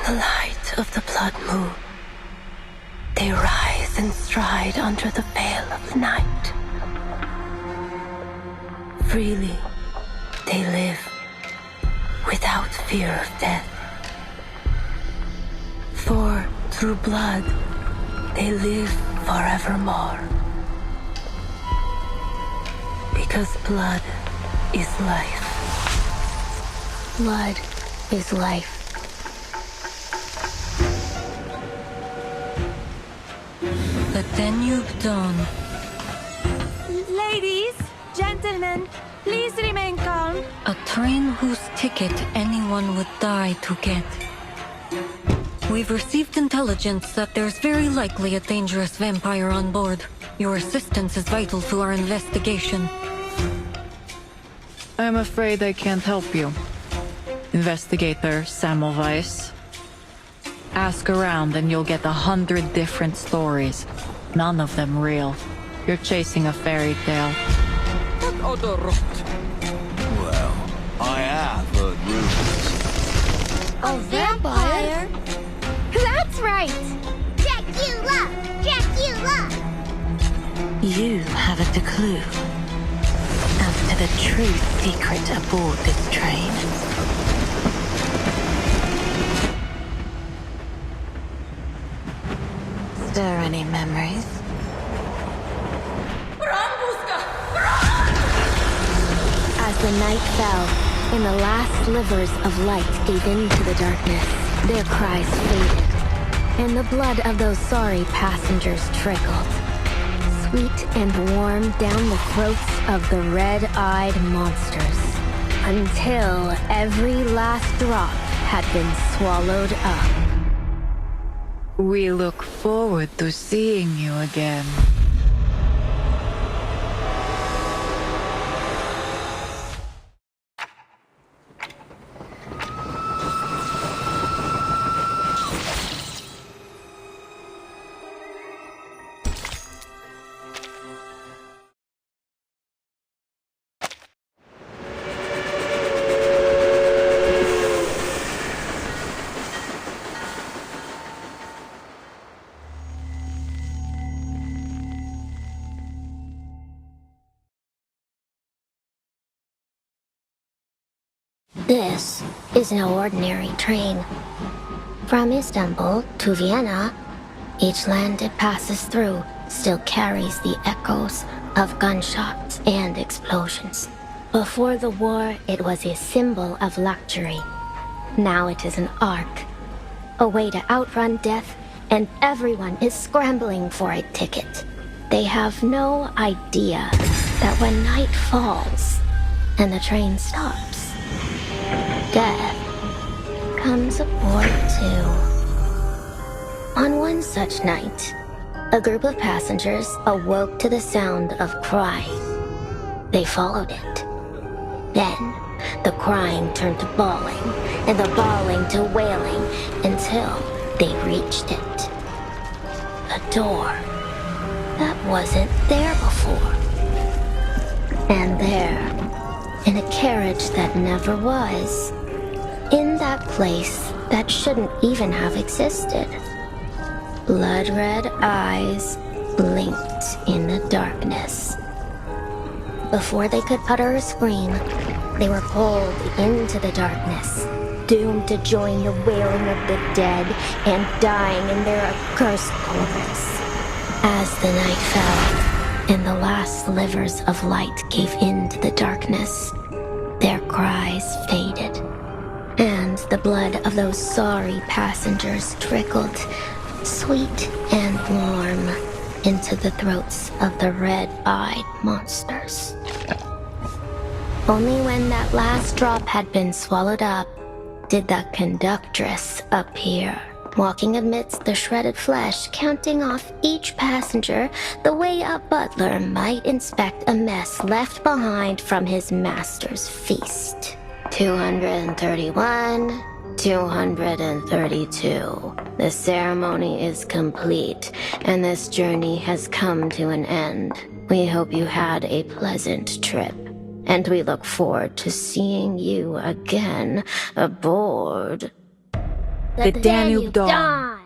the light of the blood moon, they rise and stride under the veil of the night. Freely, they live without fear of death. For through blood, they live forevermore. Because blood is life. Blood is life. The Danube Dawn. Ladies, gentlemen, please remain calm. A train whose ticket anyone would die to get. We've received intelligence that there's very likely a dangerous vampire on board. Your assistance is vital to our investigation. I'm afraid I can't help you. Investigator Semmelweis. Ask around and you'll get 100 different stories. None of them real. You're chasing a fairy tale. Well, I have heard rumors. A vampire? That's right! Dracula! Dracula! You haven't a clue as to the true secret aboard this train. Stir any memories? As the night fell, and the last slivers of light gave in to the darkness, their cries faded, and the blood of those sorry passengers trickled, sweet and warm down the throats of the red-eyed monsters, until every last drop had been swallowed up. We look forward to seeing you again. This is no ordinary train. From Istanbul to Vienna, each land it passes through still carries the echoes of gunshots and explosions. Before the war, it was a symbol of luxury. Now it is an ark, a way to outrun death, and everyone is scrambling for a ticket. They have no idea that when night falls and the train stops, death comes aboard too. On one such night, a group of passengers awoke to the sound of crying. They followed it. Then, the crying turned to bawling, and the bawling to wailing, until they reached it. A door that wasn't there before. And there, in a carriage that never was, in that place that shouldn't even have existed, blood-red eyes blinked in the darkness. Before they could utter a scream, they were pulled into the darkness, doomed to join the wailing of the dead and dying in their accursed chorus. As the night fell, and the last slivers of light gave in to the darkness, their cries faded, and the blood of those sorry passengers trickled, sweet and warm, into the throats of the red-eyed monsters. Only when that last drop had been swallowed up did the conductress appear, walking amidst the shredded flesh, counting off each passenger the way a butler might inspect a mess left behind from his master's feast. 231, 232. The ceremony is complete, and this journey has come to an end. We hope you had a pleasant trip, and we look forward to seeing you again aboard. The Danube Dawn.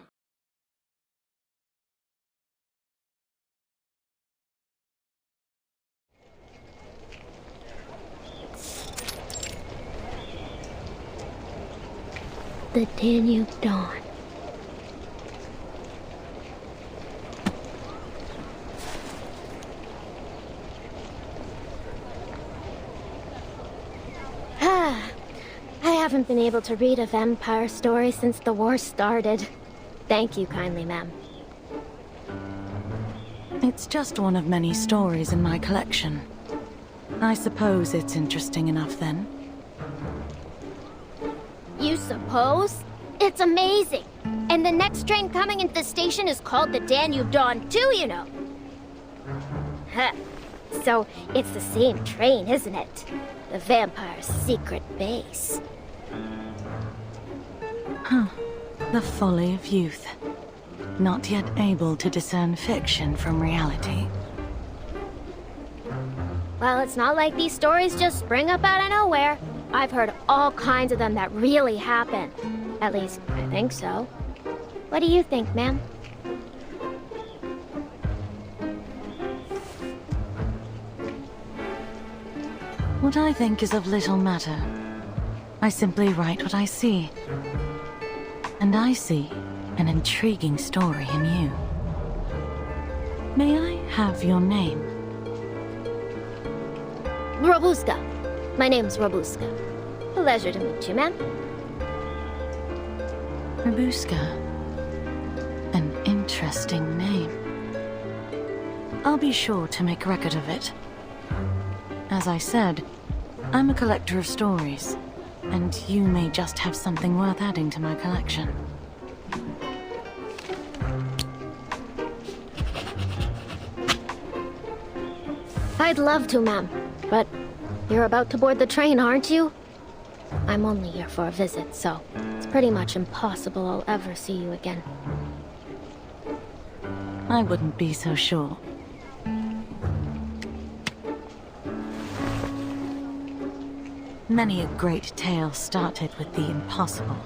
The Danube Dawn. I haven't been able to read a vampire story since the war started. Thank you kindly, ma'am. It's just one of many stories in my collection. I suppose it's interesting enough then. You suppose? It's amazing! And the next train coming into the station is called the Danube Dawn too, you know. Huh. So, it's the same train, isn't it? The vampire's secret base. The folly of youth. Not yet able to discern fiction from reality. Well, it's not like these stories just spring up out of nowhere. I've heard all kinds of them that really happen. At least, I think so. What do you think, ma'am? What I think is of little matter. I simply write what I see. And I see an intriguing story in you. May I have your name? Robuska. My name's Robuska. Pleasure to meet you, ma'am. Robuska. An interesting name. I'll be sure to make record of it. As I said, I'm a collector of stories, and you may just have something worth adding to my collection. I'd love to, ma'am. But you're about to board the train, aren't you? I'm only here for a visit, so it's pretty much impossible I'll ever see you again. I wouldn't be so sure. Many a great tale started with the impossible.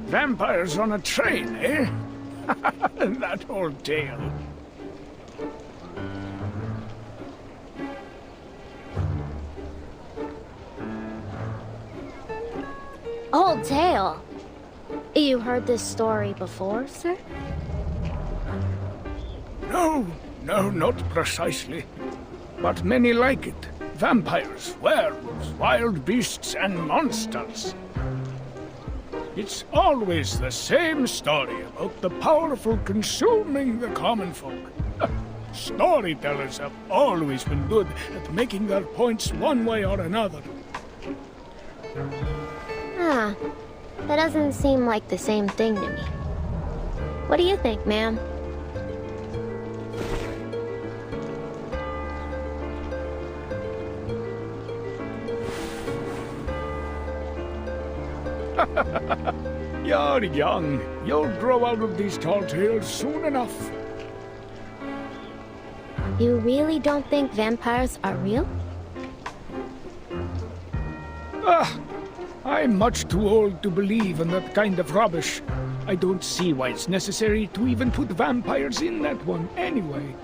Vampires on a train, eh? That old tale. Old tale? You heard this story before, sir? No, not precisely. But many like it. Vampires, werewolves, wild beasts, and monsters. It's always the same story about the powerful consuming the common folk. Storytellers have always been good at making their points one way or another. Ah, that doesn't seem like the same thing to me. What do you think, ma'am? You're young. You'll grow out of these tall tales soon enough. You really don't think vampires are real? I'm much too old to believe in that kind of rubbish. I don't see why it's necessary to even put vampires in that one anyway.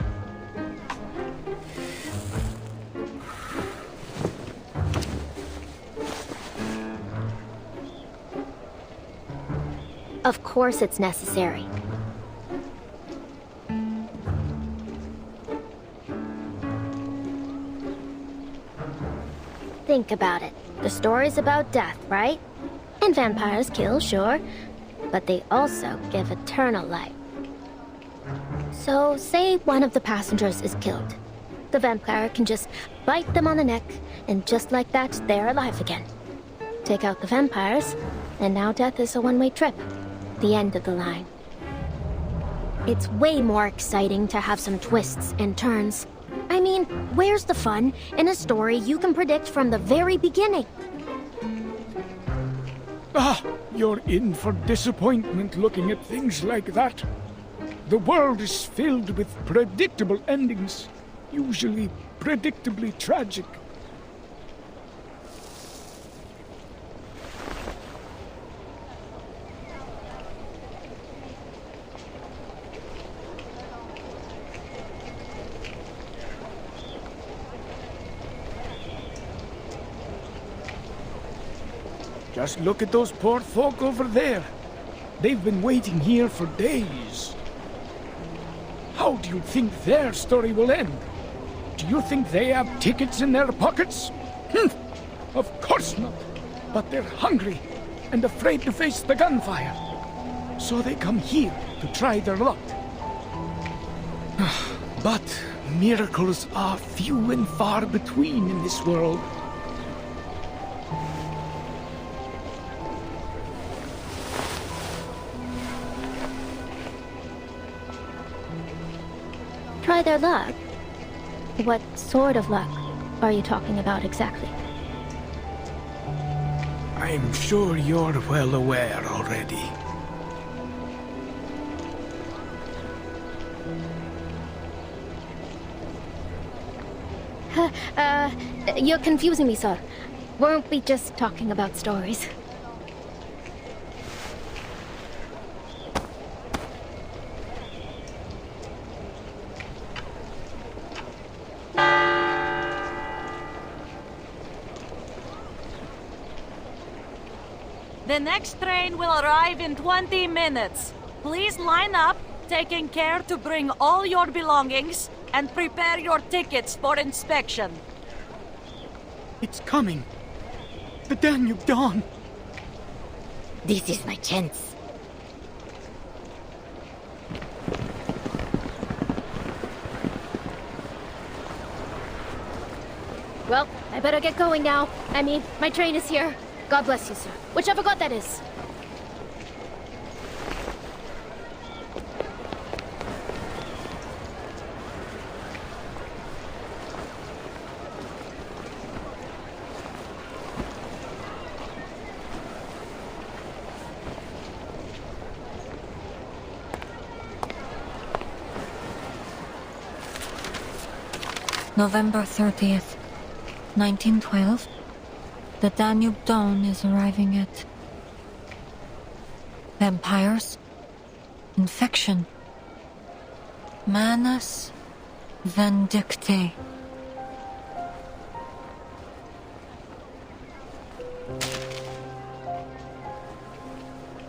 Of course it's necessary. Think about it. The story's about death, right? And vampires kill, sure, but they also give eternal life. So, say one of the passengers is killed. The vampire can just bite them on the neck, and just like that, they're alive again. Take out the vampires, and now death is a one-way trip. The end of the line. It's way more exciting to have some twists and turns. I mean, where's the fun in a story you can predict from the very beginning? You're in for disappointment looking at things like that. The world is filled with predictable endings, usually predictably tragic. Just look at those poor folk over there. They've been waiting here for days. How do you think their story will end? Do you think they have tickets in their pockets? Of course not. But they're hungry and afraid to face the gunfire. So they come here to try their luck. But miracles are few and far between in this world. Try their luck? What sort of luck are you talking about exactly? I'm sure you're well aware already. You're confusing me, sir. Weren't we just talking about stories? The next train will arrive in 20 minutes. Please line up, taking care to bring all your belongings, and prepare your tickets for inspection. It's coming. The Danube Dawn. This is my chance. Well, I better get going now. I mean, my train is here. God bless you, sir. Whichever god that is. November 30th, 1912. The Danube Dawn is arriving at... Vampires. Infection. Manus Vindictae.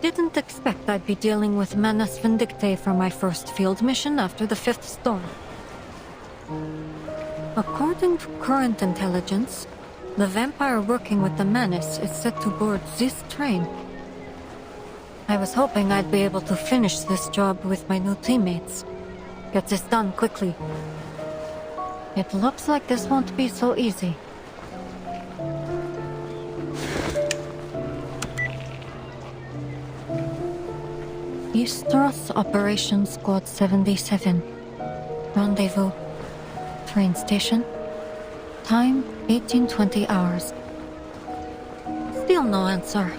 Didn't expect I'd be dealing with Manus Vindictae for my first field mission after the 5th storm. According to current intelligence, the vampire working with the Manus is set to board this train. I was hoping I'd be able to finish this job with my new teammates. Get this done quickly. It looks like this won't be so easy. Eastros Operations Squad 77. Rendezvous. Train station. Time 1820 hours. Still no answer.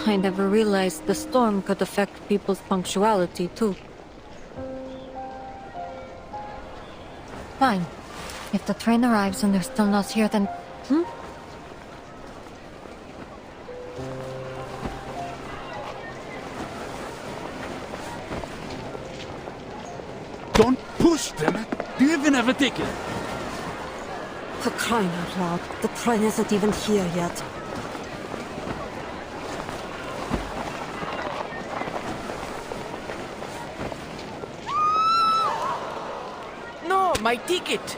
I never realized the storm could affect people's punctuality too. Fine. If the train arrives and they're still not here, then... Don't push them! Do you even have a ticket? For crying out loud, the train isn't even here yet. No, my ticket!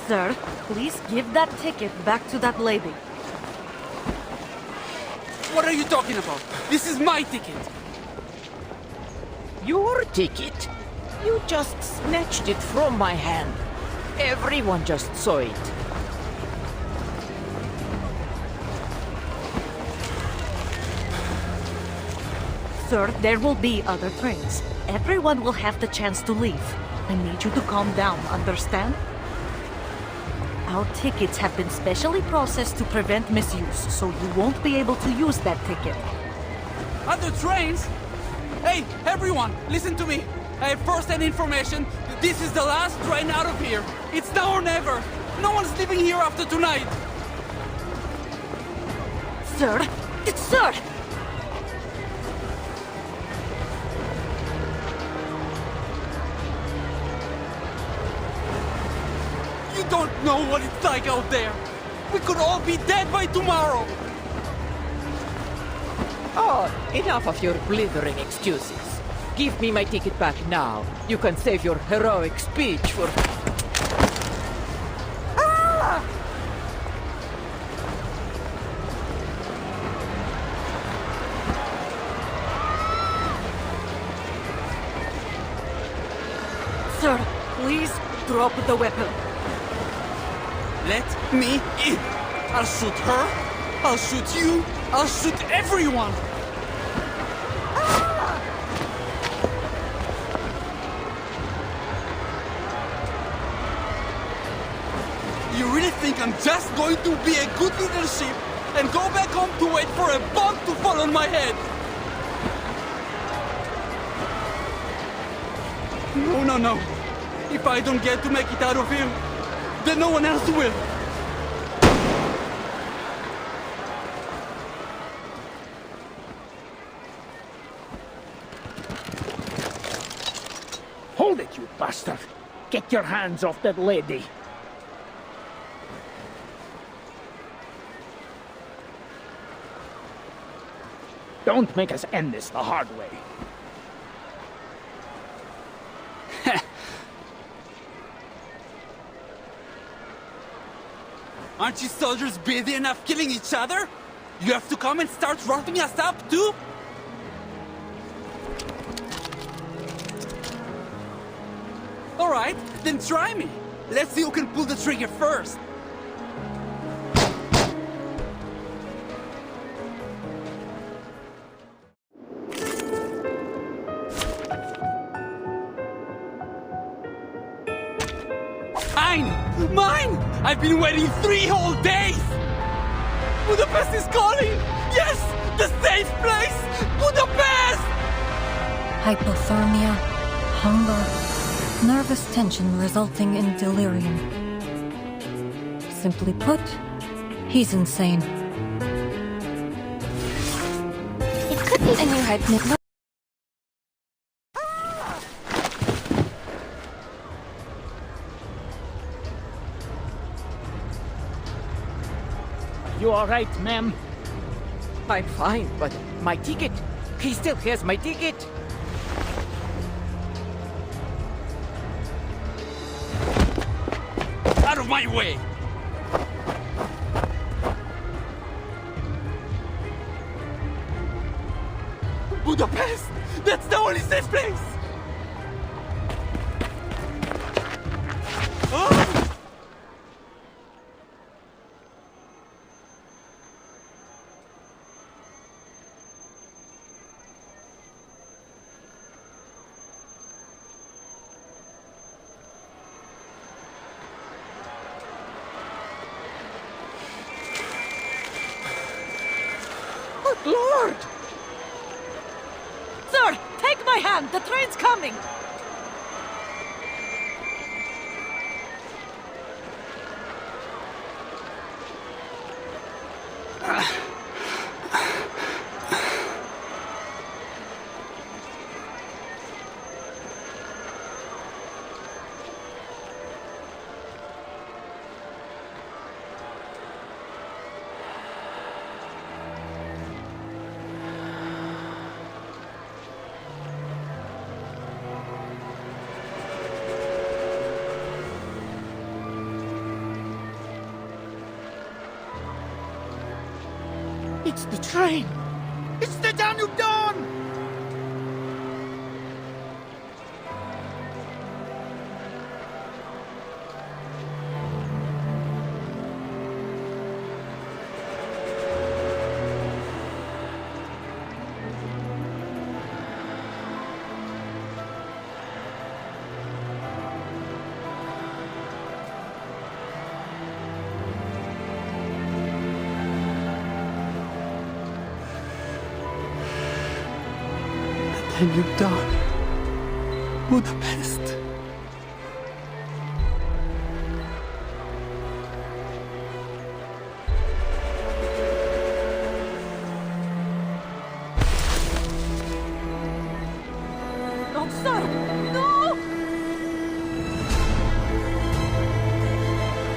Sir, please give that ticket back to that lady. What are you talking about? This is my ticket! Your ticket? You just snatched it from my hand. Everyone just saw it. Sir, there will be other trains. Everyone will have the chance to leave. I need you to calm down, understand? Our tickets have been specially processed to prevent misuse, so you won't be able to use that ticket. Other trains? Hey, everyone, listen to me. I have first-hand information. This is the last train out of here. It's now or never. No one's leaving here after tonight. Sir? Sir! You don't know what it's like out there. We could all be dead by tomorrow! Oh, enough of your blithering excuses. Give me my ticket back now. You can save your heroic speech for... Ah! Sir, please drop the weapon. Let me in! I'll shoot her, I'll shoot you, I'll shoot everyone! You really think I'm just going to be a good little sheep and go back home to wait for a bomb to fall on my head? No, no, no. If I don't get to make it out of here, then no one else will. Hold it, you bastard! Get your hands off that lady! Don't make us end this the hard way. Aren't you soldiers busy enough killing each other? You have to come and start roughing us up too? Alright, then try me. Let's see who can pull the trigger first. Mine! Mine! I've been waiting 3 whole days! Budapest is calling! Yes! The safe place! Budapest! Hypothermia, hunger, nervous tension resulting in delirium. Simply put, he's insane. It could be. And you had no... You alright, ma'am? I'm fine, but my ticket? He still has my ticket! Out of my way! Budapest! That's the only safe place! Ah! Lord! Sir, take my hand. The train's coming. It's the train! It's the Danube Dawn! And you're done. Budapest. No, sir! No!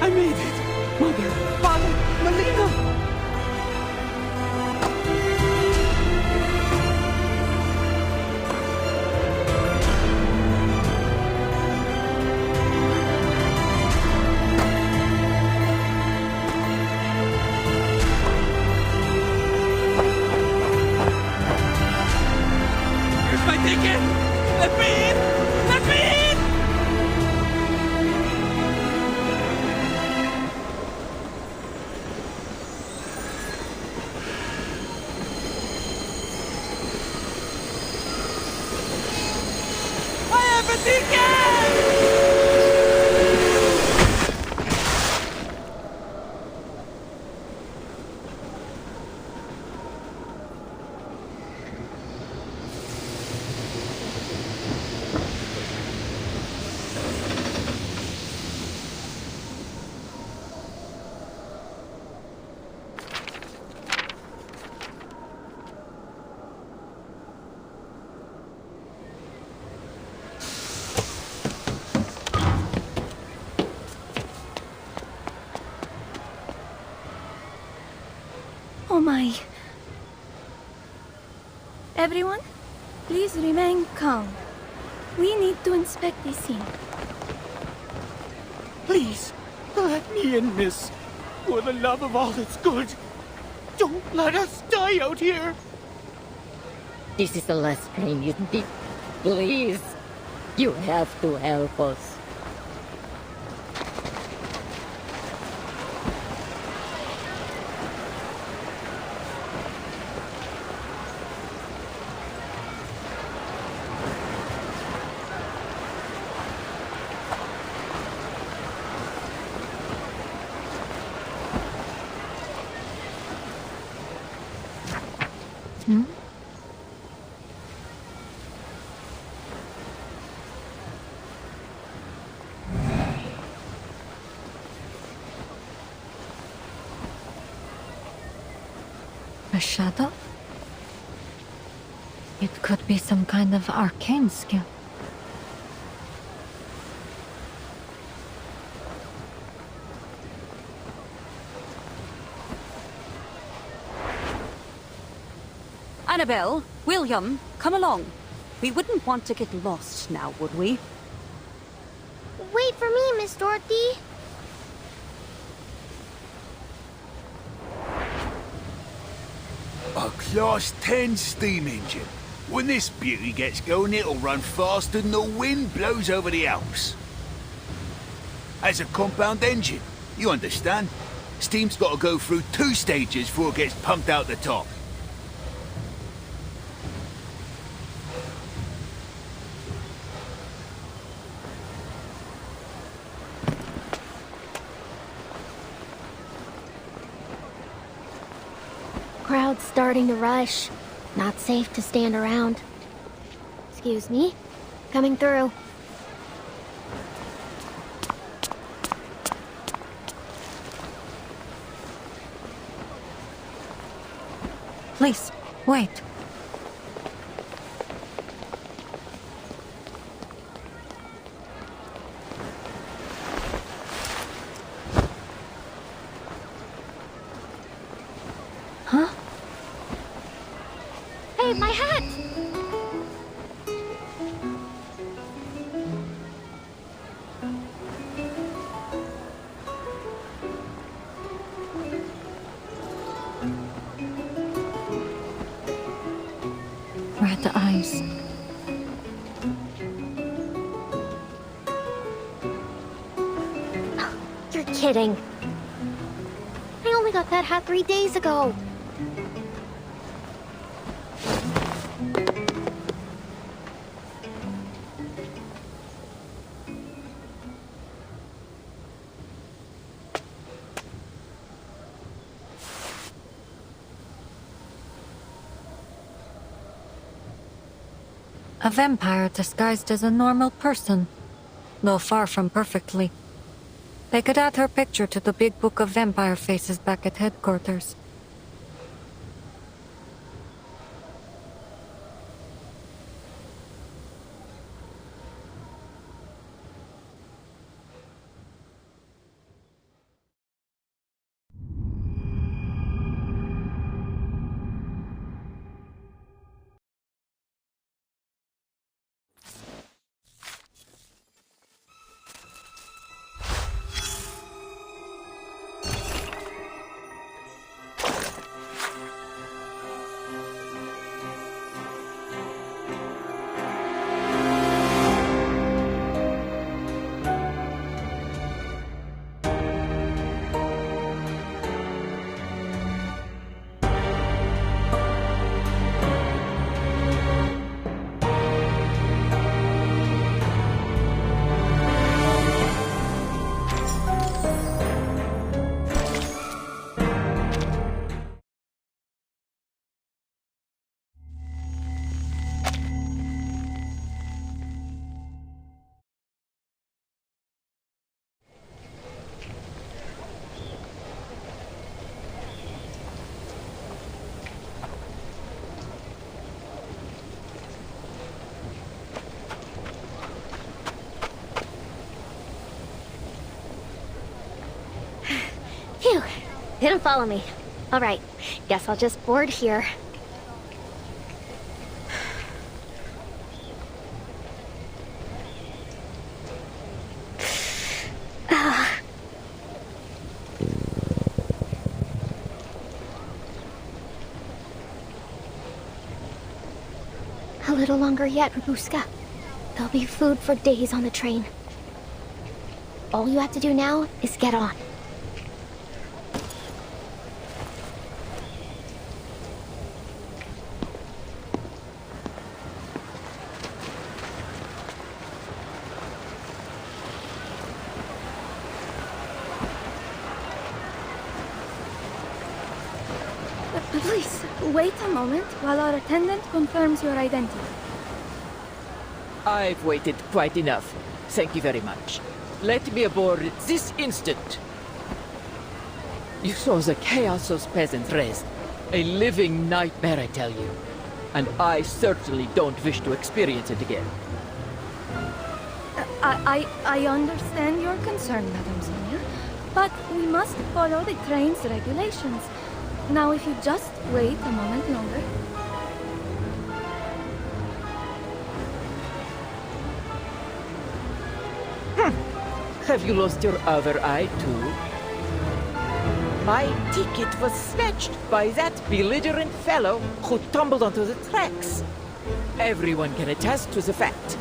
I made it! Mother, Father, Oh my. Everyone, please remain calm. We need to inspect this scene. Please, let me in, miss. For the love of all that's good. Don't let us die out here. This is the last train you need. Please, you have to help us. A shadow? It could be some kind of arcane skill. Annabelle, William, come along. We wouldn't want to get lost now, would we? Wait for me, Miss Dorothy. A Class 10 steam engine. When this beauty gets going, it'll run faster than the wind blows over the Alps. As a compound engine, you understand? Steam's got to go through 2 stages before it gets pumped out the top. Crowd's starting to rush. Not safe to stand around. Excuse me. Coming through. Please, wait. Huh? Hey, my hat! Red eyes. You're kidding. I only got that hat 3 days ago. A vampire disguised as a normal person, though far from perfectly. They could add her picture to the big book of vampire faces back at headquarters. didn't follow me. Alright, guess I'll just board here. A little longer yet, Rabuska. There'll be food for days on the train. All you have to do now is get on. Please, wait a moment while our attendant confirms your identity. I've waited quite enough. Thank you very much. Let me aboard this instant. You saw the chaos those peasants raised. A living nightmare, I tell you. And I certainly don't wish to experience it again. I understand your concern, Madame Sonia, but we must follow the train's regulations. Now, if you just wait a moment longer... Have you lost your other eye, too? My ticket was snatched by that belligerent fellow who tumbled onto the tracks. Everyone can attest to the fact.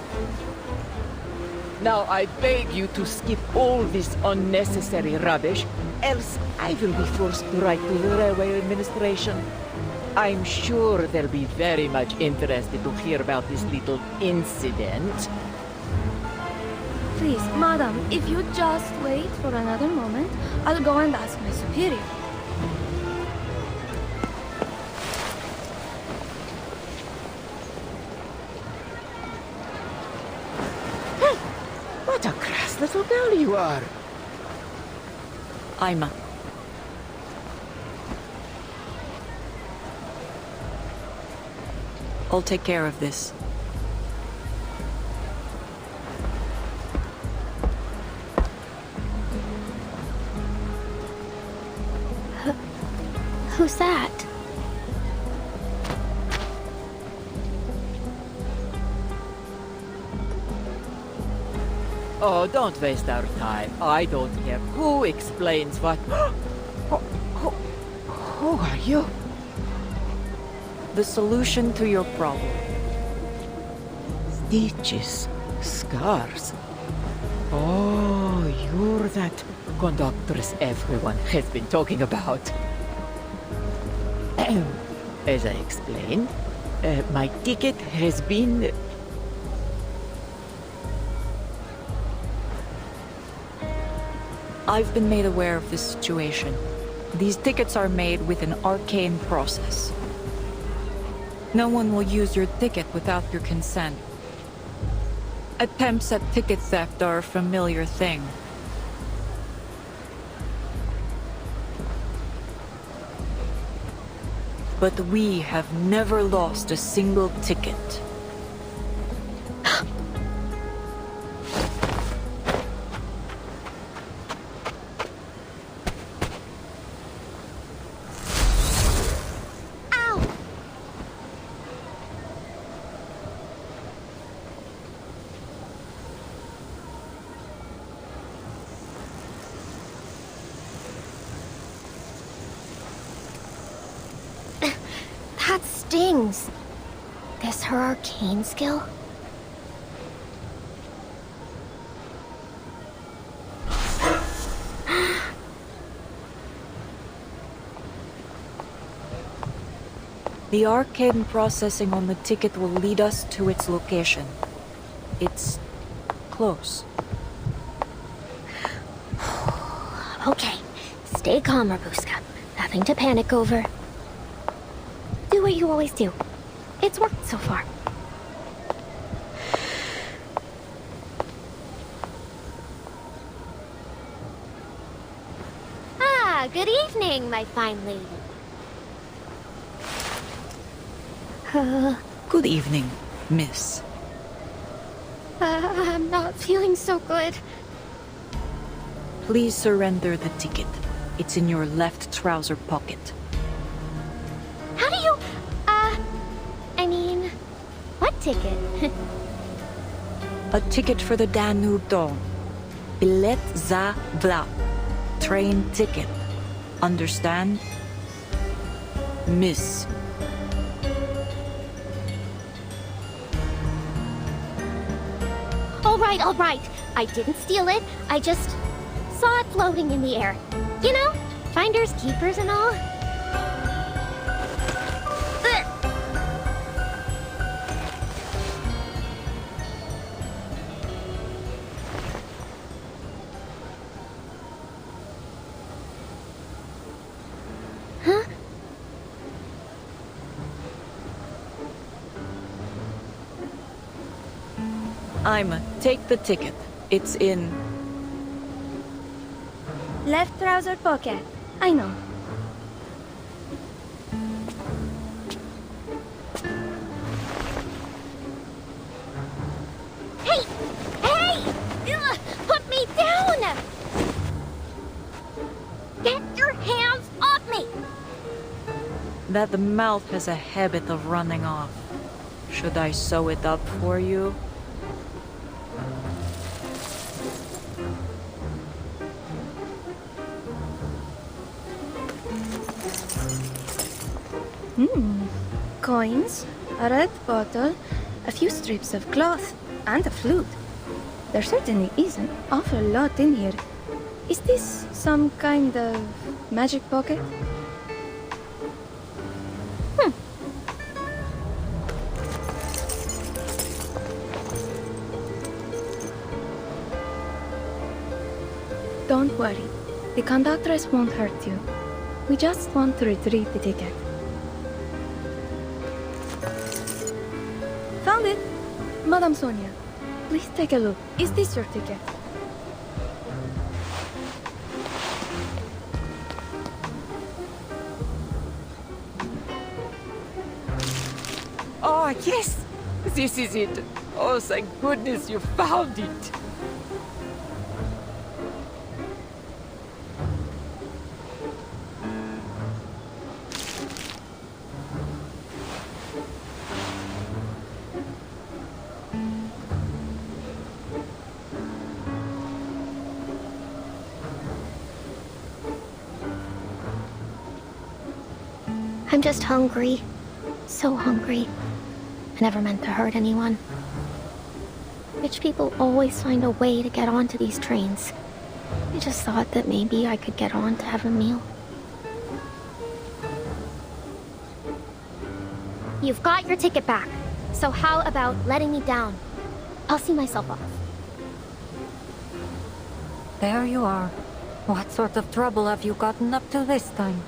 Now I beg you to skip all this unnecessary rubbish, else I will be forced to write to the Railway Administration. I'm sure they'll be very much interested to hear about this little incident. Please, Madam, if you just wait for another moment, I'll go and ask my superior. Hey! What a crass little girl you are! Ima. I'll take care of this. Who's that? Oh, don't waste our time. I don't care who explains what... Who are you? The solution to your problem. Stitches, scars. Oh, you're that conductress everyone has been talking about. As I explained, my ticket has been... I've been made aware of this situation. These tickets are made with an arcane process. No one will use your ticket without your consent. Attempts at ticket theft are a familiar thing. But we have never lost a single ticket. That stings. This her arcane skill? The arcane processing on the ticket will lead us to its location. It's close. Okay, stay calm, Rabuska. Nothing to panic over. Do what you always do. It's worked so far. Ah, good evening, my fine lady. Good evening, miss. I'm not feeling so good. Please surrender the ticket. It's in your left trouser pocket. How do you... I mean... What ticket? A ticket for the Danube Dawn. Bilet za vlak. Train ticket. Understand? Miss. All right. I didn't steal it. I just saw it floating in the air. You know, finders, keepers and all. Ugh. Huh? Ima, take the ticket. It's in... Left trouser pocket. I know. Hey! Ugh, put me down! Get your hands off me! That the mouth has a habit of running off. Should I sew it up for you? Coins, a red bottle, a few strips of cloth, and a flute. There certainly is an awful lot in here. Is this some kind of magic pocket? Don't worry. The conductress won't hurt you. We just want to retrieve the ticket. Found it! Madame Sonia, please take a look. Is this your ticket? Oh, yes! This is it. Oh, thank goodness you found it. I'm just hungry. So hungry. I never meant to hurt anyone. Rich people always find a way to get onto these trains. I just thought that maybe I could get on to have a meal. You've got your ticket back. So how about letting me down? I'll see myself off. There you are. What sort of trouble have you gotten up to this time?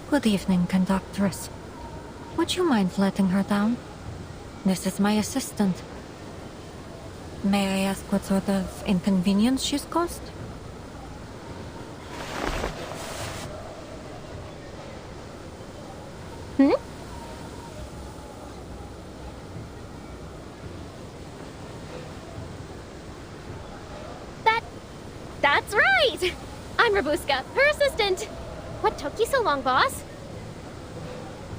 Good evening, conductress. Would you mind letting her down? This is my assistant. May I ask what sort of inconvenience she's caused? That's right! I'm Rabuska, her assistant. What took you so long, boss?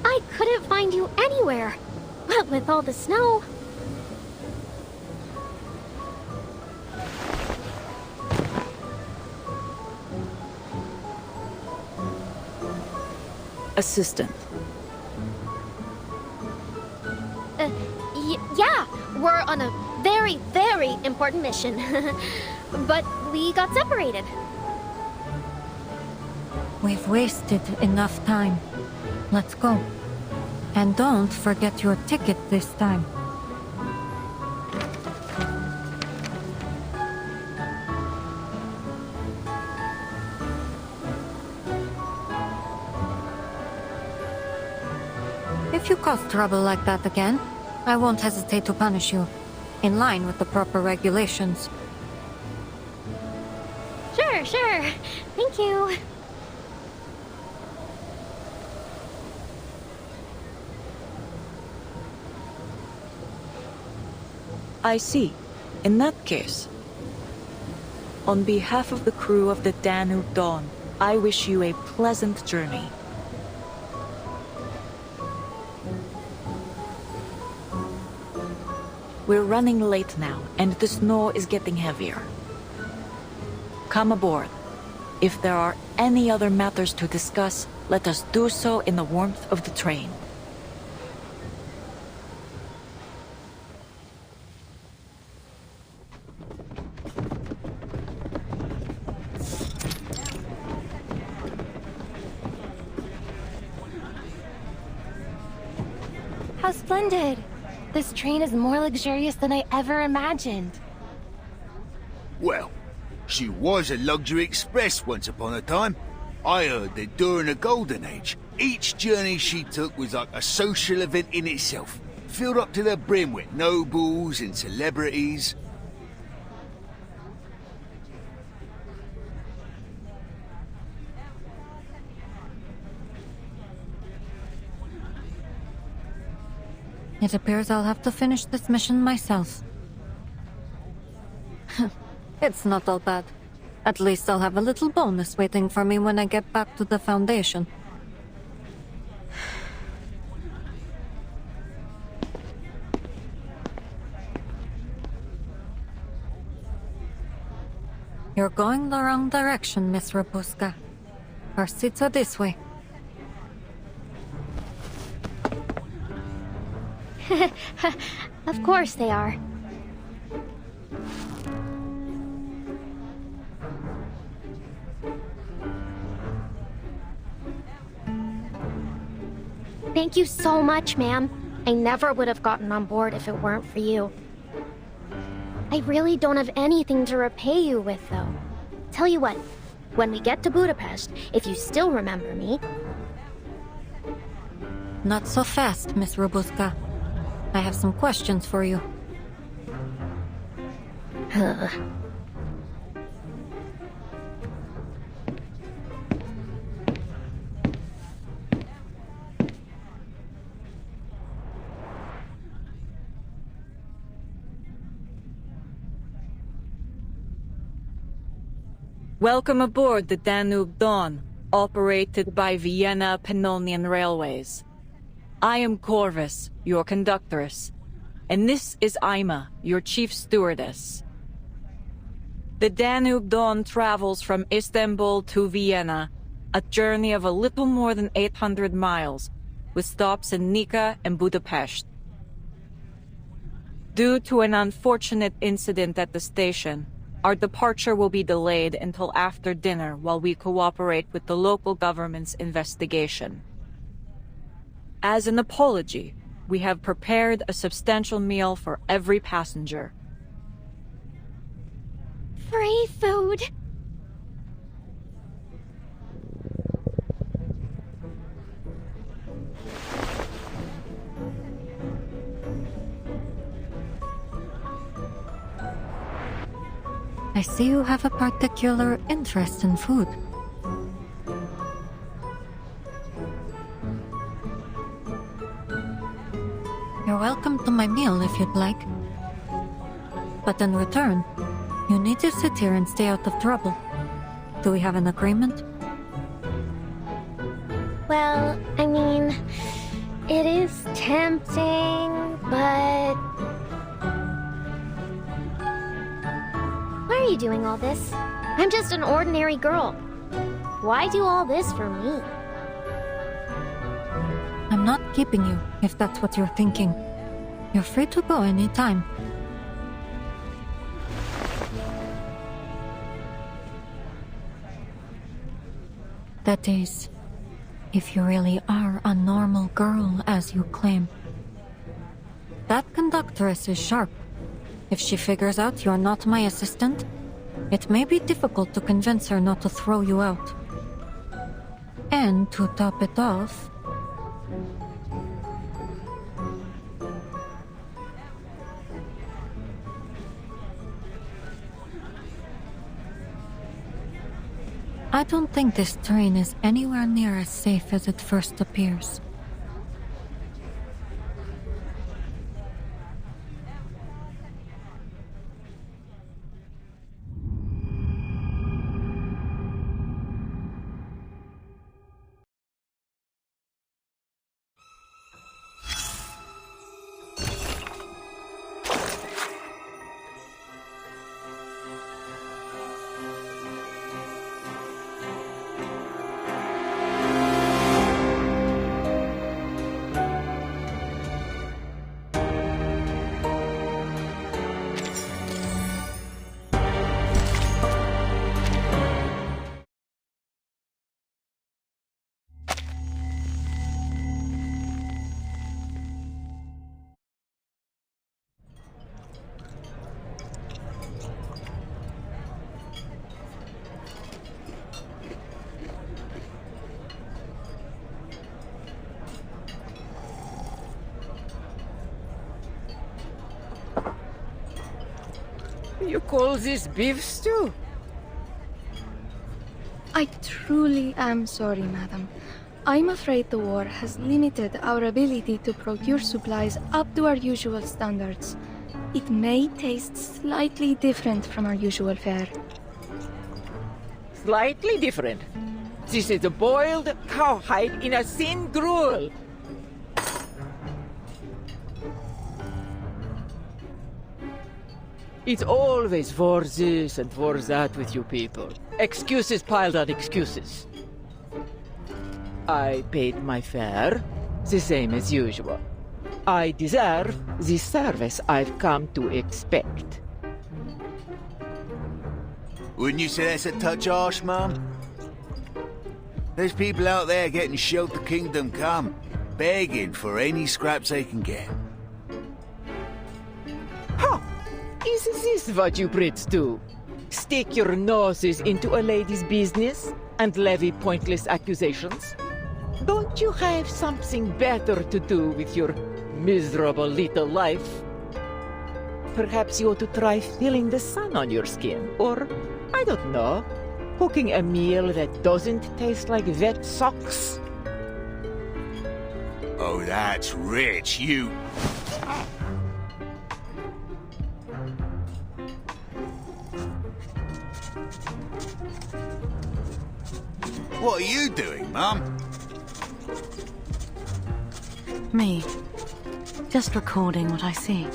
I couldn't find you anywhere. What with all the snow? Assistant. Yeah, we're on a very, very important mission. But we got separated. We've wasted enough time. Let's go. And don't forget your ticket this time. If you cause trouble like that again, I won't hesitate to punish you, in line with the proper regulations. Sure. Thank you. I see. In that case, on behalf of the crew of the Danube Dawn, I wish you a pleasant journey. We're running late now, and the snow is getting heavier. Come aboard. If there are any other matters to discuss, let us do so in the warmth of the train. How splendid! This train is more luxurious than I ever imagined. Well, she was a luxury express once upon a time. I heard that during the Golden Age, each journey she took was like a social event in itself, filled up to the brim with nobles and celebrities. It appears I'll have to finish this mission myself. It's not all bad. At least I'll have a little bonus waiting for me when I get back to the Foundation. You're going the wrong direction, Miss Rabuska. Our seats are this way. Of course they are. Thank you so much, ma'am. I never would have gotten on board if it weren't for you. I really don't have anything to repay you with, though. Tell you what, when we get to Budapest, if you still remember me... Not so fast, Miss Robuska. I have some questions for you. Welcome aboard the Danube Dawn, operated by Vienna Pannonian Railways. I am Corvus, your conductress, and this is Ima, your chief stewardess. The Danube Dawn travels from Istanbul to Vienna, a journey of a little more than 800 miles, with stops in Nika and Budapest. Due to an unfortunate incident at the station, our departure will be delayed until after dinner while we cooperate with the local government's investigation. As an apology, we have prepared a substantial meal for every passenger. Free food! I see you have a particular interest in food. You're welcome to my meal if you'd like. But in return, you need to sit here and stay out of trouble. Do we have an agreement? Well, I mean, it is tempting, but... Why are you doing all this? I'm just an ordinary girl. Why do all this for me? I'm not keeping you, if that's what you're thinking. You're free to go anytime. That is, if you really are a normal girl, as you claim. That conductress is sharp. If she figures out you're not my assistant, it may be difficult to convince her not to throw you out. And to top it off... I don't think this train is anywhere near as safe as it first appears. You call this beef stew? I truly am sorry, madam. I'm afraid the war has limited our ability to procure supplies up to our usual standards. It may taste slightly different from our usual fare. Slightly different. This is a boiled cowhide in a thin gruel. It's always for this and for that with you people. Excuses piled on excuses. I paid my fare, the same as usual. I deserve the service I've come to expect. Wouldn't you say that's a touch harsh, Mum? There's people out there getting shoved to kingdom come, begging for any scraps they can get. Ha! Is this what you Brits do? Stick your noses into a lady's business and levy pointless accusations? Don't you have something better to do with your miserable little life? Perhaps you ought to try feeling the sun on your skin, or, I don't know, cooking a meal that doesn't taste like wet socks. Oh, that's rich, you... What are you doing, Mum? Me. Just recording what I see.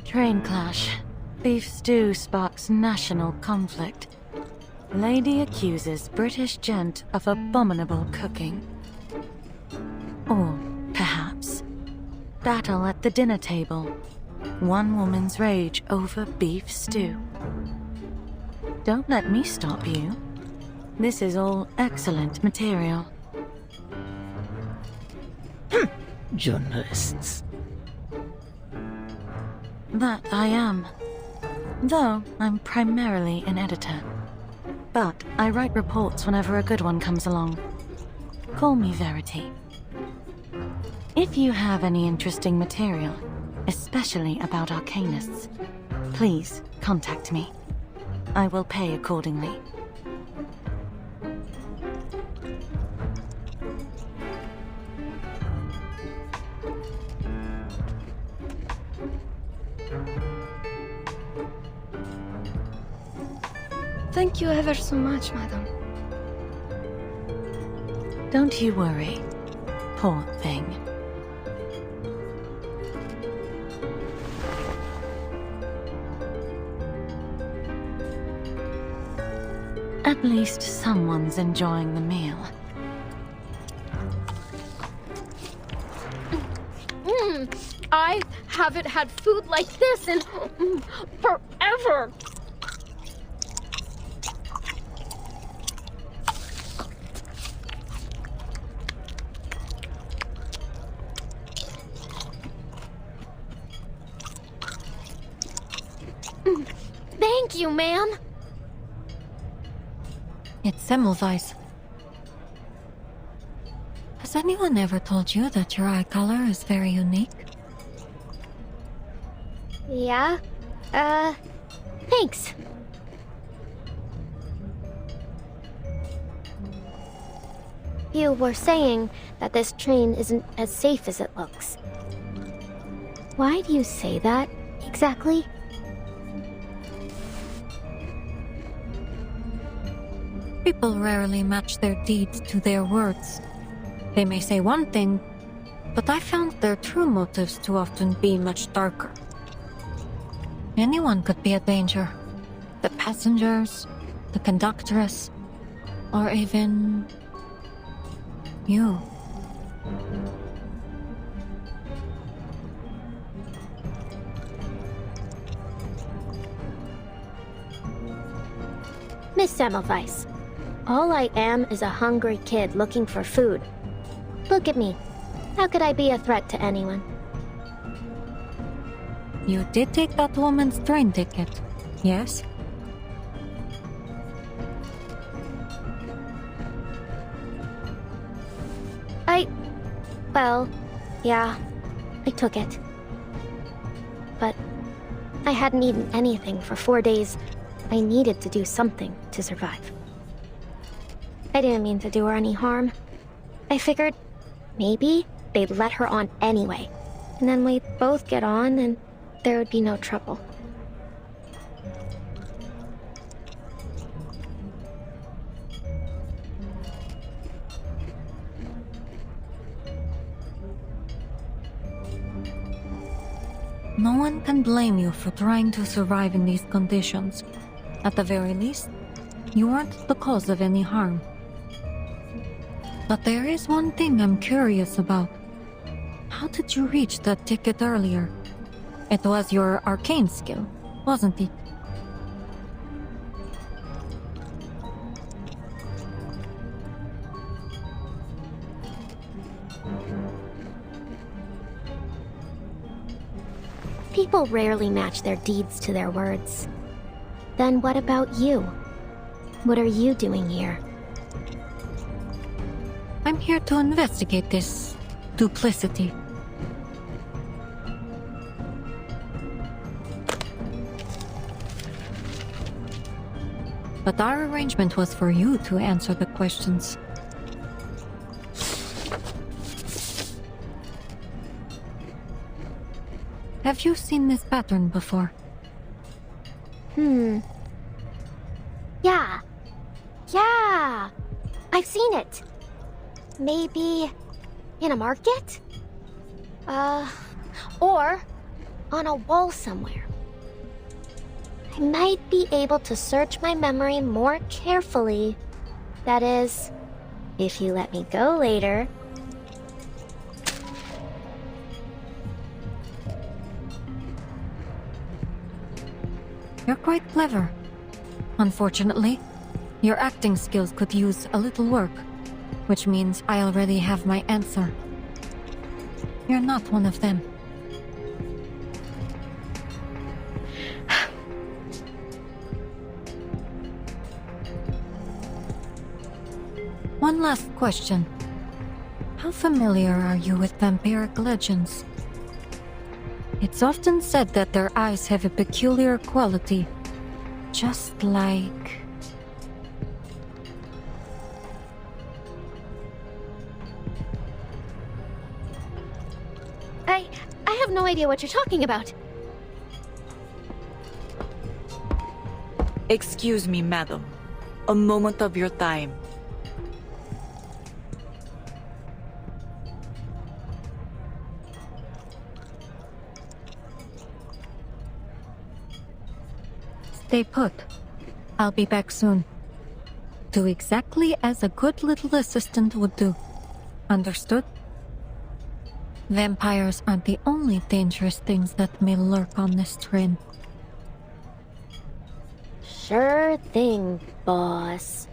Train clash. Beef stew sparks national conflict. Lady accuses British gent of abominable cooking. Or, perhaps, battle at the dinner table. One woman's rage over beef stew. Don't let me stop you. This is all excellent material. Journalists. That I am. Though I'm primarily an editor. But I write reports whenever a good one comes along. Call me Verity. If you have any interesting material, especially about arcanists, please contact me. I will pay accordingly. Thank you ever so much, madam. Don't you worry, poor thing. At least someone's enjoying the meal. I haven't had food like this in forever. Thank you, ma'am. It's Semmelweis. Has anyone ever told you that your eye color is very unique? Yeah? Thanks. You were saying that this train isn't as safe as it looks. Why do you say that, exactly? People rarely match their deeds to their words. They may say one thing, but I found their true motives to often be much darker. Anyone could be a danger. The passengers, the conductress, or even... you. Miss Semmelweis, all I am is a hungry kid looking for food. Look at me. How could I be a threat to anyone? You did take that woman's train ticket, yes? Well, yeah. I took it. But I hadn't eaten anything for 4 days. I needed to do something to survive. I didn't mean to do her any harm. I figured maybe they'd let her on anyway, and then we'd both get on and there would be no trouble. No one can blame you for trying to survive in these conditions. At the very least, you weren't the cause of any harm. But there is one thing I'm curious about. How did you reach that ticket earlier? It was your arcane skill, wasn't it? People rarely match their deeds to their words. Then what about you? What are you doing here? I'm here to investigate this duplicity. But our arrangement was for you to answer the questions. Have you seen this pattern before? Yeah. I've seen it. Maybe in a market? Or on a wall somewhere. I might be able to search my memory more carefully. That is, if you let me go later. You're quite clever. Unfortunately, your acting skills could use a little work, which means I already have my answer. You're not one of them. One last question. How familiar are you with vampiric legends? It's often said that their eyes have a peculiar quality, just like... I have no idea what you're talking about. Excuse me, madam. A moment of your time. Stay put. I'll be back soon. Do exactly as a good little assistant would do. Understood? Vampires aren't the only dangerous things that may lurk on this train. Sure thing, boss.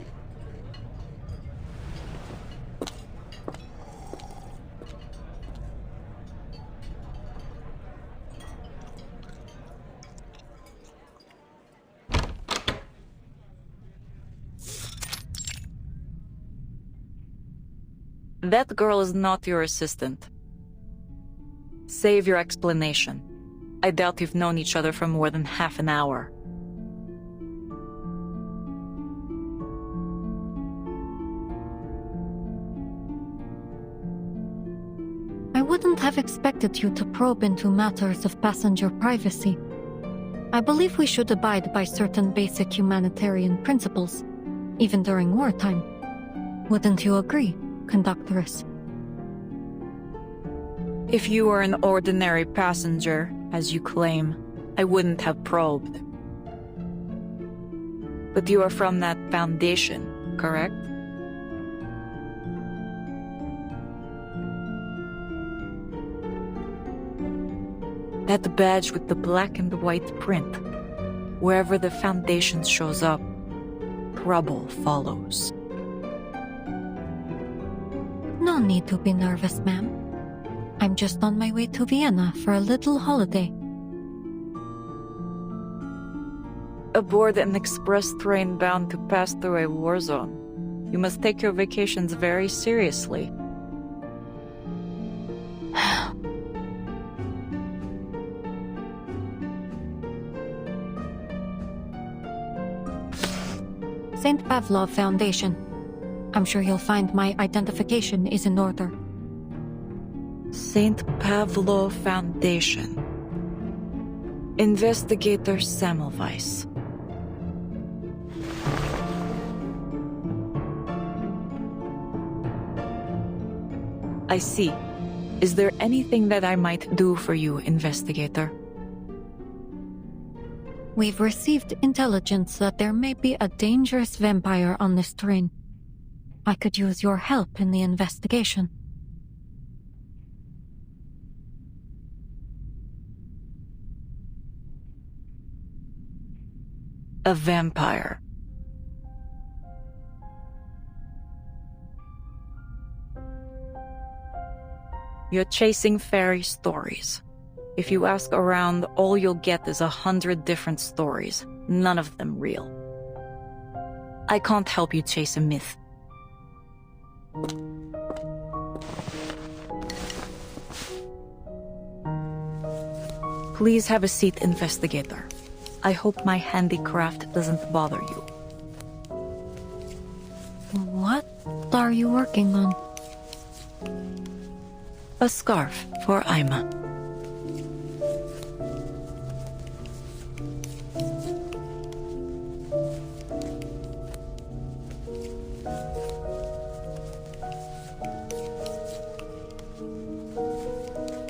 That girl is not your assistant. Save your explanation. I doubt you've known each other for more than half an hour. I wouldn't have expected you to probe into matters of passenger privacy. I believe we should abide by certain basic humanitarian principles, even during wartime. Wouldn't you agree, Conductress? If you were an ordinary passenger, as you claim, I wouldn't have probed. But you are from that Foundation, correct? That badge with the black and white print. Wherever the Foundation shows up, trouble follows. No need to be nervous, ma'am. I'm just on my way to Vienna for a little holiday. Aboard an express train bound to pass through a war zone. You must take your vacations very seriously. St. Pavlov Foundation. I'm sure you'll find my identification is in order. St. Pavlov Foundation. Investigator Semmelweis. I see. Is there anything that I might do for you, Investigator? We've received intelligence that there may be a dangerous vampire on this train. I could use your help in the investigation. A vampire. You're chasing fairy stories. If you ask around, all you'll get is 100 different stories, none of them real. I can't help you chase a myth. Please have a seat, Investigator. I hope my handicraft doesn't bother you. What are you working on? A scarf for Ima.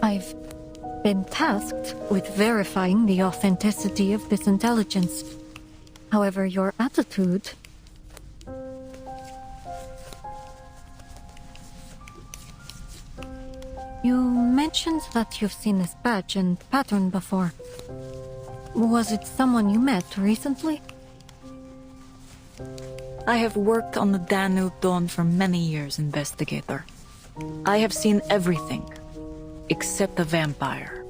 I've been tasked with verifying the authenticity of this intelligence. However, your attitude... You mentioned that you've seen this badge and pattern before. Was it someone you met recently? I have worked on the Danube Dawn for many years, Investigator. I have seen everything, except a vampire.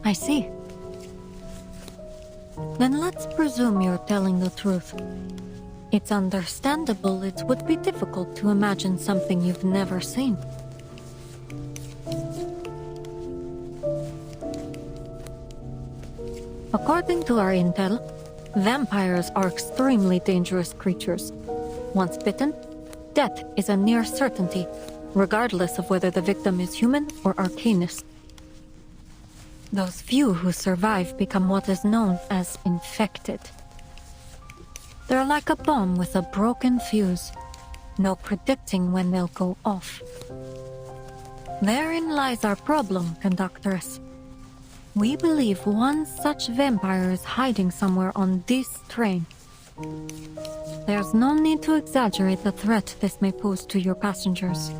I see. Then let's presume you're telling the truth. It's understandable it would be difficult to imagine something you've never seen. According to our intel, vampires are extremely dangerous creatures. Once bitten, death is a near certainty, regardless of whether the victim is human or arcanist. Those few who survive become what is known as infected. They're like a bomb with a broken fuse. No predicting when they'll go off. Therein lies our problem, Conductress. We believe one such vampire is hiding somewhere on this train. There's no need to exaggerate the threat this may pose to your passengers.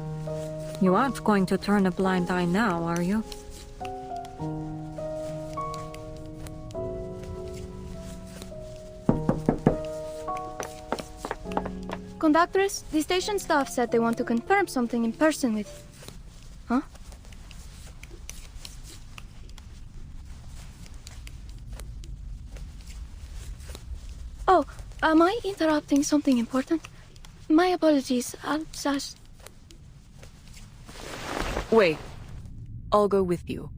You aren't going to turn a blind eye now, are you? Conductress, the station staff said they want to confirm something in person with... Huh? Oh, am I interrupting something important? My apologies, I'll just... Wait. I'll go with you.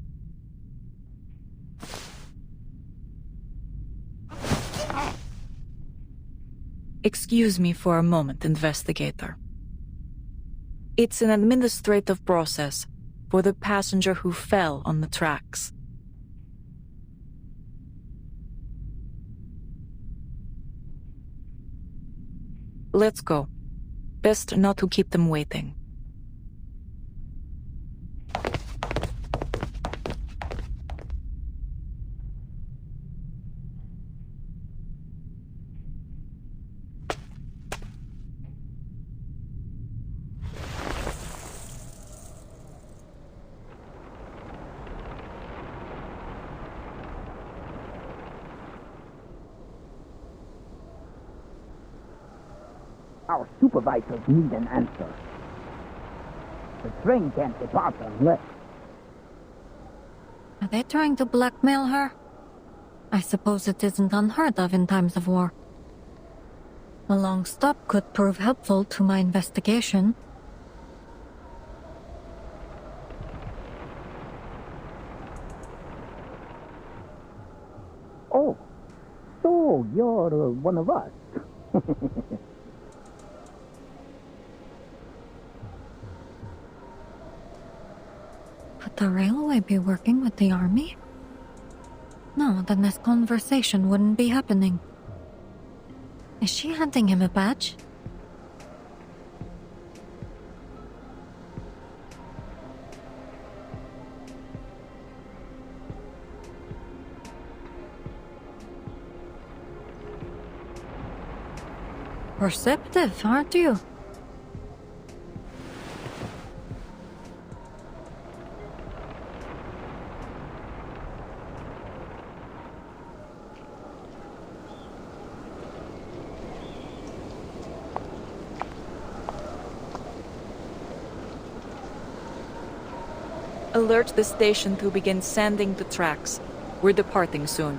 Excuse me for a moment, Investigator. It's an administrative process for the passenger who fell on the tracks. Let's go. Best not to keep them waiting. Our supervisors need an answer. The train can't depart unless... Are they trying to blackmail her? I suppose it isn't unheard of in times of war. A long stop could prove helpful to my investigation. Oh, you're one of us. Would the railway be working with the army? No, then this conversation wouldn't be happening. Is she handing him a badge? Perceptive, aren't you? Alert the station to begin sanding the tracks. We're departing soon.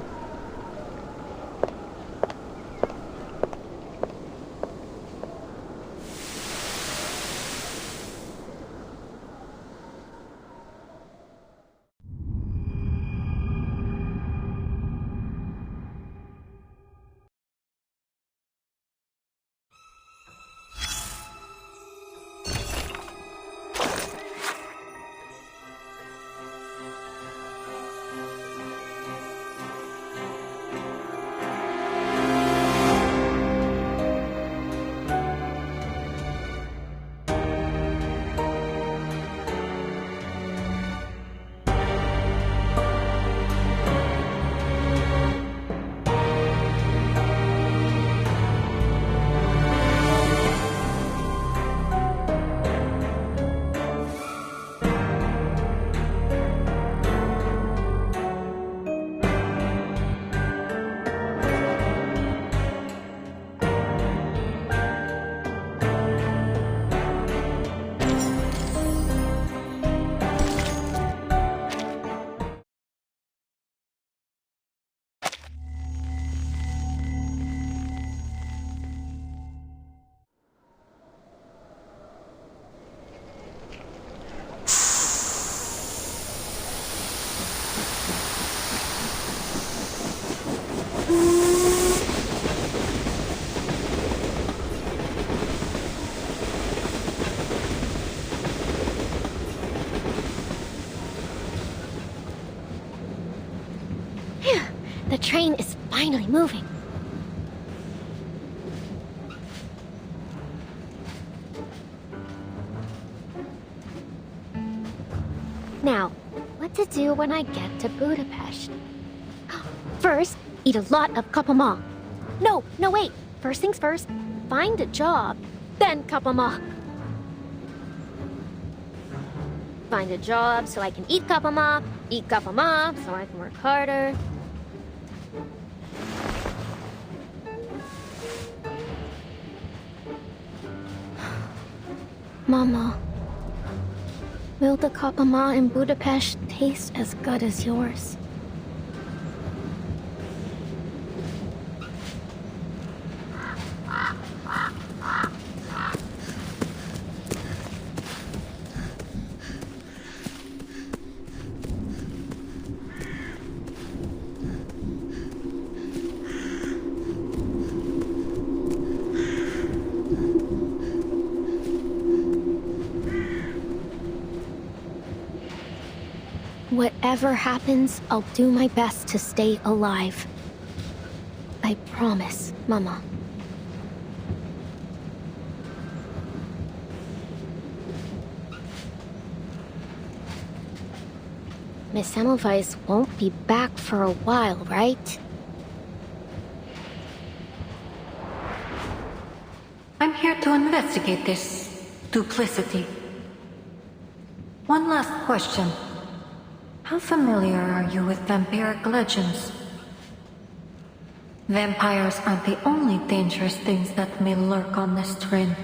The train is finally moving. Now, what to do when I get to Budapest? First, eat a lot of kapama. No, wait. First things first, find a job, then kapama. Find a job so I can eat kapama so I can work harder. Mama, will the kapama in Budapest taste as good as yours? Whatever happens, I'll do my best to stay alive. I promise, Mama. Miss Semmelweis won't be back for a while, right? I'm here to investigate this duplicity. One last question. How familiar are you with vampiric legends? Vampires aren't the only dangerous things that may lurk on this train.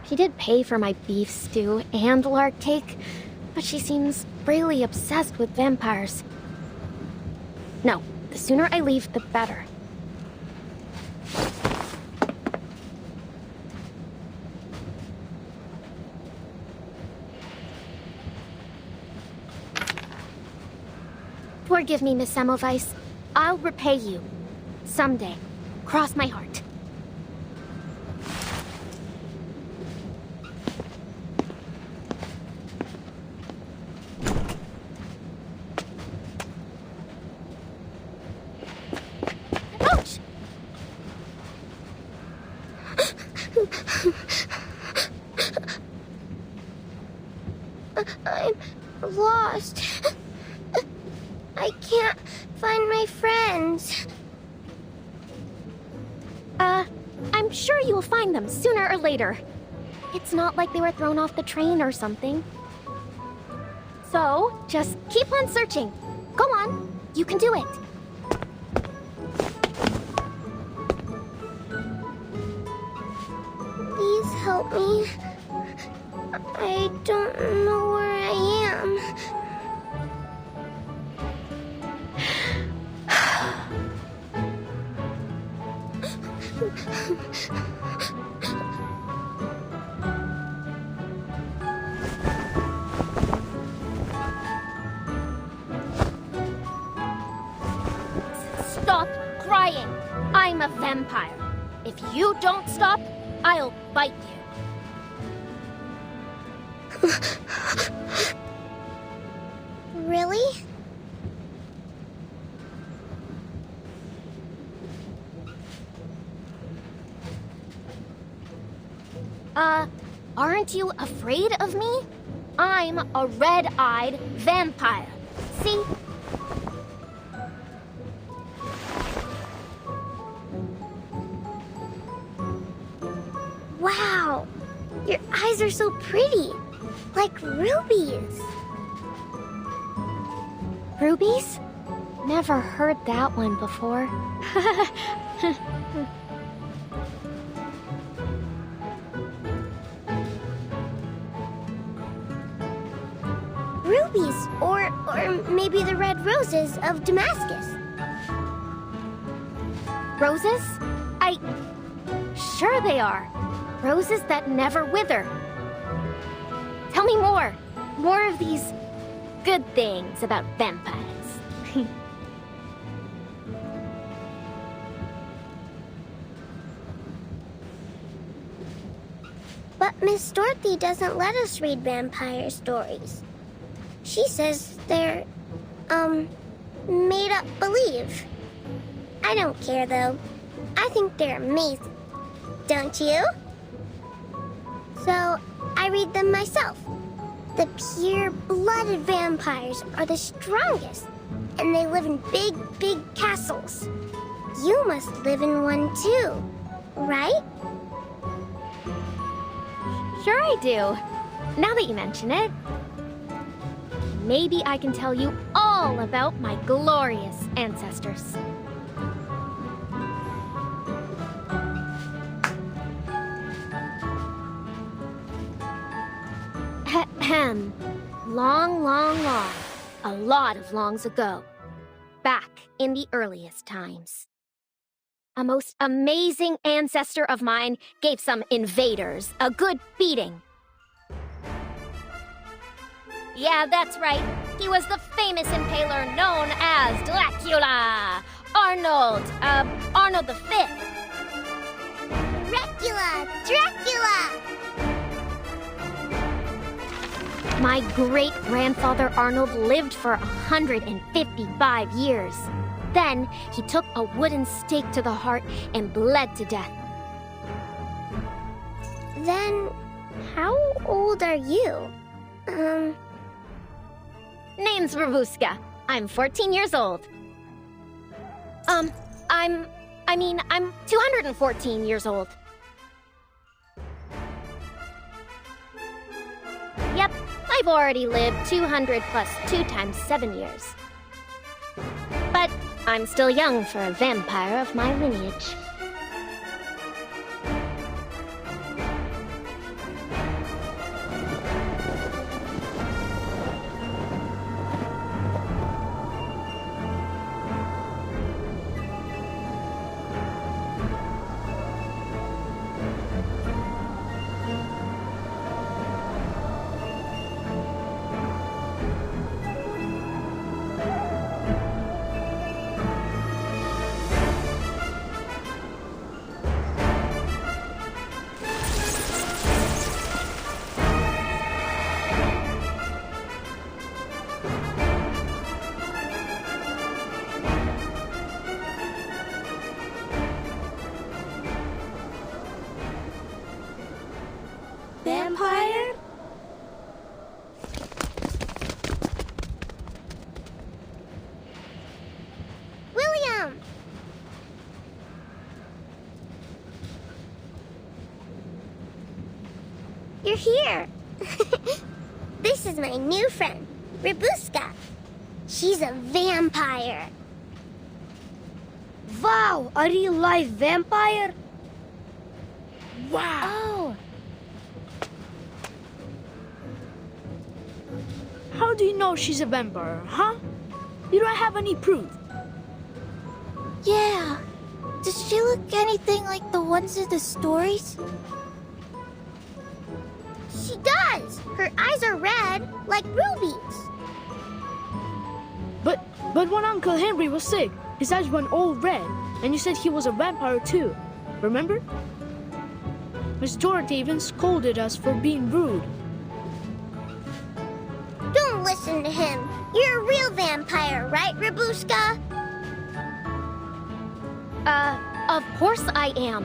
She did pay for my beef stew and lark cake, but she seems really obsessed with vampires. No, the sooner I leave, the better. Forgive me, Miss Semmelweis. I'll repay you. Someday. Cross my heart. Ouch! I'm lost. I can't find my friends. I'm sure you'll find them sooner or later. It's not like they were thrown off the train or something. So, just keep on searching. Go on, you can do it. Please help me. I don't know where I am. Stop crying. I'm a vampire. If you don't stop, I'll bite you. Really? Aren't you afraid of me? I'm a red-eyed vampire. See? Wow! Your eyes are so pretty. Like rubies. Rubies? Never heard that one before. Rubies, or maybe the red roses of Damascus. Roses? Sure they are. Roses that never wither. Tell me more. More of these good things about vampires. But Miss Dorothy doesn't let us read vampire stories. She says they're, made up believe. I don't care, though. I think they're amazing. Don't you? So, I read them myself. The pure-blooded vampires are the strongest, and they live in big, big castles. You must live in one, too, right? Sure I do. Now that you mention it. Maybe I can tell you all about my glorious ancestors. Ahem. Long, long, long. A lot of longs ago. Back in the earliest times. A most amazing ancestor of mine gave some invaders a good beating. Yeah, that's right. He was the famous impaler known as Dracula. Arnold V. Dracula! My great-grandfather Arnold lived for 155 years. Then, he took a wooden stake to the heart and bled to death. Then, how old are you? Name's Babushka. I'm 14 years old. I'm 214 years old. Yep, I've already lived 200 plus 2 times 7 years. But I'm still young for a vampire of my lineage. you're here. This is my new friend, Ribuska. She's a vampire. Wow, a real life vampire? Wow. Oh. How do you know she's a vampire, huh? You don't have any proof. Yeah. Does she look anything like the ones in the stories? She does! Her eyes are red, like rubies. But when Uncle Henry was sick, his eyes went all red, and you said he was a vampire too. Remember? Miss Dorothy even scolded us for being rude. Don't listen to him. You're a real vampire, right, Ribuska? Of course I am.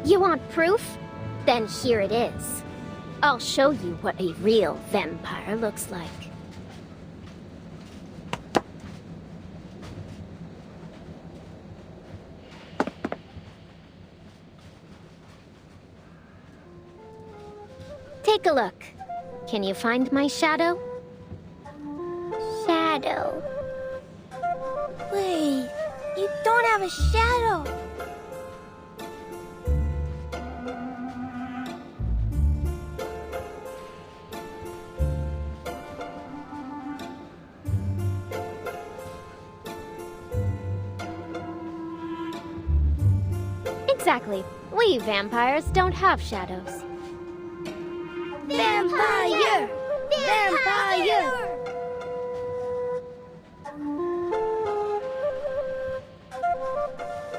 You want proof? Then here it is. I'll show you what a real vampire looks like. Take a look. Can you find my shadow? Shadow. Wait, you don't have a shadow. Exactly. We vampires don't have shadows. Vampire! Vampire!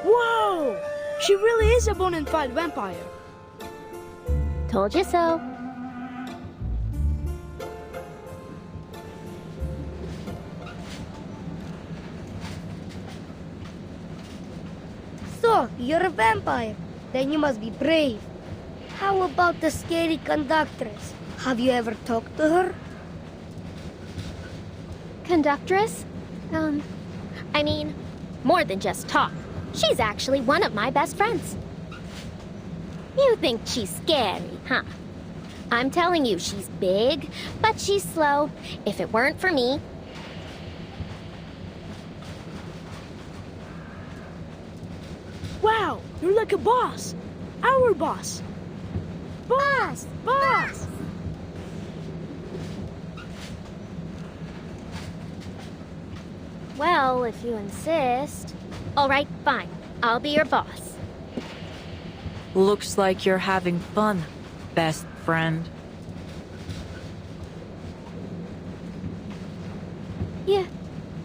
Whoa! She really is a bona fide vampire. Told you so. So, you're a vampire. Then you must be brave. How about the scary conductress? Have you ever talked to her? Conductress? I mean, more than just talk. She's actually one of my best friends. You think she's scary, huh? I'm telling you, she's big, but she's slow. If it weren't for me... Wow, you're like a boss. Our boss. Boss! Boss! Well, if you insist. All right, fine. I'll be your boss. Looks like you're having fun, best friend.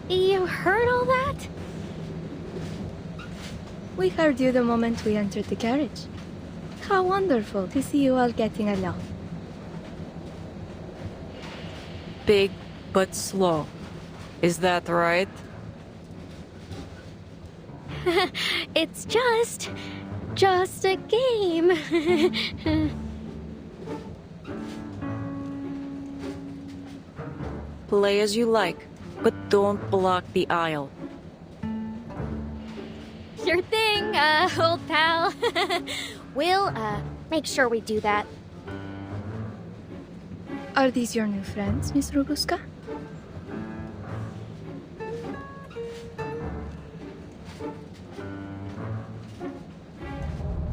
You heard all that? We heard you the moment we entered the carriage. How wonderful to see you all getting along. Big but slow. Is that right? It's just a game. Play as you like, but don't block the aisle. Sure thing, old pal. We'll, make sure we do that. Are these your new friends, Miss Robuska?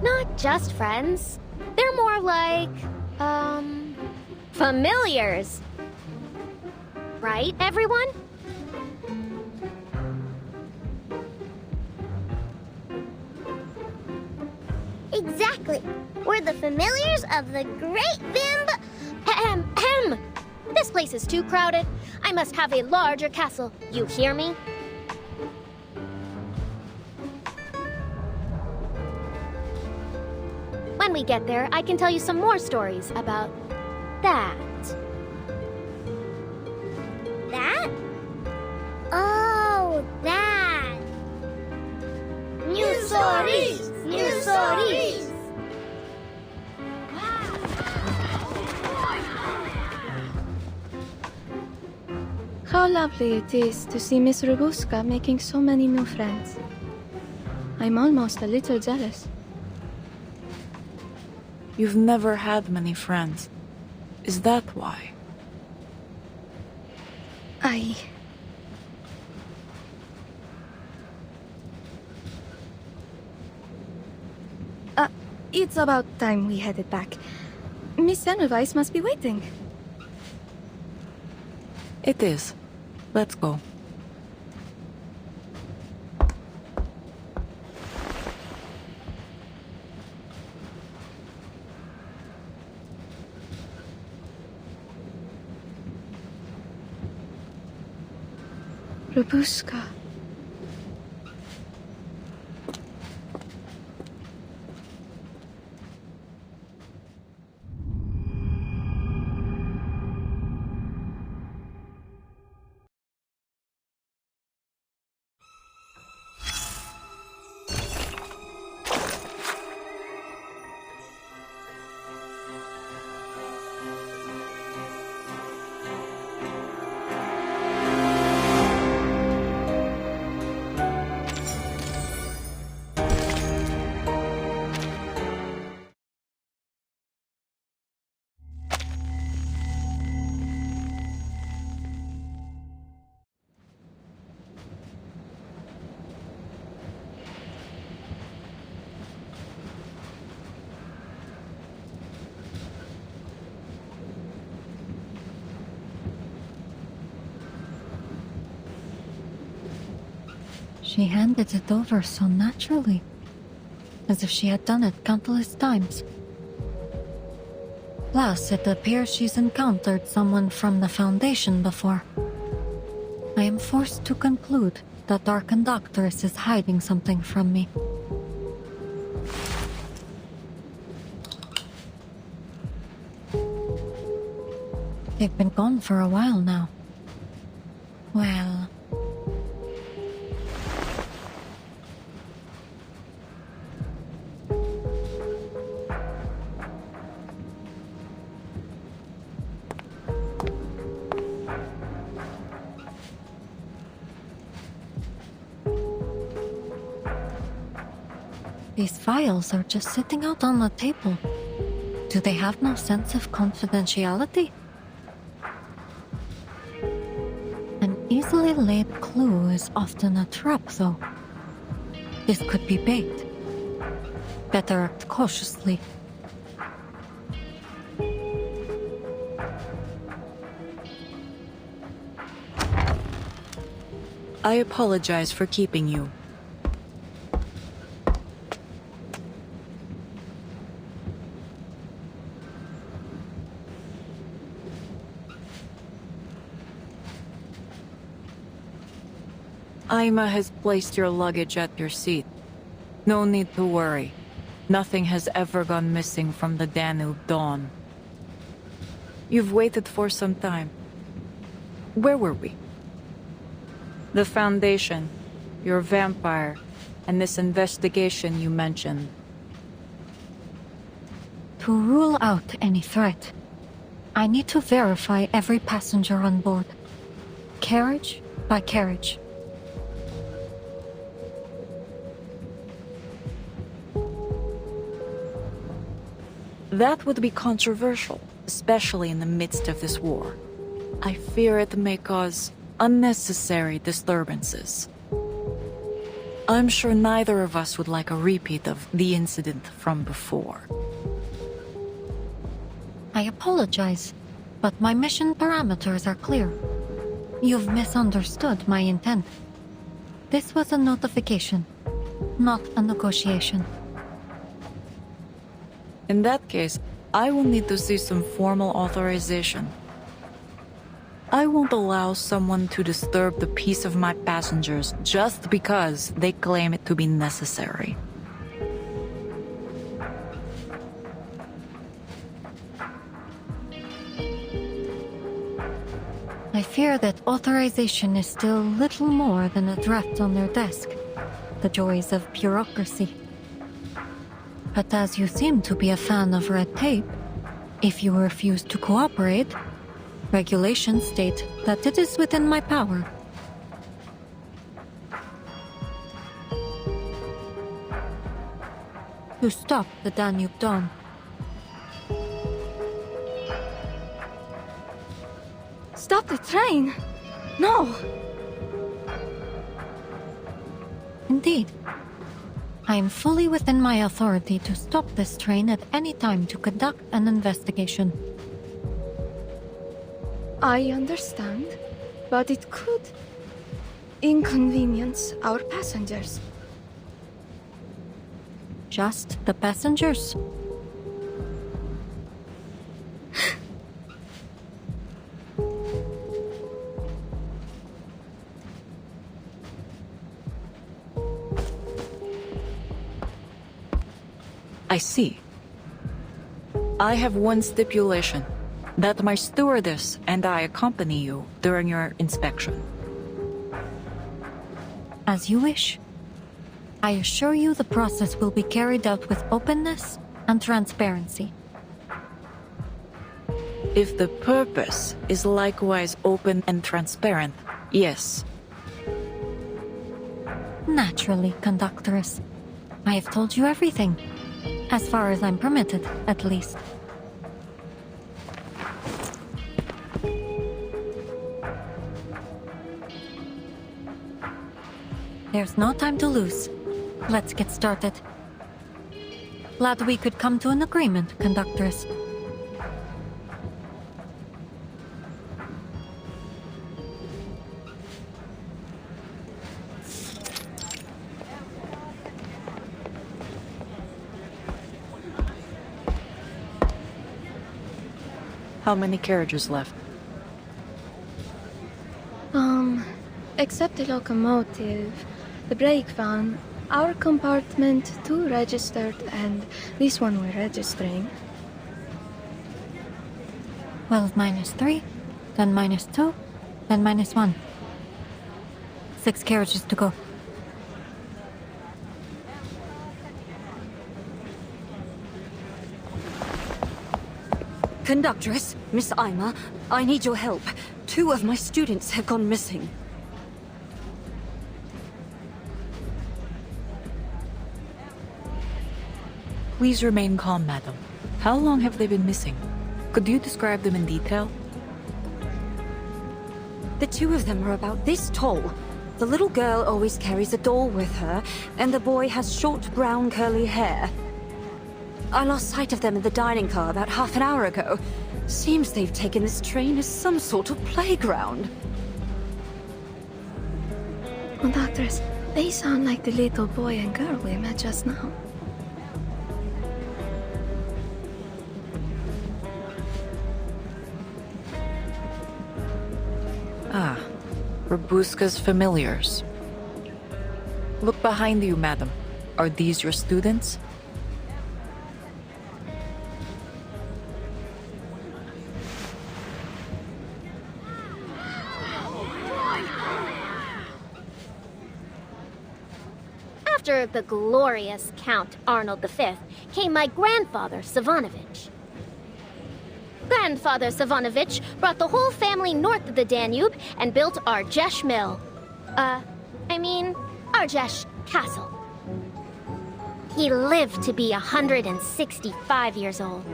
Not just friends. They're more like, familiars. Right, everyone? Exactly. We're the familiars of the great Ahem. This place is too crowded. I must have a larger castle. You hear me? When we get there, I can tell you some more stories about that. That? Oh, that. New stories! New stories! How lovely it is to see Miss Robuska making so many new friends. I'm almost a little jealous. You've never had many friends. Is that why? It's about time we headed back. Miss Semmelweis must be waiting. It is. Let's go. Robuska. She handed it over so naturally, as if she had done it countless times. Plus, it appears she's encountered someone from the Foundation before. I am forced to conclude that our conductress is hiding something from me. They've been gone for a while now. Well... These files are just sitting out on the table. Do they have no sense of confidentiality? An easily laid clue is often a trap, though. This could be bait. Better act cautiously. I apologize for keeping you. Aima has placed your luggage at your seat. No need to worry. Nothing has ever gone missing from the Danube Dawn. You've waited for some time. Where were we? The Foundation, your vampire, and this investigation you mentioned. To rule out any threat, I need to verify every passenger on board. Carriage by carriage. That would be controversial, especially in the midst of this war. I fear it may cause unnecessary disturbances. I'm sure neither of us would like a repeat of the incident from before. I apologize, but my mission parameters are clear. You've misunderstood my intent. This was a notification, not a negotiation. In that case, I will need to see some formal authorization. I won't allow someone to disturb the peace of my passengers just because they claim it to be necessary. I fear that authorization is still little more than a draft on their desk. The joys of bureaucracy. But as you seem to be a fan of red tape, if you refuse to cooperate, regulations state that it is within my power. to stop the Danube Dawn. Stop the train! No! Indeed. I am fully within my authority to stop this train at any time to conduct an investigation. I understand, but it could inconvenience our passengers. Just the passengers? I see. I have one stipulation. That my stewardess and I accompany you during your inspection. As you wish. I assure you the process will be carried out with openness and transparency. If the purpose is likewise open and transparent, yes. Naturally, conductress. I have told you everything. As far as I'm permitted, at least. There's no time to lose. Let's get started. Glad we could come to an agreement, conductress. How many carriages left? Except the locomotive, the brake van, our compartment, 2 registered, and this one we're registering. 12 minus 3, then minus 2, then minus 1. 6 carriages to go. Conductress, Miss Ima, I need your help. 2 of my students have gone missing. Please remain calm, madam. How long have they been missing? Could you describe them in detail? The 2 of them are about this tall. The little girl always carries a doll with her, and the boy has short brown curly hair. I lost sight of them in the dining car about half an hour ago. Seems they've taken this train as some sort of playground. Conductress, they sound like the little boy and girl we met just now. Ah, Robuska's familiars. Look behind you, madam. Are these your students? After the glorious Count Arnold V came my grandfather, Savanovich. Grandfather Savanovich brought the whole family north of the Danube and built Argesh Mill. Argesh Castle. He lived to be 165 years old.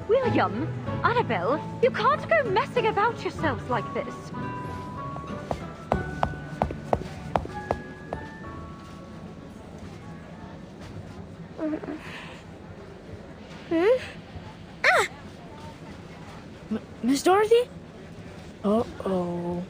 William, Annabelle, you can't go messing about yourselves like this. Miss Dorothy? Uh-oh.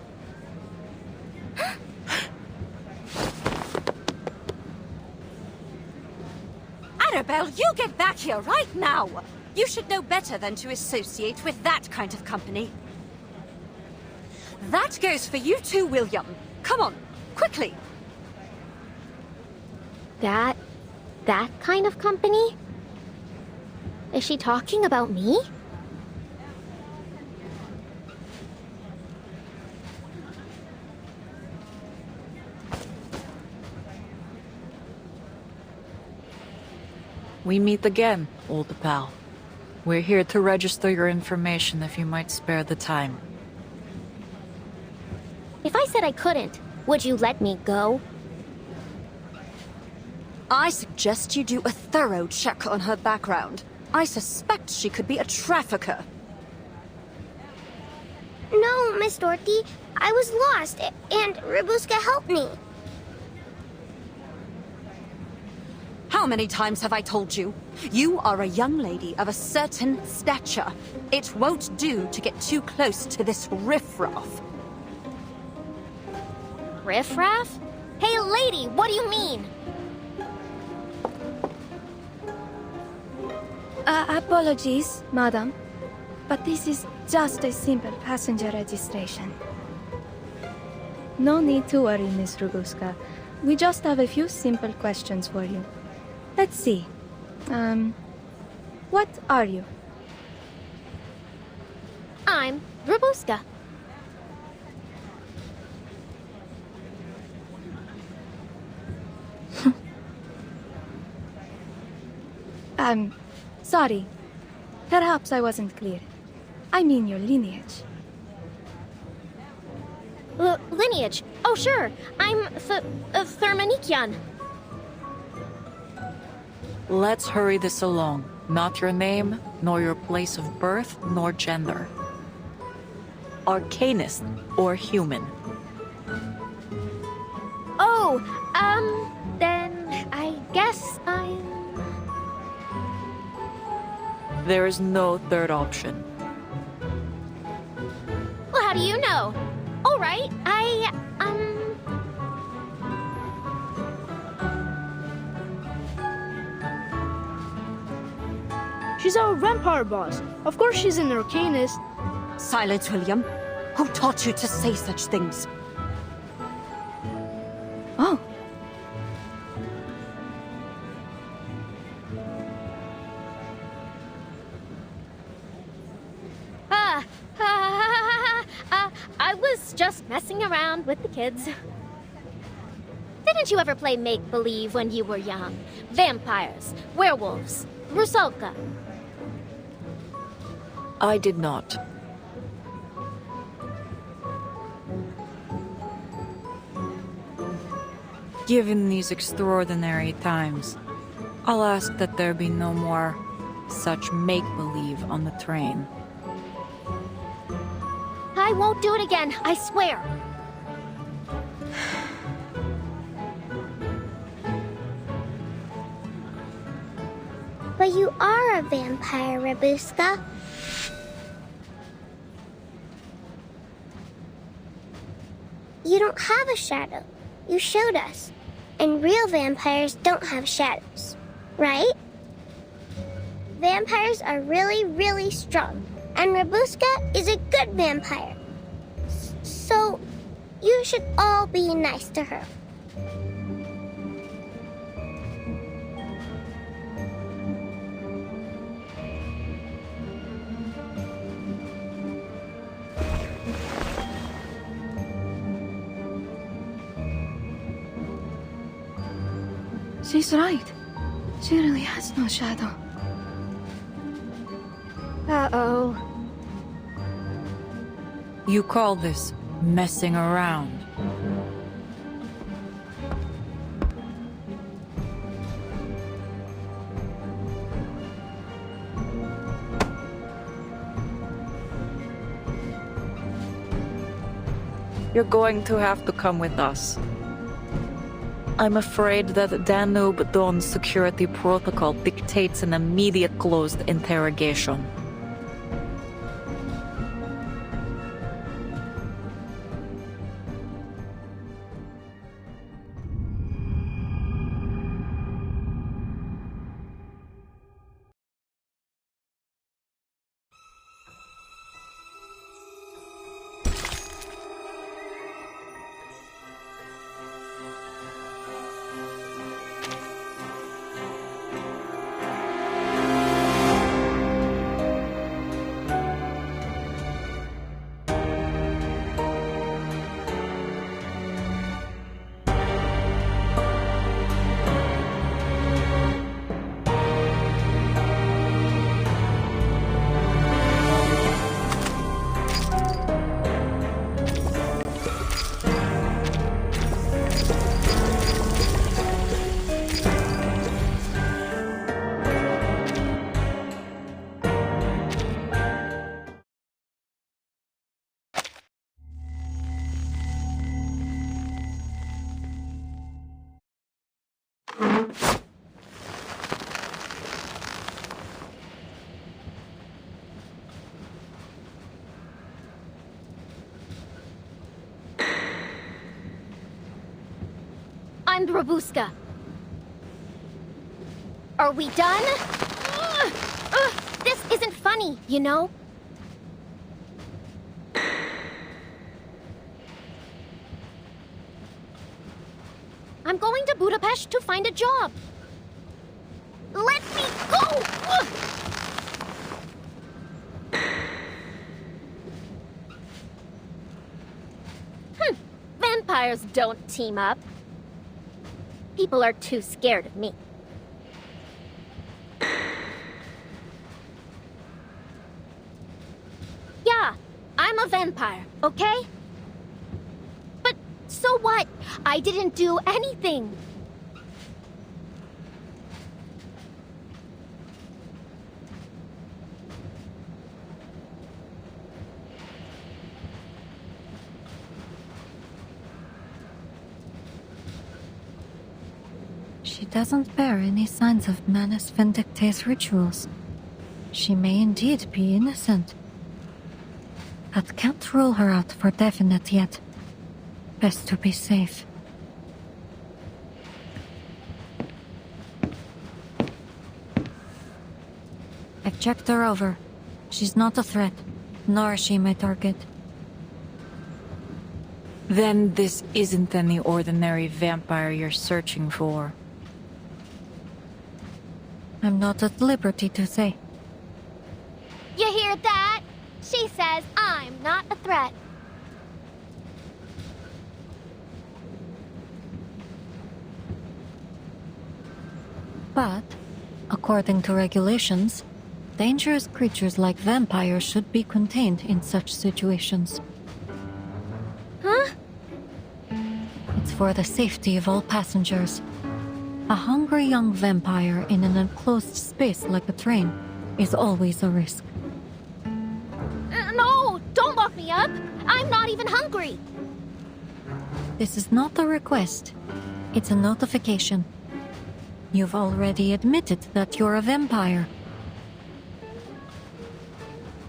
Annabelle, you get back here right now! You should know better than to associate with that kind of company. That goes for you too, William. Come on, quickly. That kind of company? Is she talking about me? We meet again, old pal. We're here to register your information if you might spare the time. If I said I couldn't, would you let me go? I suggest you do a thorough check on her background. I suspect she could be a trafficker. No, Miss Dorothy. I was lost, and Rabuska helped me. How many times have I told you? You are a young lady of a certain stature. It won't do to get too close to this riffraff. Riffraff? Hey, lady, what do you mean? Apologies, madam, but this is just a simple passenger registration. No need to worry, Miss Rubuska. We just have a few simple questions for you. Let's see. What are you? I'm Rabuska. Sorry. Perhaps I wasn't clear. I mean your lineage. Lineage? Oh, sure. I'm Thermanikian. Let's hurry this along. Not your name, nor your place of birth, nor gender. Arcanist or human? Oh, then I guess I'm... There is no third option. Well, how do you know? All right, She's our vampire boss. Of course she's an arcanist. Silence, William. Who taught you to say such things? Oh. I was just messing around with the kids. Didn't you ever play make-believe when you were young? Vampires, werewolves, Rusalka. I did not. Given these extraordinary times, I'll ask that there be no more such make-believe on the train. I won't do it again, I swear. But you are a vampire, Rabuska. You don't have a shadow. You showed us. And real vampires don't have shadows, right? Vampires are really, really strong. And Rabuska is a good vampire. So, you should all be nice to her. She's right. She really has no shadow. Uh-oh. You call this messing around? You're going to have to come with us. I'm afraid that Danube Dawn's security protocol dictates an immediate closed interrogation. I'm Rabuska. Are we done? This isn't funny, you know? I'm going to Budapest to find a job. Let me go! Vampires don't team up. People are too scared of me. Yeah, I'm a vampire, okay? But so what? I didn't do anything. She doesn't bear any signs of Manus Vindictae's rituals. She may indeed be innocent. But can't rule her out for definite yet. Best to be safe. I've checked her over. She's not a threat, nor is she my target. Then this isn't any ordinary vampire you're searching for. I'm not at liberty to say. You hear that? She says I'm not a threat. But, according to regulations, dangerous creatures like vampires should be contained in such situations. Huh? It's for the safety of all passengers. A hungry young vampire in an enclosed space like a train is always a risk. No, don't lock me up. I'm not even hungry. This is not a request. It's a notification. You've already admitted that you're a vampire.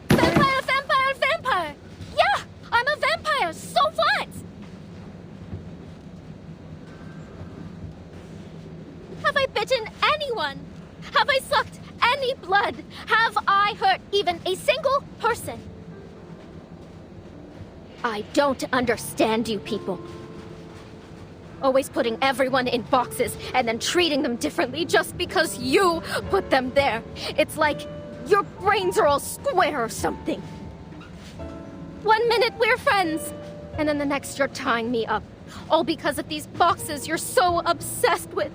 Vampire! Yeah, I'm a vampire, so what? Have I bitten anyone? Have I sucked any blood? Have I hurt even a single person? I don't understand you people. Always putting everyone in boxes and then treating them differently just because you put them there. It's like your brains are all square or something. 1 minute we're friends, and then the next you're tying me up. All because of these boxes you're so obsessed with.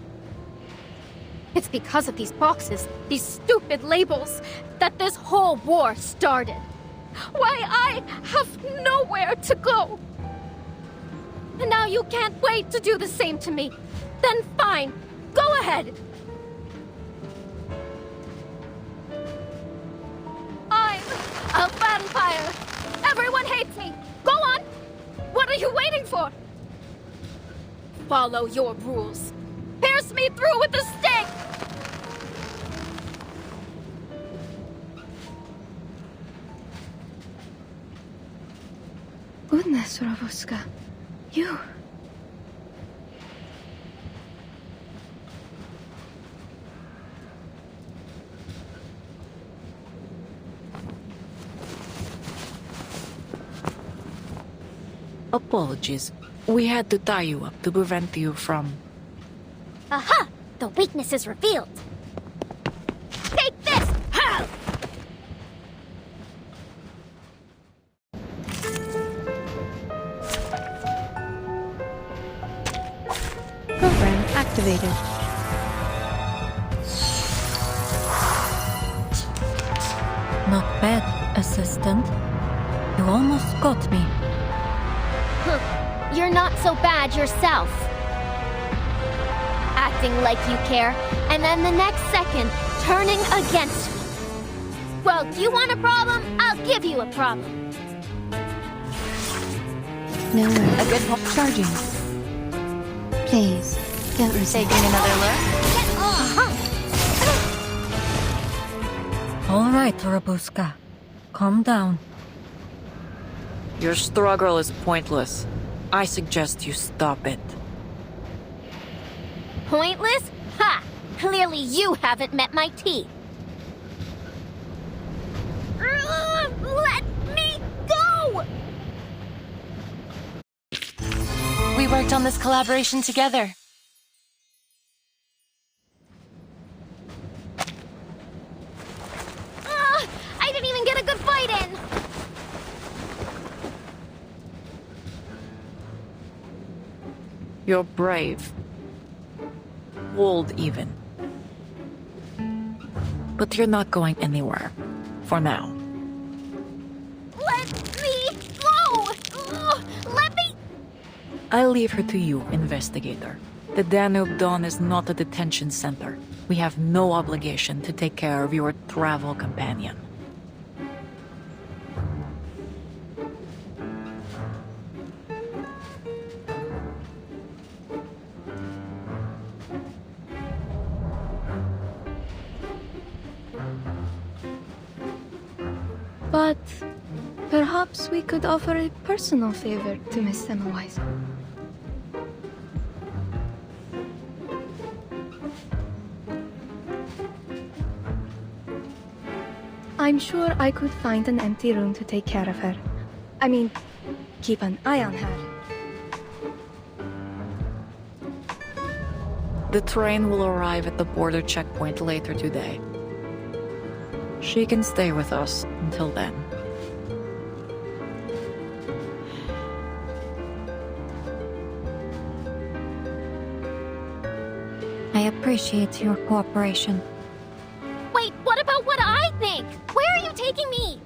It's because of these boxes, these stupid labels, that this whole war started. Why I have nowhere to go. And now you can't wait to do the same to me. Then fine, go ahead. I'm a vampire. Everyone hates me. Go on. What are you waiting for? Follow your rules. Pierce me through with the stake! Goodness, Rabuska. You... Apologies. We had to tie you up to prevent you from... Aha! The weakness is revealed. Take this! Ha! Program activated. Not bad, assistant. You almost got me. You're not so bad yourself. Acting like you care, and then the next second, turning against me. Well, you want a problem? I'll give you a problem. No way. Again, charging. Please, Can't resist. Taking another look? All right, Rabuska. Calm down. Your struggle is pointless. I suggest you stop it. Pointless? Ha! Clearly you haven't met my teeth. Let me go! We worked on this collaboration together. I didn't even get a good fight in! You're brave. Bold, even. But you're not going anywhere. For now. Let me go! Let me... I'll leave her to you, investigator. The Danube Dawn is not a detention center. We have no obligation to take care of your travel companion. But perhaps we could offer a personal favor to Miss Semmelweis. I'm sure I could find an empty room to take care of her. I mean, keep an eye on her. The train will arrive at the border checkpoint later today. She can stay with us until then. I appreciate your cooperation. Wait, what about what I think? Where are you taking me?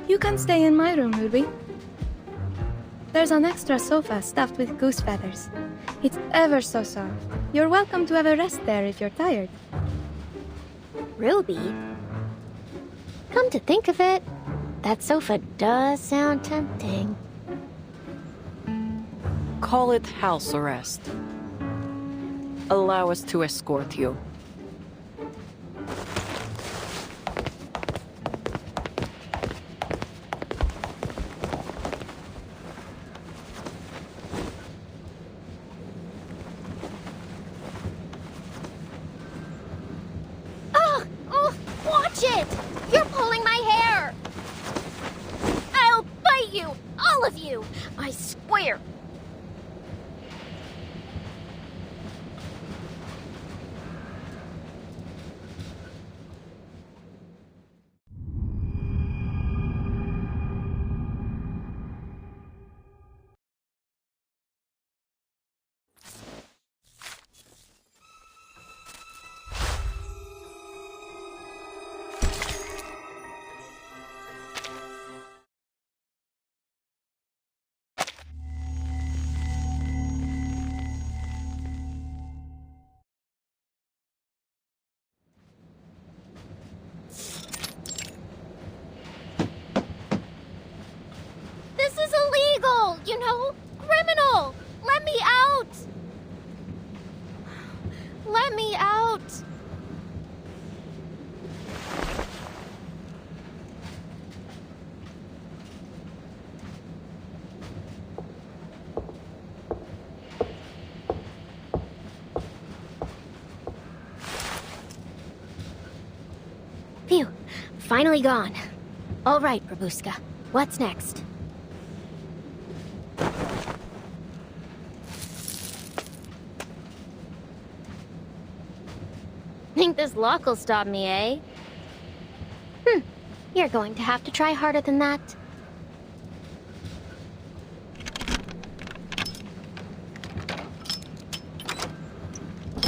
You can stay in my room, Ruby. There's an extra sofa stuffed with goose feathers. It's ever so soft. You're welcome to have a rest there if you're tired. Ruby? Come to think of it, that sofa does sound tempting. Call it house arrest. Allow us to escort you. Watch it! You're pulling my hair! I'll bite you! All of you! I swear! This is illegal, you know? Criminal! Let me out! Let me out! Phew. Finally gone. All right, Babushka. What's next? Think this lock will stop me, eh? You're going to have to try harder than that.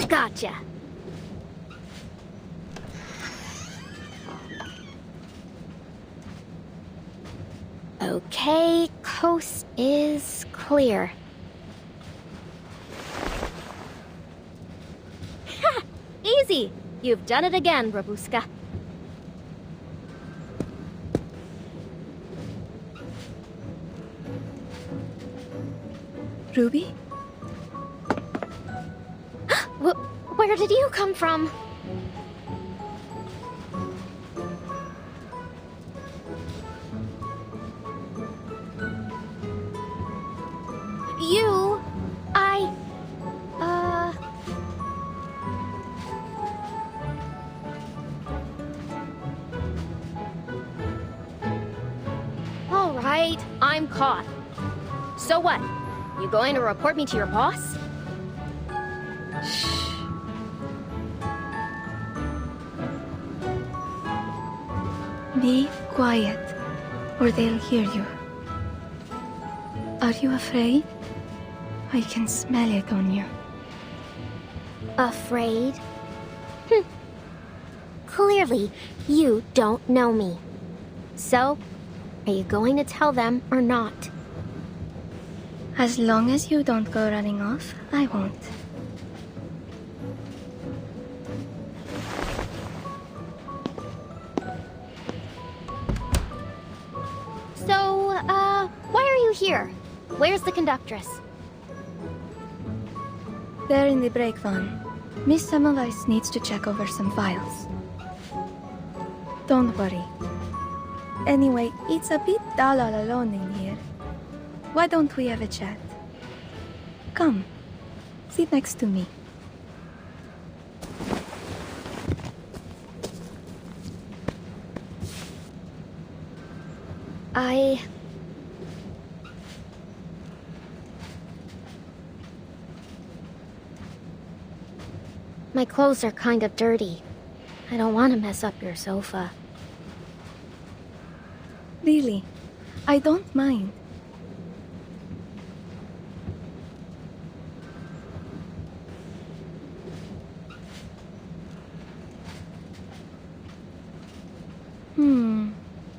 Gotcha. Okay, coast is clear. Ha! Easy! You've done it again, Babushka. Ruby? Where did you come from? Alright, I'm caught. So what? You going to report me to your boss? Be quiet, or they'll hear you. Are you afraid? I can smell it on you. Afraid? Clearly, you don't know me. So, are you going to tell them or not? As long as you don't go running off, I won't. So, why are you here? Where's the conductress? They're in the break van. Miss Semmelweis needs to check over some files. Don't worry. Anyway, it's a bit dull all alone in here. Why don't we have a chat? Come, sit next to me. My clothes are kind of dirty. I don't want to mess up your sofa. Really, I don't mind.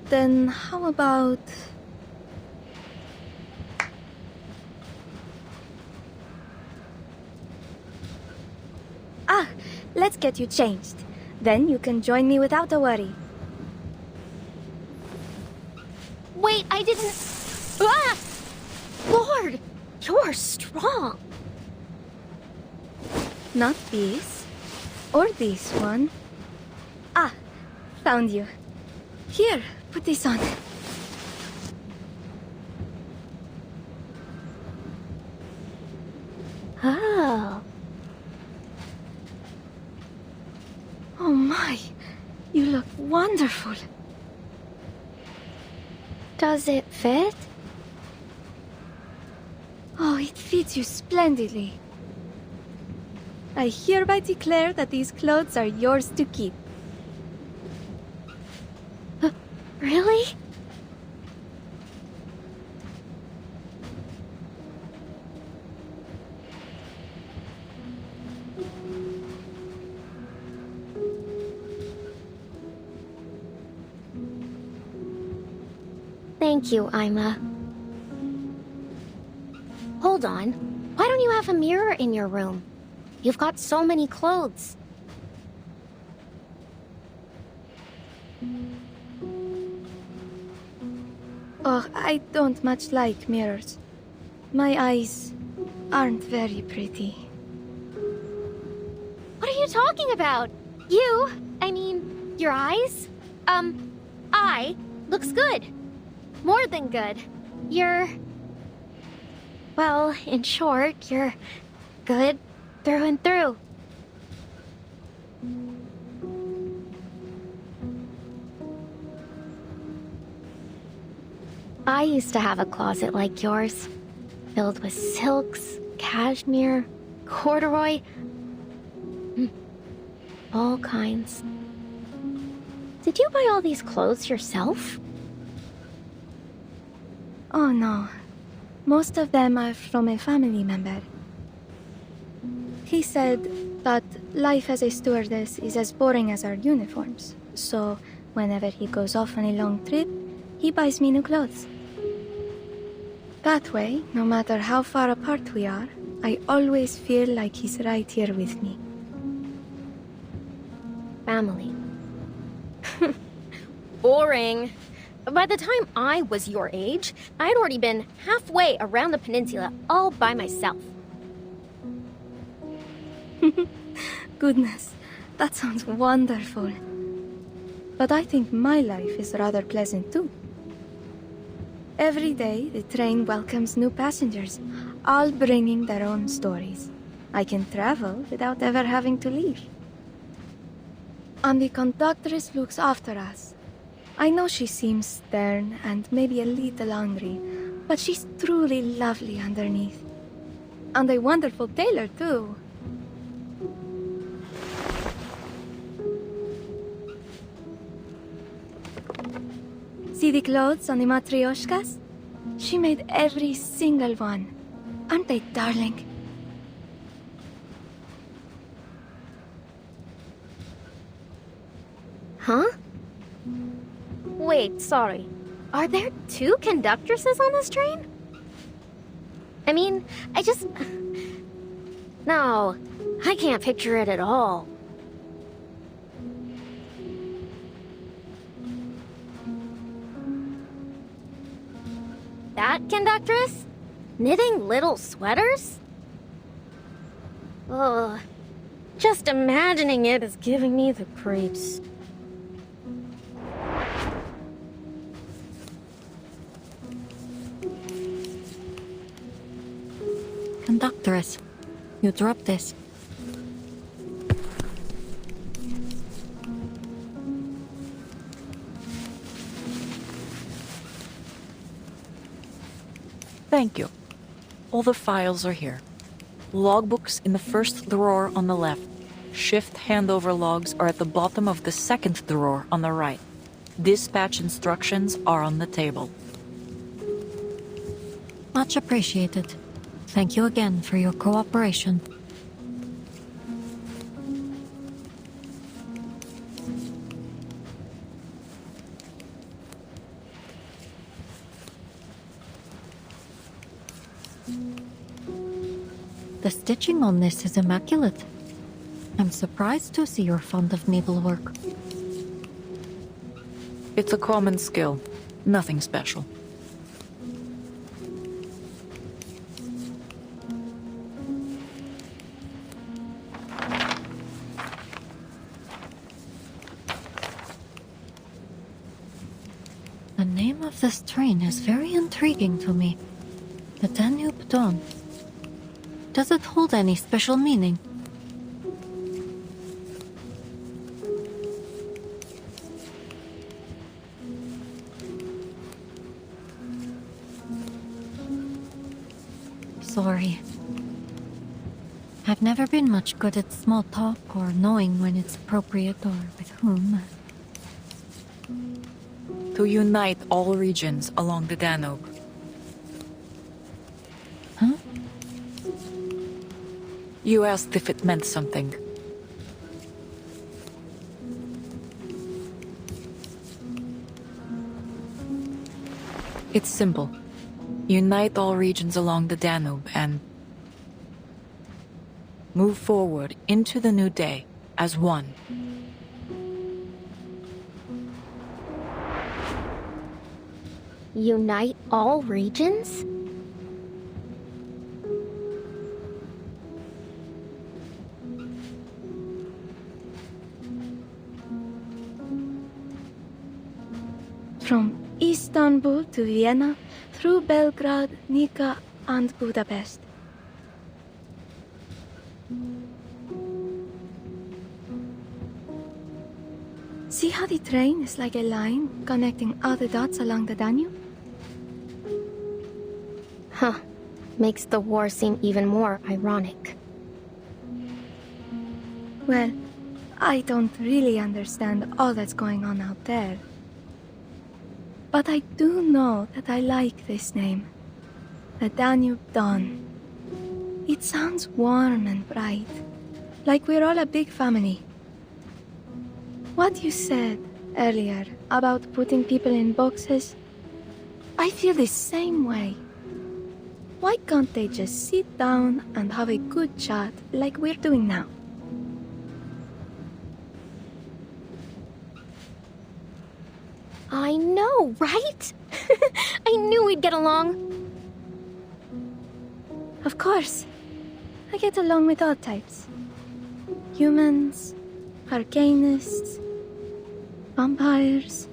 Then how about... Let's get you changed. Then you can join me without a worry. Wait, I didn't... Ah! Lord, you're strong. Not this. Or this one. Found you. Here, put this on. Oh. Oh my, you look wonderful. Does it fit? Oh, it fits you splendidly. I hereby declare that these clothes are yours to keep. Really? Thank you, Ima. Hold on. Why don't you have a mirror in your room? You've got so many clothes. Oh, I don't much like mirrors. My eyes aren't very pretty. What are you talking about? I mean, your eyes? Looks good. More than good. Well, in short, you're good through and through. I used to have a closet like yours, filled with silks, cashmere, corduroy, all kinds. Did you buy all these clothes yourself? Oh no. Most of them are from a family member. He said that life as a stewardess is as boring as our uniforms, so whenever he goes off on a long trip, he buys me new clothes. That way, no matter how far apart we are, I always feel like he's right here with me. Family. Boring. By the time I was your age, I'd already been halfway around the peninsula all by myself. Goodness, that sounds wonderful. But I think my life is rather pleasant too. Every day, the train welcomes new passengers, all bringing their own stories. I can travel without ever having to leave. And the conductress looks after us. I know she seems stern and maybe a little angry, but she's truly lovely underneath. And a wonderful tailor, too. See the clothes on the matryoshkas? She made every single one. Aren't they darling? Huh? Wait, sorry. Are there 2 conductresses on this train? I mean, No, I can't picture it at all. That conductress? Knitting little sweaters? Ugh. Just imagining it is giving me the creeps. Conductress, you dropped this. Thank you. All the files are here. Logbooks in the first drawer on the left. Shift handover logs are at the bottom of the second drawer on the right. Dispatch instructions are on the table. Much appreciated. Thank you again for your cooperation. The stitching on this is immaculate. I'm surprised to see you're fond of needlework. It's a common skill. Nothing special. The name of this train is very intriguing to me. The Danube Dawn. Does it hold any special meaning? Sorry. I've never been much good at small talk or knowing when it's appropriate or with whom. To unite all regions along the Danube. Huh? You asked if it meant something. It's simple. Unite all regions along the Danube and move forward into the new day as one. Unite all regions? From Istanbul to Vienna, through Belgrade, Nika, and Budapest. See how the train is like a line connecting all the dots along the Danube? Huh. Makes the war seem even more ironic. Well, I don't really understand all that's going on out there. But I do know that I like this name. The Danube Dawn. It sounds warm and bright, like we're all a big family. What you said earlier about putting people in boxes, I feel the same way. Why can't they just sit down and have a good chat like we're doing now? I know, right? I knew we'd get along. Of course. I get along with all types. Humans, arcanists, vampires.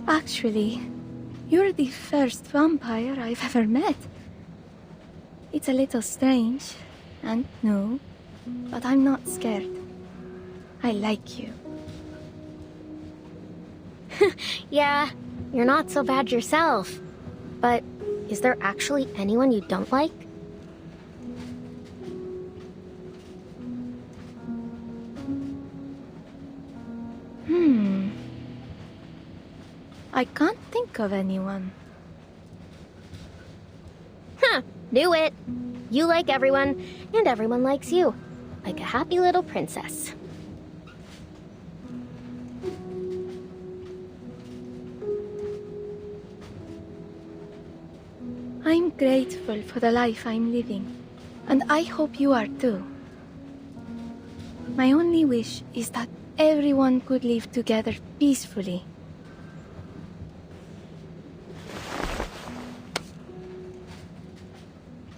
Actually, you're the first vampire I've ever met. It's a little strange and new, but I'm not scared. I like you. Yeah, you're not so bad yourself. But is there actually anyone you don't like? I can't think of anyone. Huh, knew it. You like everyone, and everyone likes you. Like a happy little princess. I'm grateful for the life I'm living, and I hope you are too. My only wish is that everyone could live together peacefully.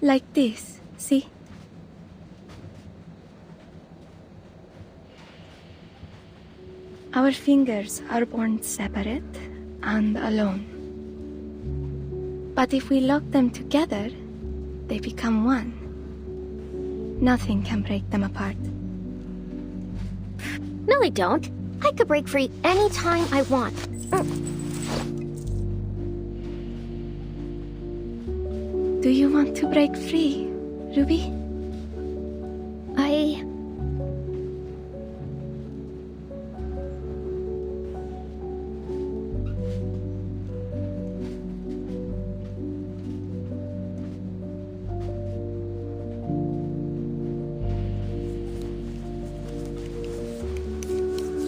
Like this, see? Our fingers are born separate and alone. But if we lock them together, they become one. Nothing can break them apart. No, they don't. I could break free anytime I want. Do you want to break free, Ruby?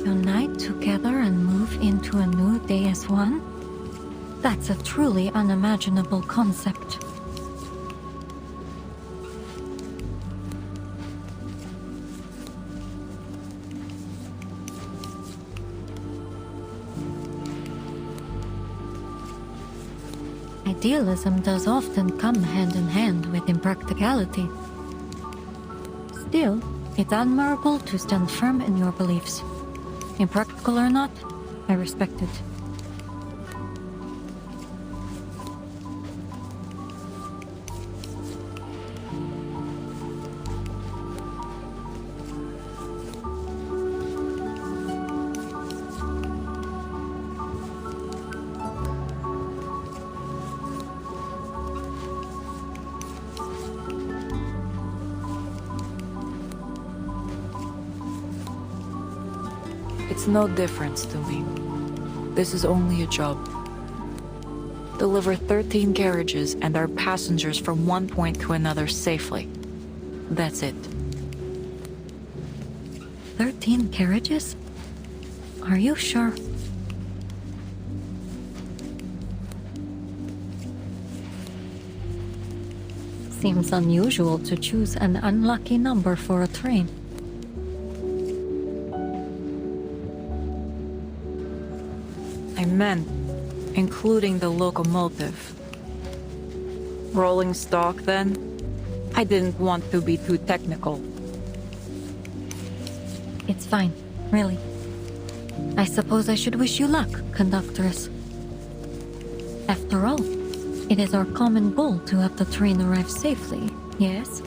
Unite together and move into a new day as one? That's a truly unimaginable concept. Idealism does often come hand in hand with impracticality. Still, it's admirable to stand firm in your beliefs. Impractical or not, I respect it. It's no difference to me. This is only a job. Deliver 13 carriages and our passengers from one point to another safely. That's it. 13 carriages? Are you sure? Seems unusual to choose an unlucky number for a train. I meant, including the locomotive. Rolling stock, then? I didn't want to be too technical. It's fine, really. I suppose I should wish you luck, conductress. After all, it is our common goal to have the train arrive safely, yes?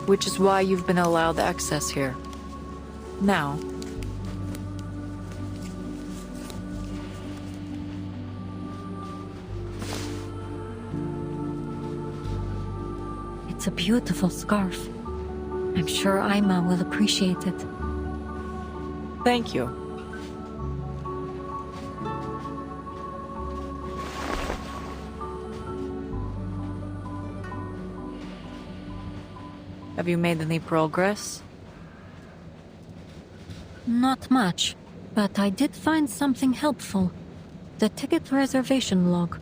Which is why you've been allowed access here. Now, it's a beautiful scarf. I'm sure Aima will appreciate it. Thank you. Have you made any progress? Not much, but I did find something helpful. The ticket reservation log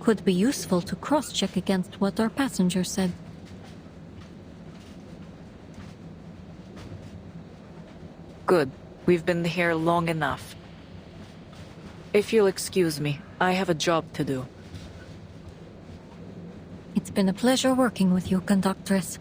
could be useful to cross-check against what our passenger said. Good. We've been here long enough. If you'll excuse me, I have a job to do. It's been a pleasure working with you, Conductress.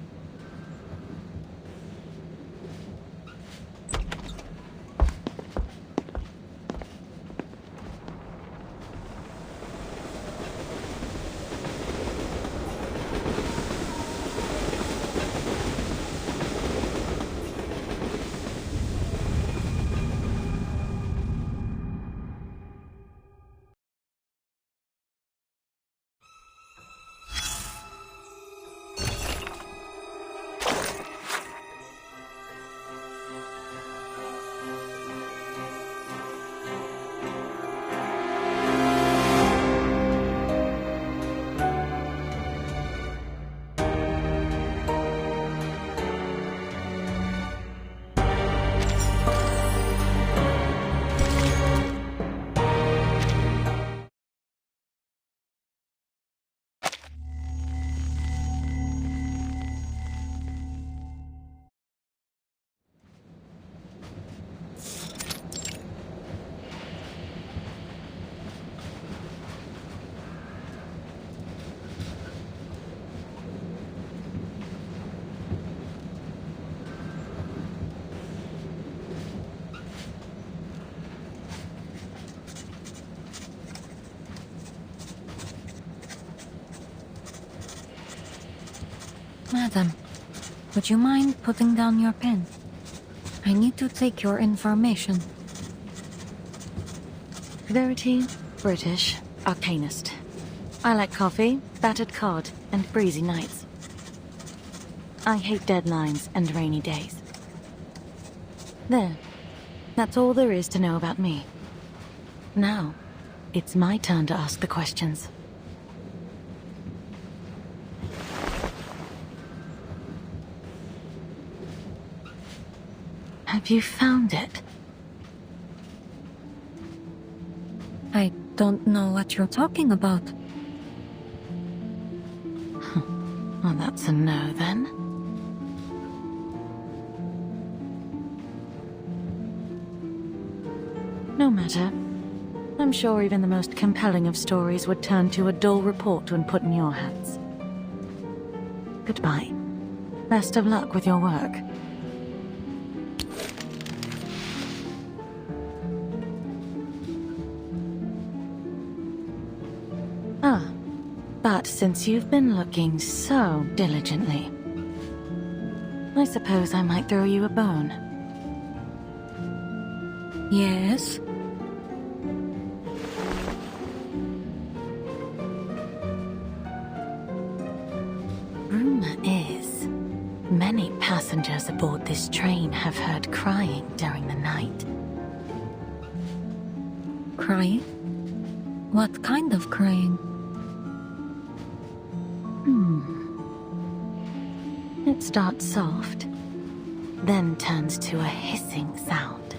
Madam, would you mind putting down your pen? I need to take your information. Verity, British, arcanist. I like coffee, battered cod, and breezy nights. I hate deadlines and rainy days. There. That's all there is to know about me. Now, it's my turn to ask the questions. Have you found it? I don't know what you're talking about. Well, that's a no, then. No matter. I'm sure even the most compelling of stories would turn to a dull report when put in your hands. Goodbye. Best of luck with your work. But since you've been looking so diligently, I suppose I might throw you a bone. Yes? Rumor is, many passengers aboard this train have heard crying during the night. Crying? What kind of crying? It starts soft, then turns to a hissing sound,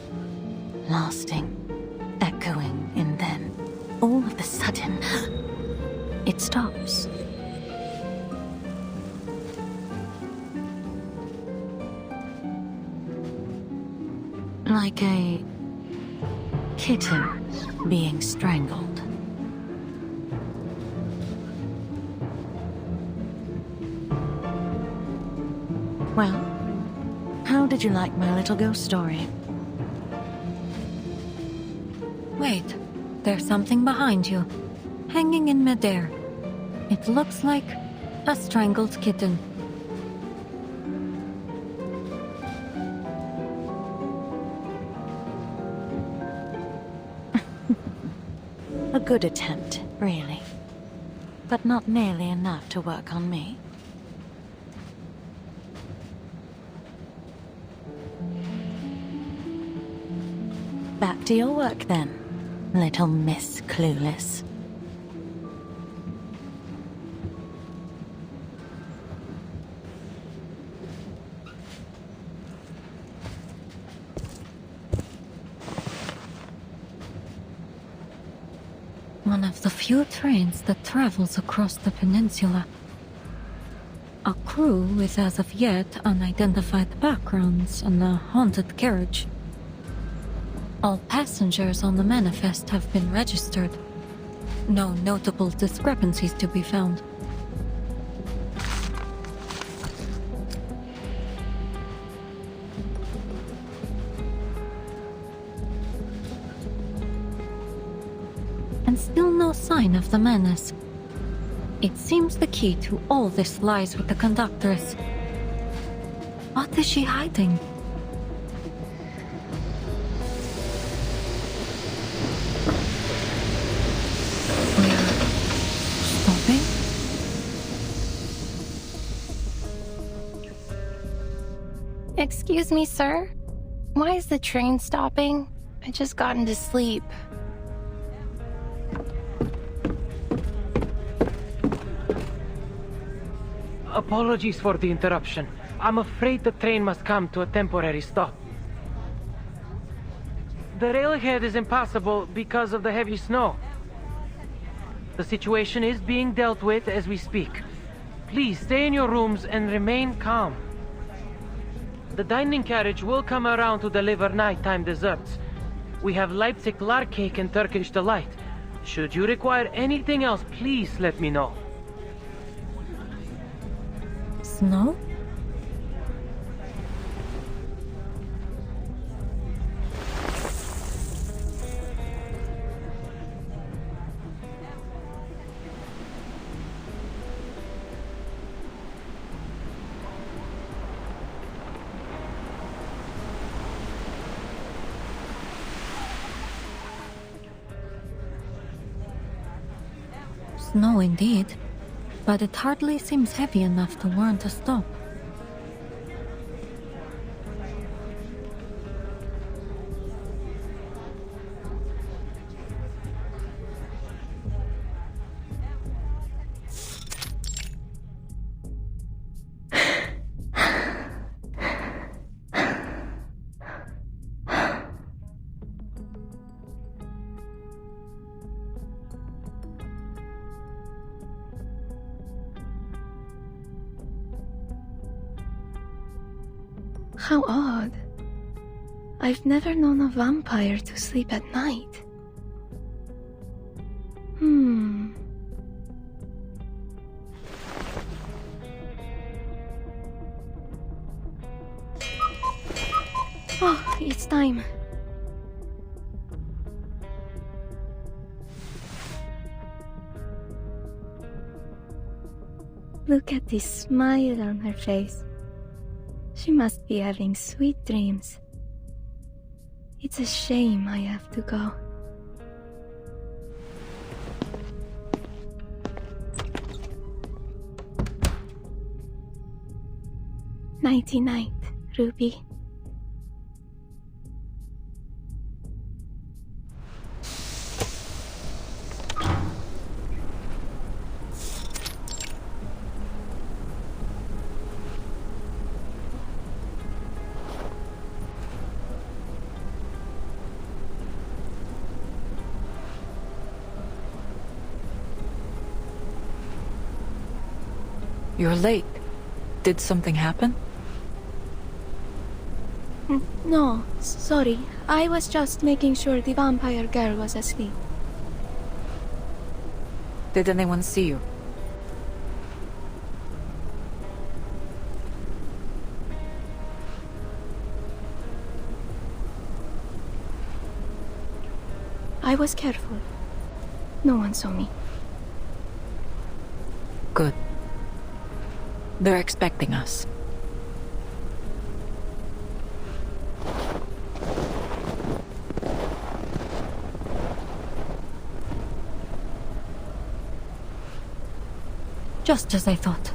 lasting, echoing, and then, all of a sudden, it stops. Like a kitten being strangled. Well, how did you like my little ghost story? Wait, there's something behind you, hanging in midair. It looks like a strangled kitten. A good attempt, really. But not nearly enough to work on me. Back to your work then, little Miss Clueless. One of the few trains that travels across the peninsula. A crew with as of yet unidentified backgrounds and a haunted carriage. All passengers on the manifest have been registered. No notable discrepancies to be found. And still no sign of the menace. It seems the key to all this lies with the conductress. What is she hiding? Excuse me, sir? Why is the train stopping? I just got into sleep. Apologies for the interruption. I'm afraid the train must come to a temporary stop. The railhead is impassable because of the heavy snow. The situation is being dealt with as we speak. Please stay in your rooms and remain calm. The dining carriage will come around to deliver nighttime desserts. We have Leipzig lard cake and Turkish delight. Should you require anything else, please let me know. Snow? Snow indeed, but it hardly seems heavy enough to warrant a stop. How odd. I've never known a vampire to sleep at night. Oh, it's time. Look at this smile on her face. She must be having sweet dreams. It's a shame I have to go. Nighty-night, Ruby. You're late. Did something happen? No, sorry. I was just making sure the vampire girl was asleep. Did anyone see you? I was careful. No one saw me. Good. They're expecting us. Just as I thought.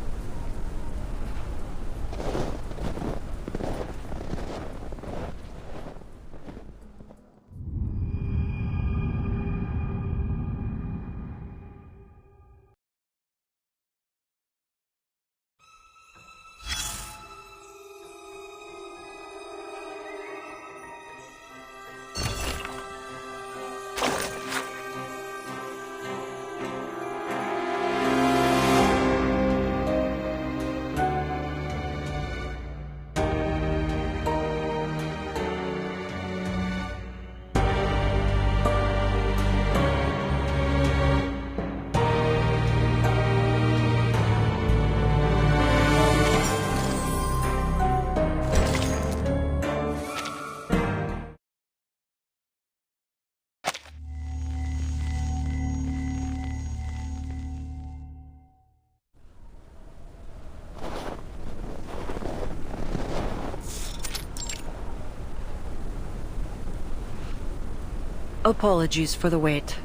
Apologies for the wait.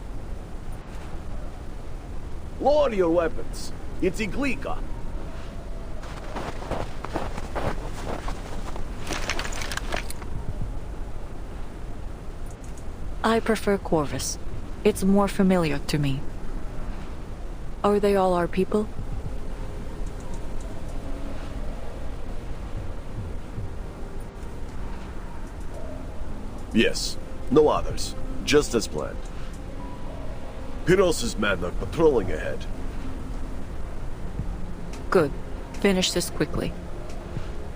Lower your weapons. It's Iglika. I prefer Corvus. It's more familiar to me. Are they all our people? Yes. No others. Just as planned. Pyros' men are patrolling ahead. Good. Finish this quickly.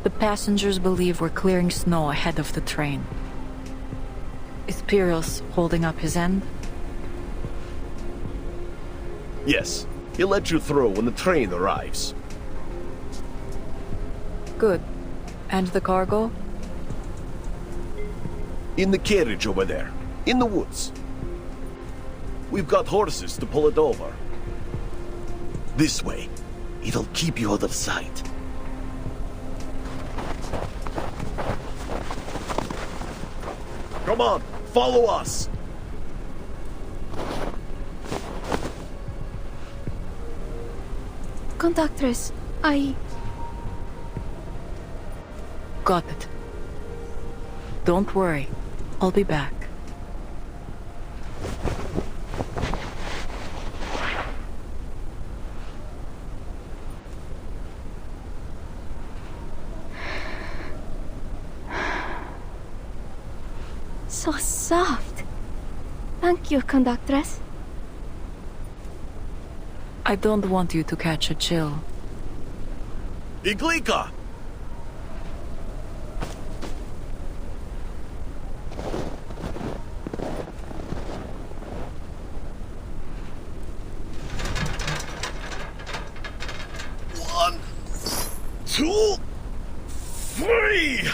The passengers believe we're clearing snow ahead of the train. Is Pyros holding up his end? Yes. He'll let you through when the train arrives. Good. And the cargo? In the carriage over there. In the woods. We've got horses to pull it over. This way. It'll keep you out of sight. Come on, follow us! Conductress, I... Got it. Don't worry. I'll be back. So soft. Thank you, conductress. I don't want you to catch a chill. Iglika! One, two, three!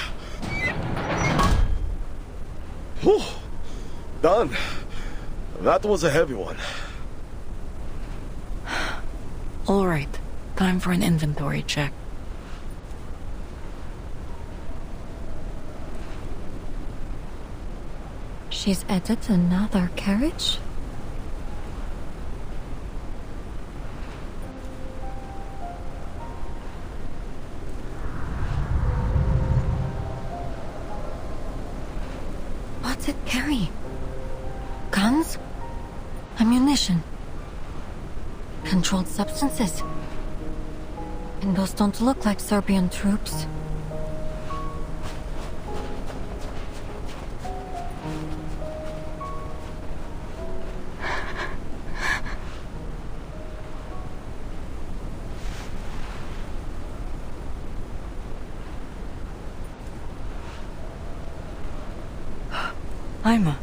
Whew. Done. That was a heavy one. All right. Time for an inventory check. She's added another carriage? What's it carry? Guns? Ammunition? Controlled substances? And those don't look like Serbian troops. Ima.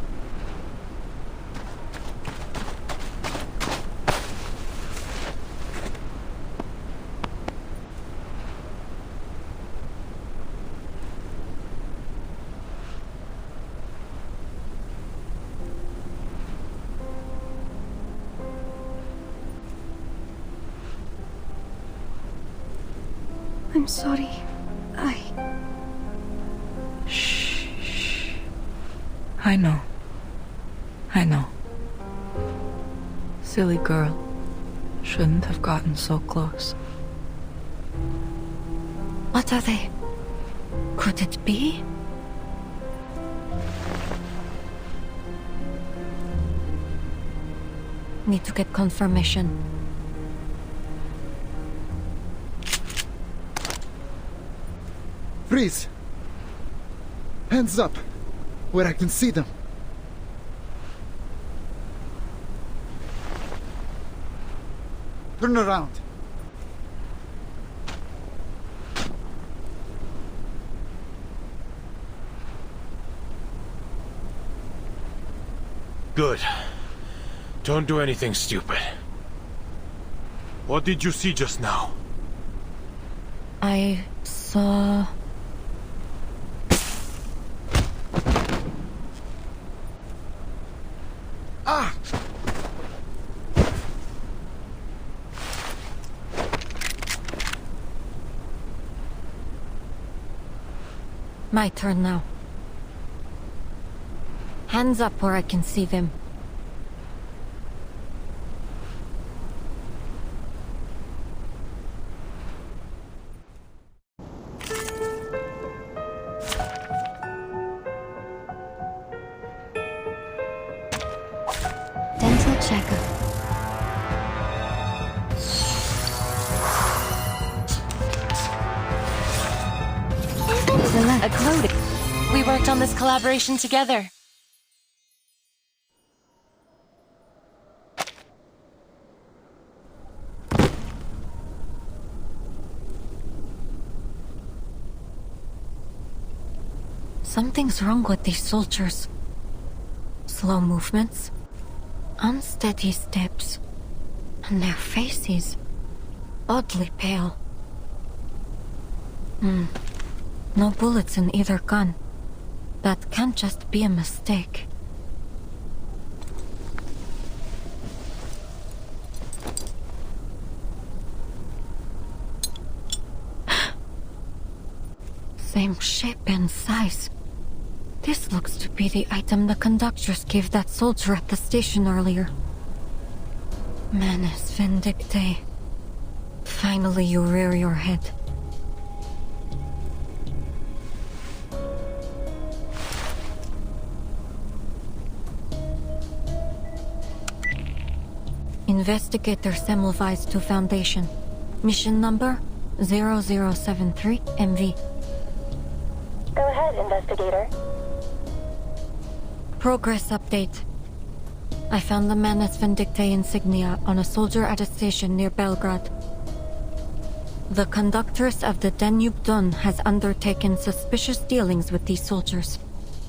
I'm sorry. I know. I know. Silly girl. Shouldn't have gotten so close. What are they? Could it be? Need to get confirmation. Freeze! Hands up, where I can see them. Turn around. Good. Don't do anything stupid. What did you see just now? I saw... Ah! My turn now. Hands up where I can see them. Dental checkup. A clothing. We worked on this collaboration together. Something's wrong with these soldiers. Slow movements, unsteady steps, and their faces oddly pale. No bullets in either gun. That can't just be a mistake. Same shape and size. This looks to be the item the conductress gave that soldier at the station earlier. Manus Vindictae. Finally you rear your head. Investigator Semmelweis to Foundation. Mission number 0073 MV. Go ahead, investigator. Progress update. I found the Manus Vindictae insignia on a soldier at a station near Belgrade. The conductress of the Danube Don has undertaken suspicious dealings with these soldiers,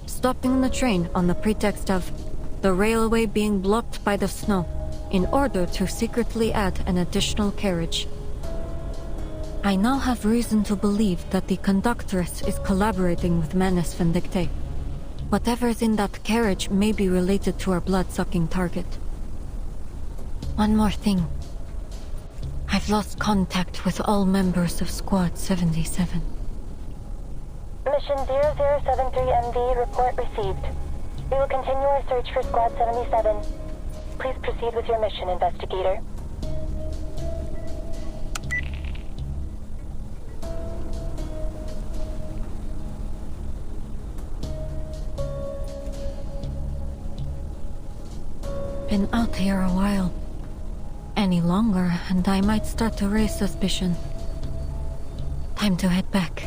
stopping the train on the pretext of the railway being blocked by the snow in order to secretly add an additional carriage. I now have reason to believe that the conductress is collaborating with Manus Vindictae. Whatever's in that carriage may be related to our blood-sucking target. One more thing. I've lost contact with all members of Squad 77. Mission 0073MV report received. We will continue our search for Squad 77. Please proceed with your mission, investigator. Been out here a while. Any longer, and I might start to raise suspicion. Time to head back.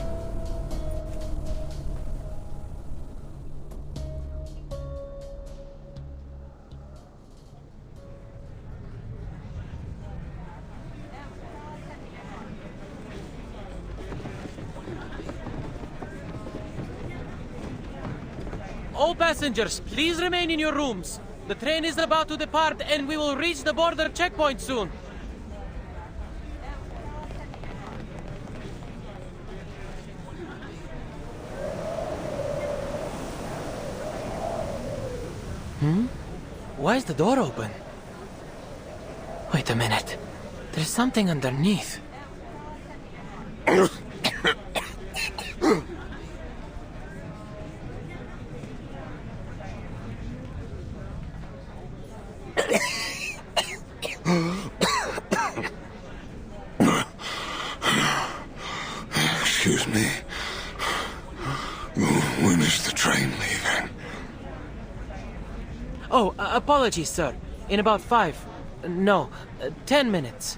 All passengers, please remain in your rooms. The train is about to depart and we will reach the border checkpoint soon. Why is the door open? Wait a minute. There's something underneath. Excuse me. When is the train leaving? Oh, apologies, sir. In about 10 minutes.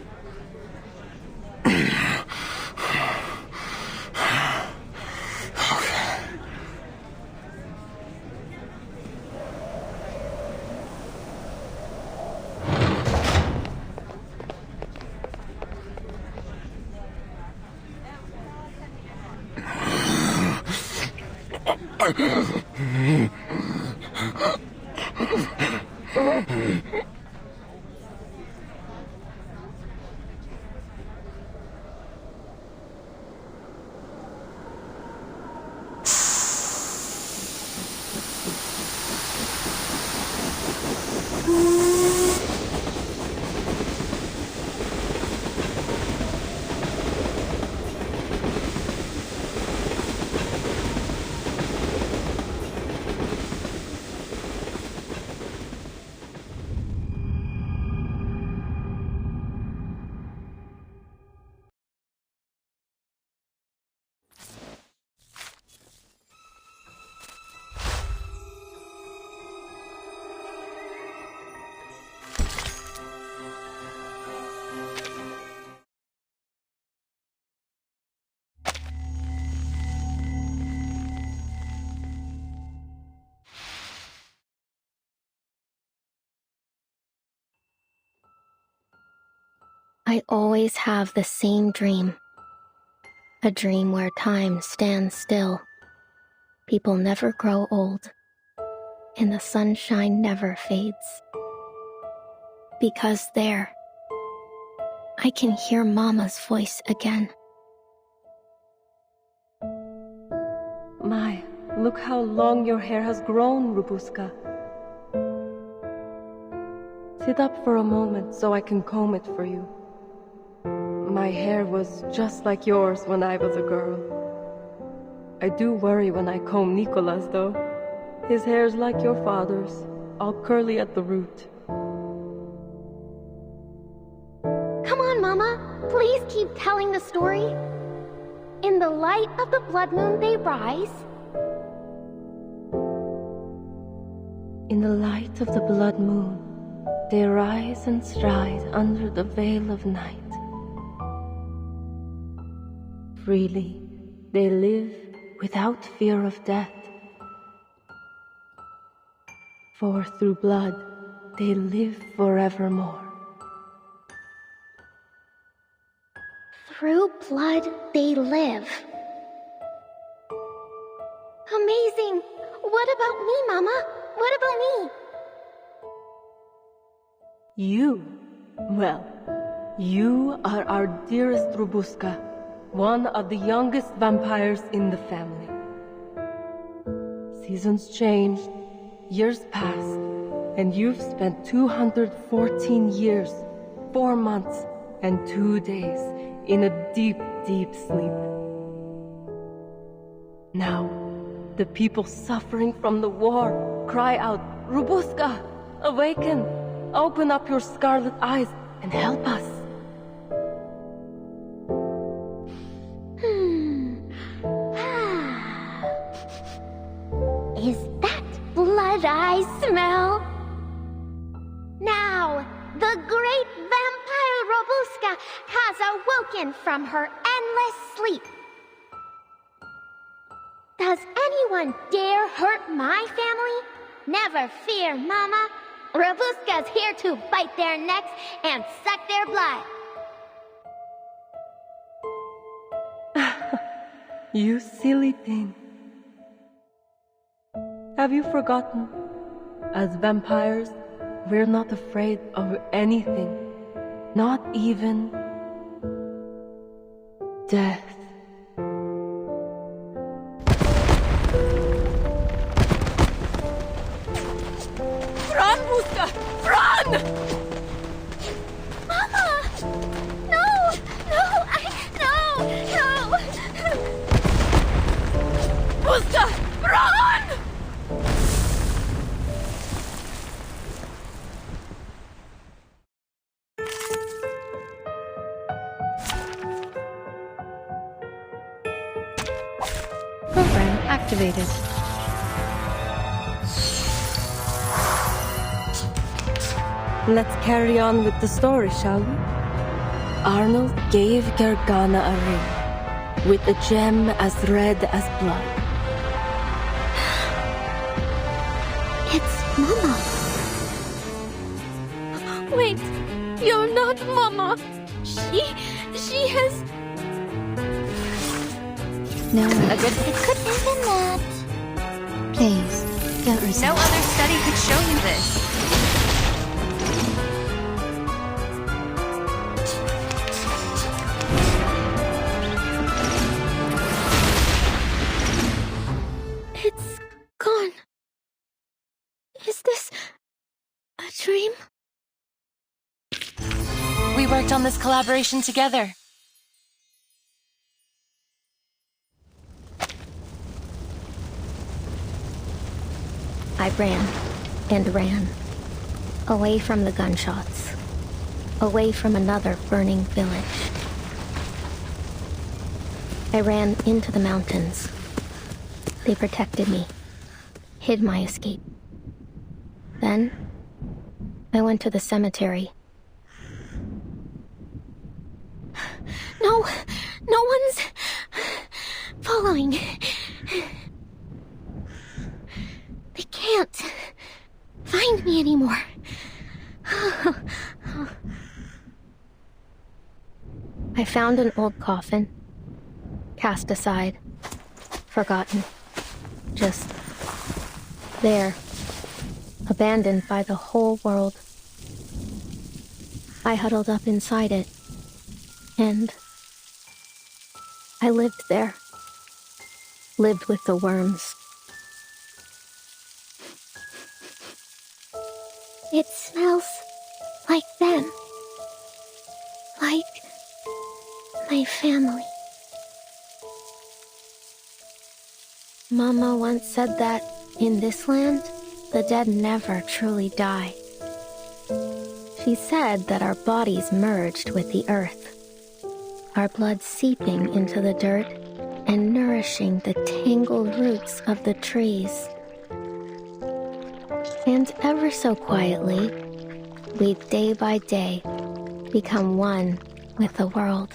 I always have the same dream. A dream where time stands still. People never grow old. And the sunshine never fades. Because there, I can hear Mama's voice again. My, look how long your hair has grown, Rubuska. Sit up for a moment so I can comb it for you. My hair was just like yours when I was a girl. I do worry when I comb Nicola's, though. His hair's like your father's, all curly at the root. Come on, Mama. Please keep telling the story. In the light of the blood moon they rise. In the light of the blood moon, they rise and stride under the veil of night. Freely, they live without fear of death. For through blood, they live forevermore. Through blood they live. Amazing! What about me, Mama? What about me? You? Well, you are our dearest Rubuska, one of the youngest vampires in the family. Seasons changed, years passed, and you've spent 214 years, 4 months, and 2 days in a deep, deep sleep. Now, the people suffering from the war cry out, Rubuska, awaken! Open up your scarlet eyes and help us. Is that blood I smell? Now, the great vampire Robuska has awoken from her endless sleep. Does anyone dare hurt my family? Never fear, Mama. Robuska's here to bite their necks and suck their blood. You silly thing. Have you forgotten? As vampires, we're not afraid of anything. Not even death. Run, Buska! Run! Mama! No! No! Buska! Run! Program activated. Let's carry on with the story, shall we? Arnold gave Gergana a ring, with a gem as red as blood. It's Mama. Wait, you're not Mama. She has... No one. It could have been that. Please, don't resist. No other study could show you this. It's gone. Is this a dream? We worked on this collaboration together. I ran and ran, away from the gunshots, away from another burning village. I ran into the mountains. They protected me, hid my escape. Then, I went to the cemetery. No one's following. They can't find me anymore. I found an old coffin. Cast aside. Forgotten. Just there. Abandoned by the whole world. I huddled up inside it. And I lived there. Lived with the worms. It smells like them. Like my family. Mama once said that in this land, the dead never truly die. She said that our bodies merged with the earth, our blood seeping into the dirt and nourishing the tangled roots of the trees. And ever so quietly, we day by day become one with the world.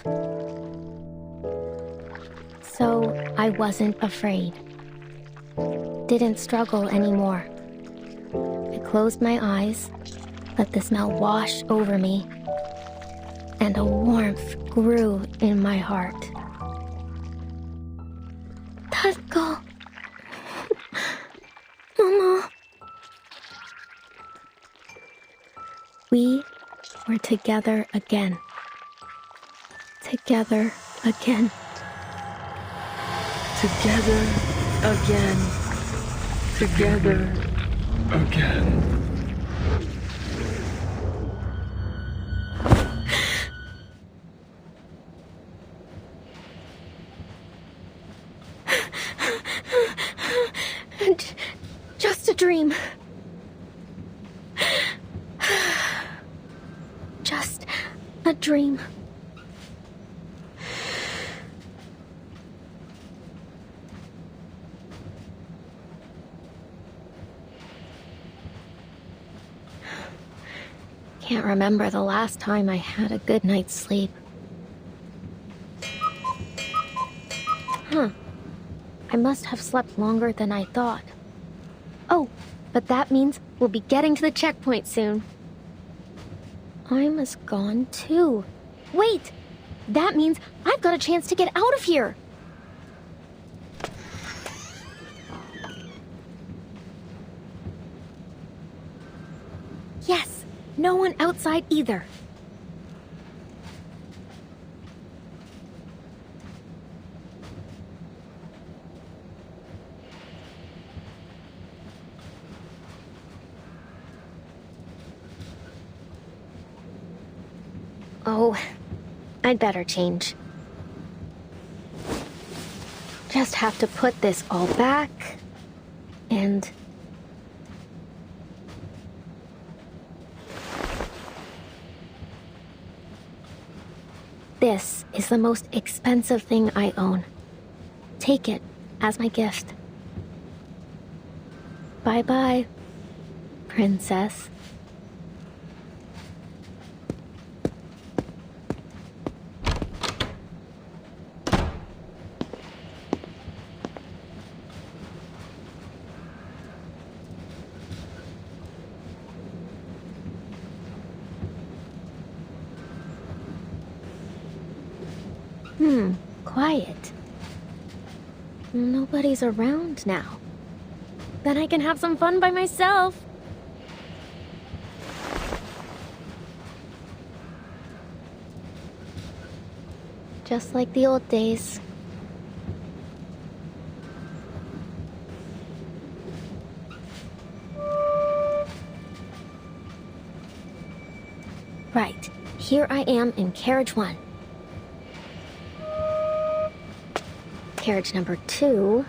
So I wasn't afraid. Didn't struggle anymore. I closed my eyes, let the smell wash over me, and a warmth grew in my heart. Tatko. Mama. We were together again. Together again. Together again. Together again. Just a dream. Just a dream. Can't remember the last time I had a good night's sleep. I must have slept longer than I thought. Oh, but that means we'll be getting to the checkpoint soon. I'm as gone too. Wait! That means I've got a chance to get out of here! Yes! No one outside either. Oh, I'd better change. Just have to put this all back, and... This is the most expensive thing I own. Take it as my gift. Bye-bye, princess. Quiet. Nobody's around now. Then I can have some fun by myself. Just like the old days. Right. Here I am in carriage 1. Carriage number 2.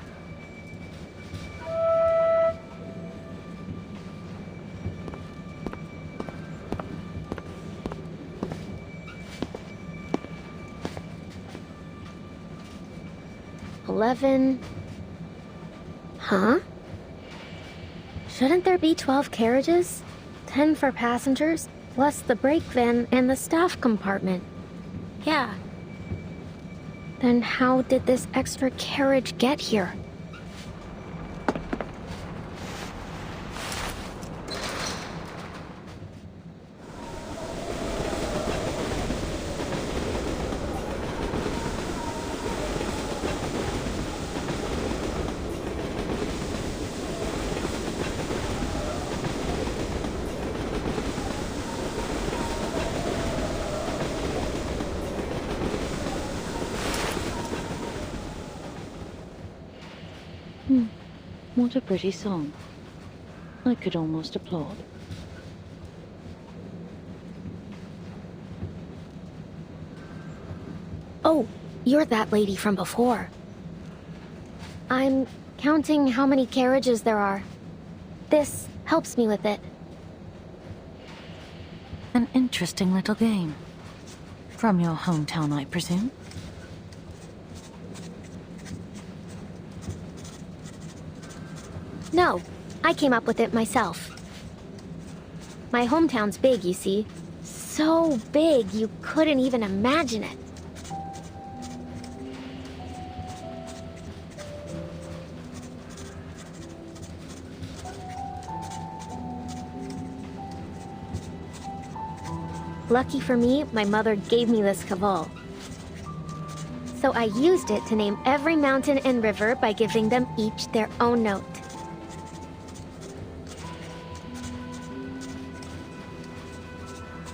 Huh? Shouldn't there be 12 carriages? 10 for passengers, plus the brake van and the staff compartment. Yeah. Then how did this extra carriage get here? What a pretty song. I could almost applaud. Oh, you're that lady from before. I'm counting how many carriages there are. This helps me with it. An interesting little game. From your hometown, I presume? No, I came up with it myself. My hometown's big, you see. So big you couldn't even imagine it. Lucky for me, my mother gave me this caval. So I used it to name every mountain and river by giving them each their own note.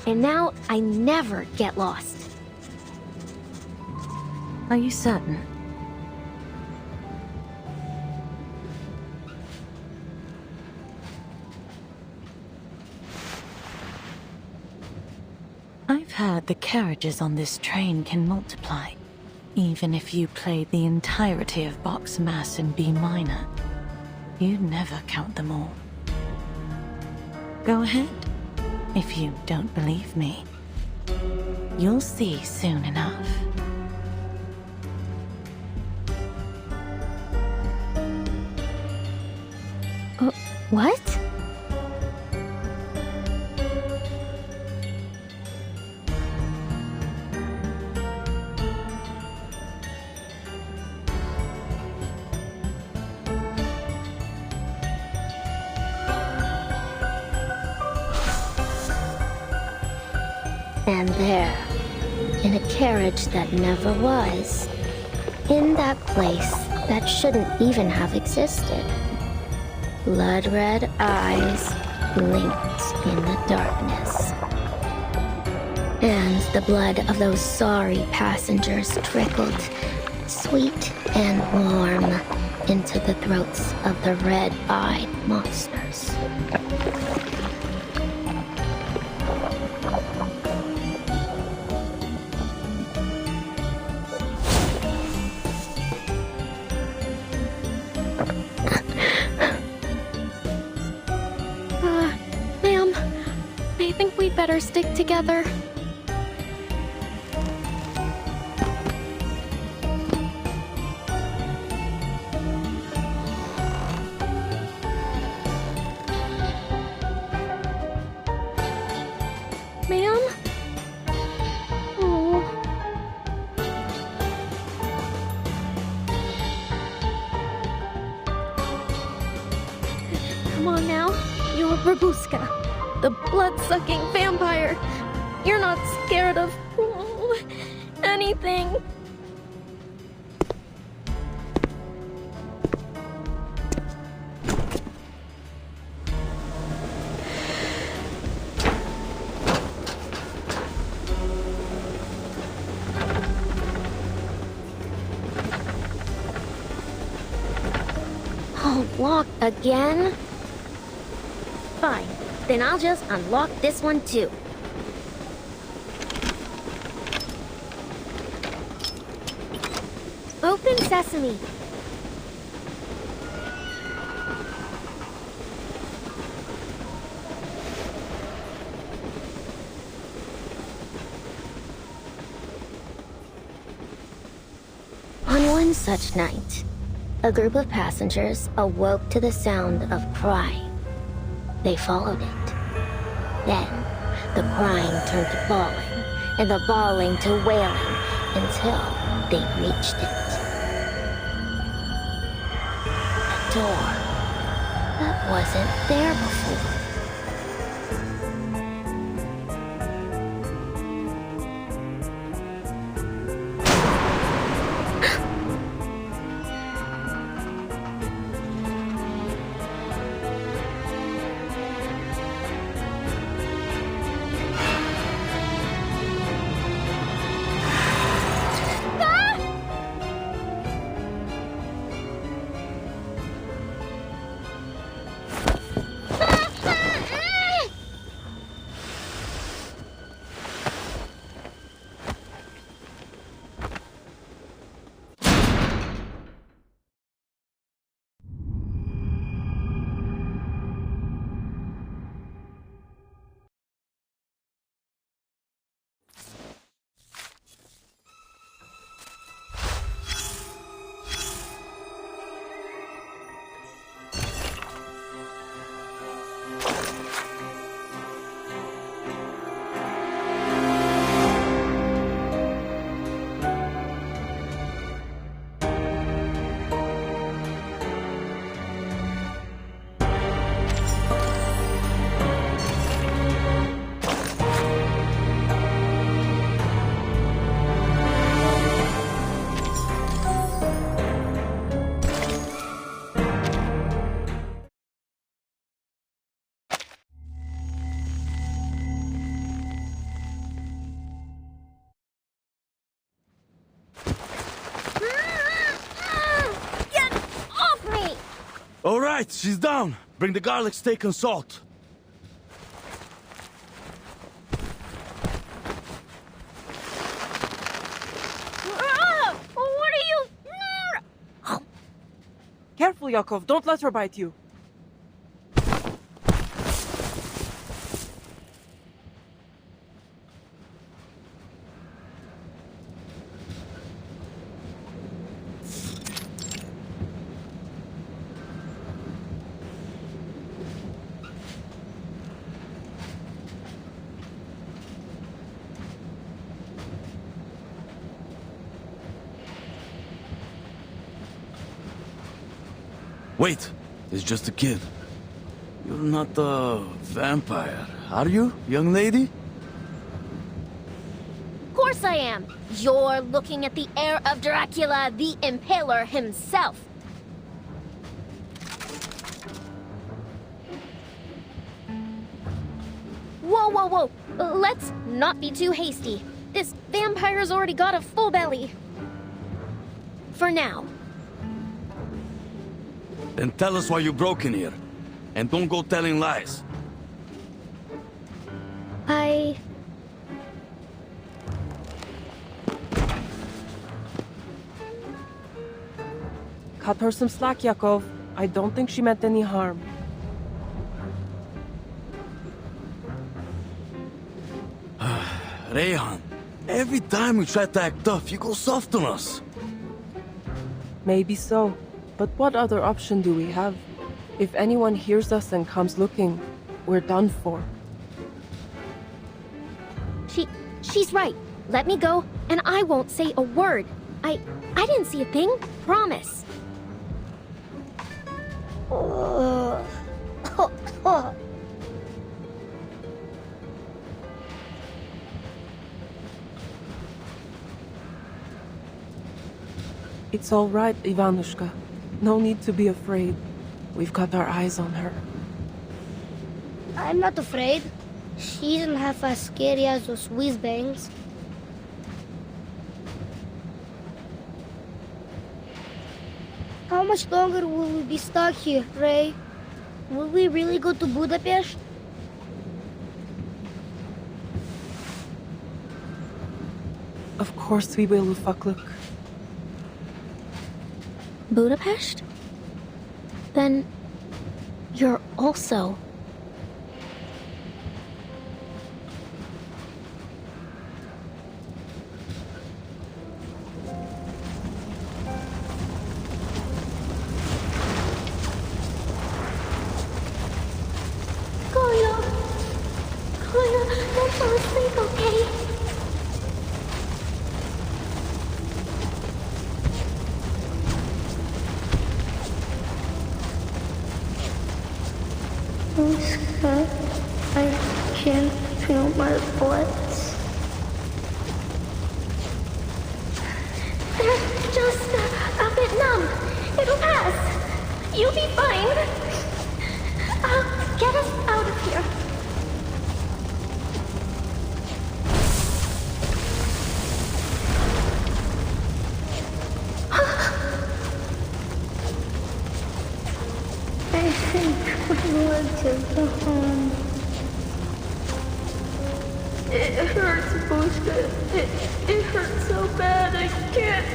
And now I never get lost. Are you certain? I've heard the carriages on this train can multiply, even if you played the entirety of Bach's Mass in B minor. You'd never count them all. Go ahead, if you don't believe me. You'll see soon enough. What? And there, in a carriage that never was, in that place that shouldn't even have existed, blood-red eyes blinked in the darkness. And the blood of those sorry passengers trickled, sweet and warm, into the throats of the red-eyed monsters. Ma'am, I think we'd better stick together. Ma'am? Oh. Come on now. You're Babushka, the blood-sucking vampire. You're not scared of anything. Oh, locked again? Fine, then I'll just unlock this one too. Open sesame. On one such night, a group of passengers awoke to the sound of crying. They followed it. Then, the crying turned to bawling, and the bawling to wailing, until they reached it. A door that wasn't there before. All right, she's down. Bring the garlic steak and salt. What are you? Careful, Yakov. Don't let her bite you. Wait, it's just a kid. You're not a vampire, are you, young lady? Of course I am. You're looking at the heir of Dracula, the Impaler himself. Whoa, whoa, whoa. Let's not be too hasty. This vampire's already got a full belly. For now. Then tell us why you broke in here. And don't go telling lies. Cut her some slack, Yakov. I don't think she meant any harm. Rayhan, every time we try to act tough, you go soft on us. Maybe so. But what other option do we have? If anyone hears us and comes looking, we're done for. She's right. Let me go, and I won't say a word. I didn't see a thing. Promise. It's all right, Ivanushka. No need to be afraid. We've got our eyes on her. I'm not afraid. She isn't half as scary as those whiz-bangs. How much longer will we be stuck here, Ray? Will we really go to Budapest? Of course we will, Ufakluk. Budapest? Then you're also... Koya, don't fall asleep, okay? I'm scared. I can't feel my butt. They're just a bit numb. It'll pass. You'll be fine. Get us out of here. I think my legs have gone. It hurts, Bushka. It hurts so bad I can't.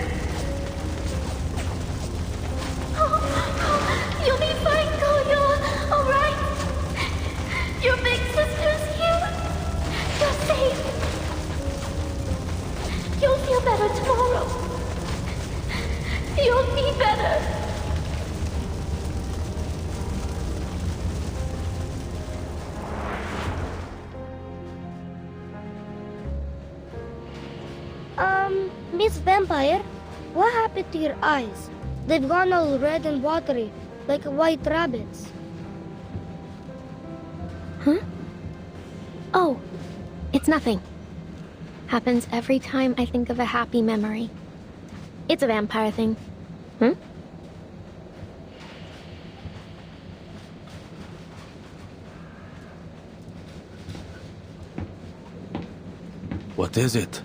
You'll be fine, Koyo. All right. Your big sister's here. You're safe. You'll feel better tomorrow. You'll be better. Miss Vampire, what happened to your eyes? They've gone all red and watery, like white rabbits. Huh? Oh, it's nothing. Happens every time I think of a happy memory. It's a vampire thing. What is it?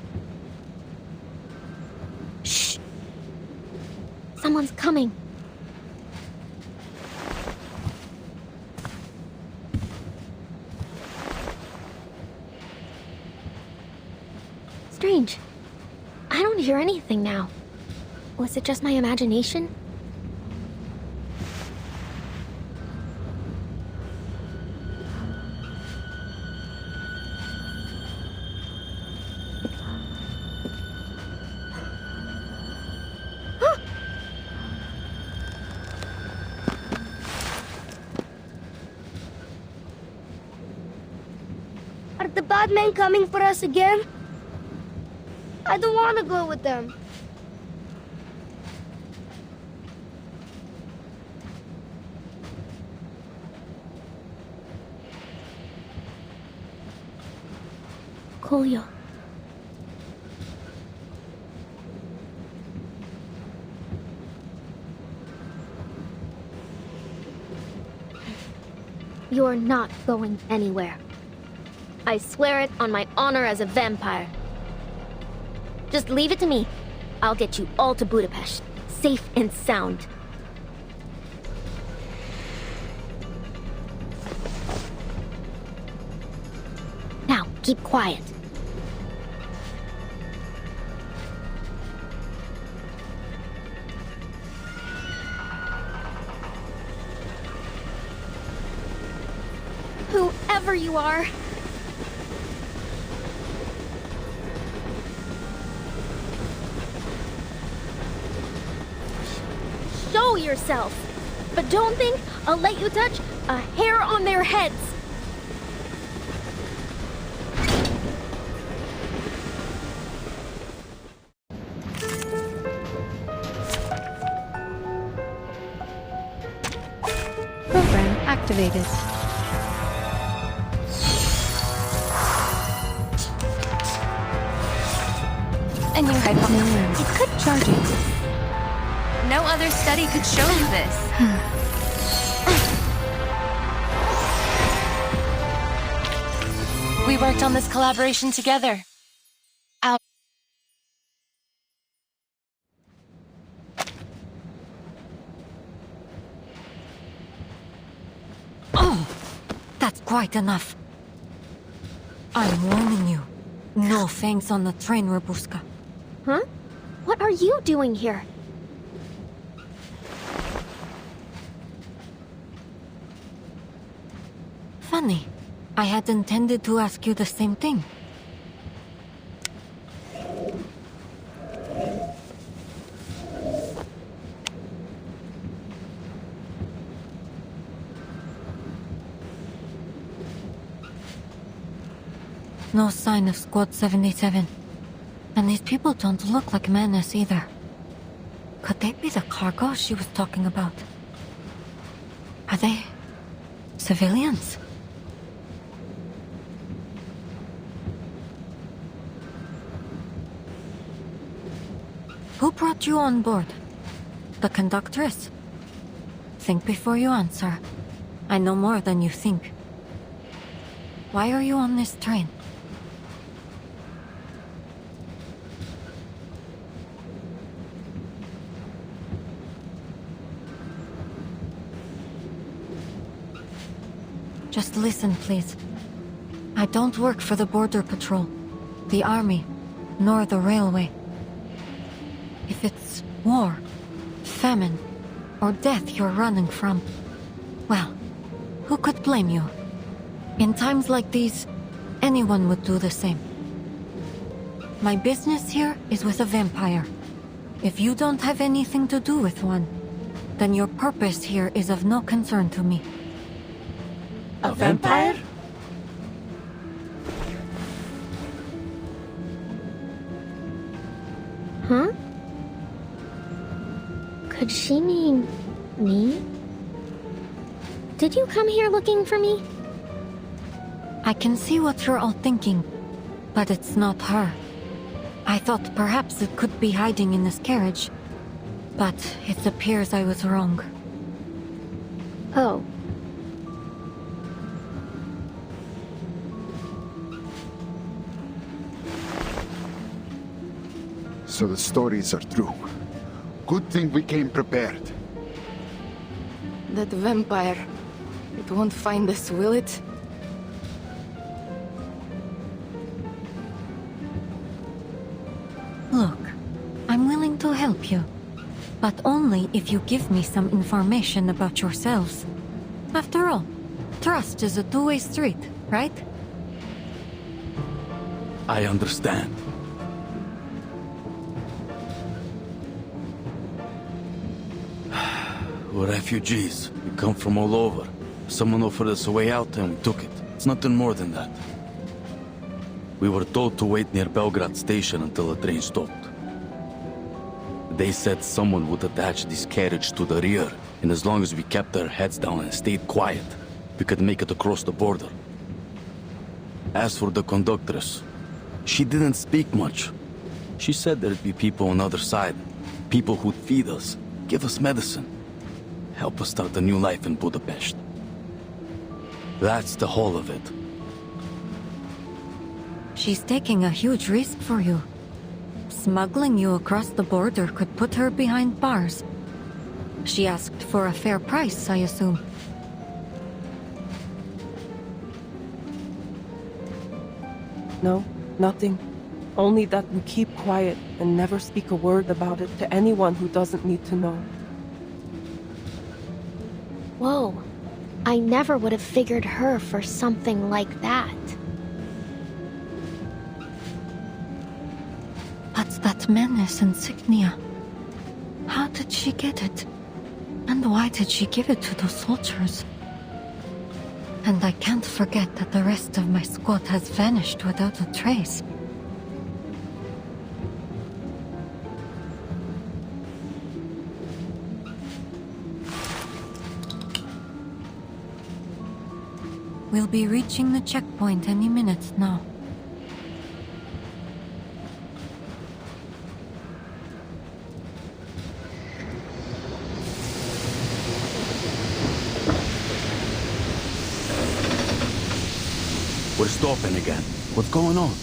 Someone's coming. strange. I don't hear anything now. Was it just my imagination? Are the bad men coming for us again? I don't want to go with them. Kolyo. You're not going anywhere. I swear it on my honor as a vampire. Just leave it to me. I'll get you all to Budapest, safe and sound. Now, keep quiet. Whoever you are, show yourself. But don't think I'll let you touch a hair on their heads. Program activated. A new hypothesis. It could charge it. No other study could show you this. We worked on this collaboration together. Oh! That's quite enough. I'm warning you. No fangs on the train, Rabuska. Huh? What are you doing here? Funny. I had intended to ask you the same thing. No sign of Squad 77. And these people don't look like menace either. Could they be the cargo she was talking about? Are they civilians? Who brought you on board? The conductress? Think before you answer. I know more than you think. Why are you on this train? Just listen, please. I don't work for the Border Patrol, the Army, nor the railway. If it's war, famine, or death you're running from, well, who could blame you? In times like these, anyone would do the same. My business here is with a vampire. If you don't have anything to do with one, then your purpose here is of no concern to me. A vampire? Huh? Could she mean me? Did you come here looking for me? I can see what you're all thinking, but it's not her. I thought perhaps it could be hiding in this carriage, but it appears I was wrong. Oh. So the stories are true. Good thing we came prepared. That vampire. It won't find us, will it? to help you, but only if you give me some information about yourselves. After all, trust is a two-way street, right? I understand. We're refugees. We come from all over. Someone offered us a way out and we took it. It's nothing more than that. We were told to wait near Belgrade station until the train stopped. They said someone would attach this carriage to the rear, and as long as we kept our heads down and stayed quiet, we could make it across the border. As for the conductress, she didn't speak much. She said there'd be people on the other side, people who'd feed us, give us medicine, help us start a new life in Budapest. That's the whole of it. She's taking a huge risk for you. Smuggling you across the border could put her behind bars. She asked for a fair price, I assume. No, nothing. Only that we keep quiet and never speak a word about it to anyone who doesn't need to know. Whoa. I never would have figured her for something like that. But that menace insignia. How did she get it? And why did she give it to those soldiers? And I can't forget that the rest of my squad has vanished without a trace. We'll be reaching the checkpoint any minute now. We're stopping again. What's going on?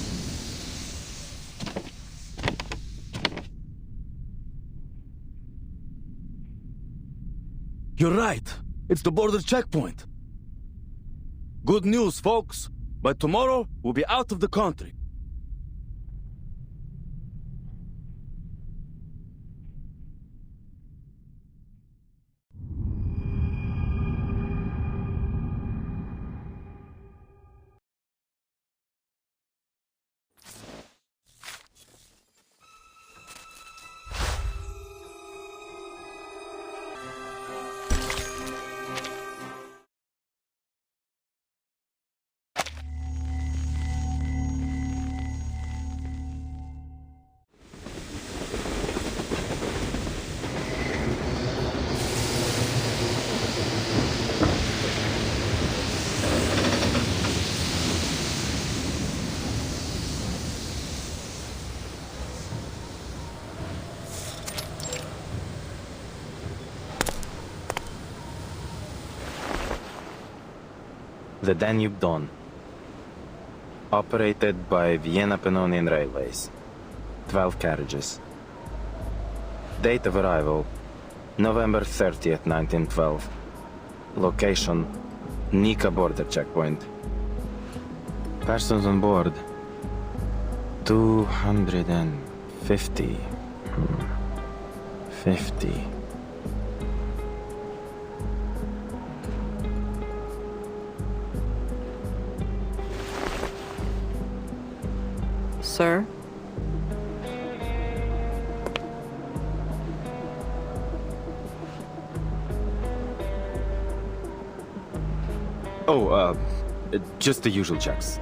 You're right. It's the border checkpoint. Good news, folks. By tomorrow, we'll be out of the country. The Danube Don. Operated by Vienna Pannonian Railways. 12 carriages. Date of arrival, November 30th, 1912. Location, Nika border checkpoint. Persons on board, 250. 50. Sir? Oh, just the usual checks.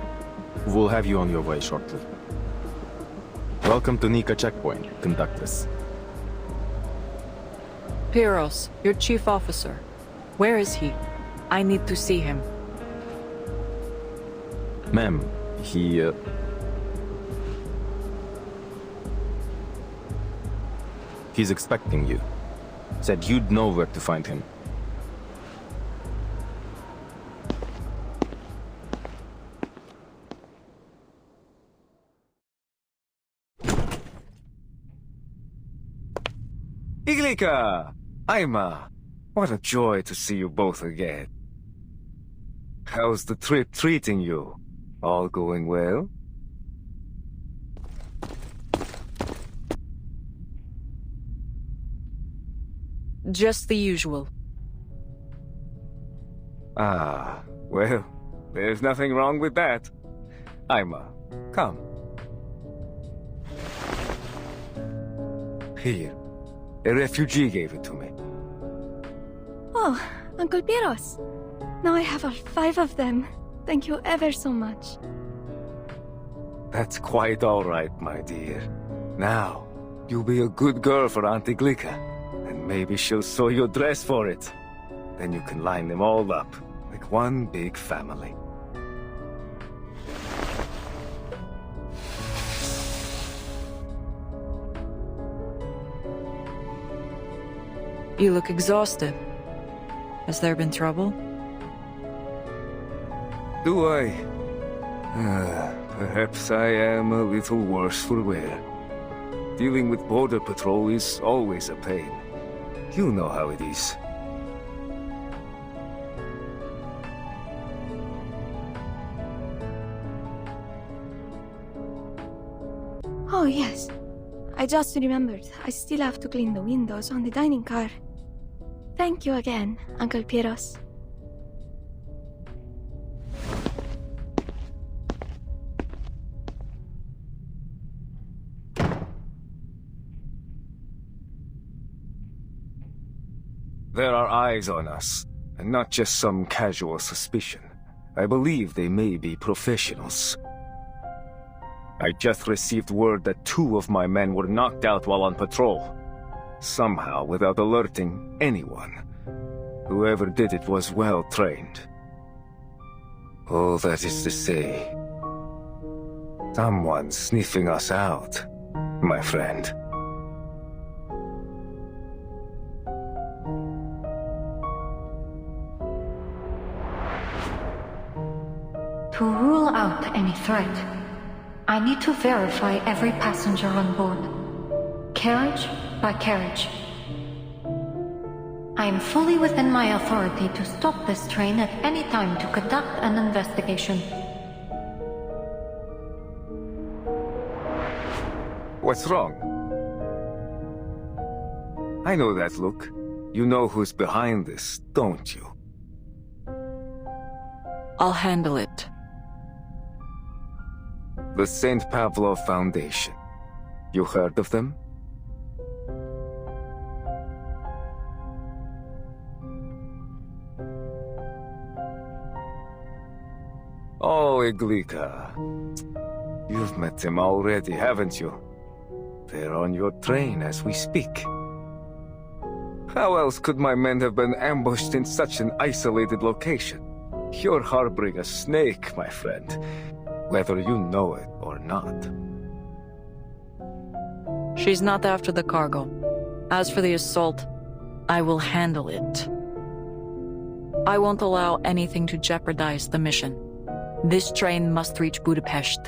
We'll have you on your way shortly. Welcome to Nika checkpoint, conductress. Piros, your chief officer. Where is he? I need to see him. Ma'am, He's expecting you. Said you'd know where to find him. Iglika! Aima! What a joy to see you both again. How's the trip treating you? All going well? Just the usual. Ah, well, there's nothing wrong with that. Ima, come. Here. A refugee gave it to me. Oh, Uncle Piros. Now I have all 5 of them. Thank you ever so much. That's quite all right, my dear. Now, you'll be a good girl for Auntie Glika, and maybe she'll sew your dress for it. Then you can line them all up, like one big family. You look exhausted. Has there been trouble? Do I? Perhaps I am a little worse for wear. Dealing with border patrol is always a pain. You know how it is. Oh, yes. I just remembered. I still have to clean the windows on the dining car. Thank you again, Uncle Piros. There are eyes on us, and not just some casual suspicion. I believe they may be professionals. I just received word that 2 of my men were knocked out while on patrol. Somehow, without alerting anyone. Whoever did it was well trained. All that is to say, someone's sniffing us out, my friend. To rule out any threat, I need to verify every passenger on board, carriage by carriage. I am fully within my authority to stop this train at any time to conduct an investigation. What's wrong? I know that look. You know who's behind this, don't you? I'll handle it. The St. Pavlov Foundation. You heard of them? Oh, Iglika. You've met them already, haven't you? They're on your train as we speak. How else could my men have been ambushed in such an isolated location? You're harboring a snake, my friend. Whether you know it or not. She's not after the cargo. As for the assault, I will handle it. I won't allow anything to jeopardize the mission. This train must reach Budapest.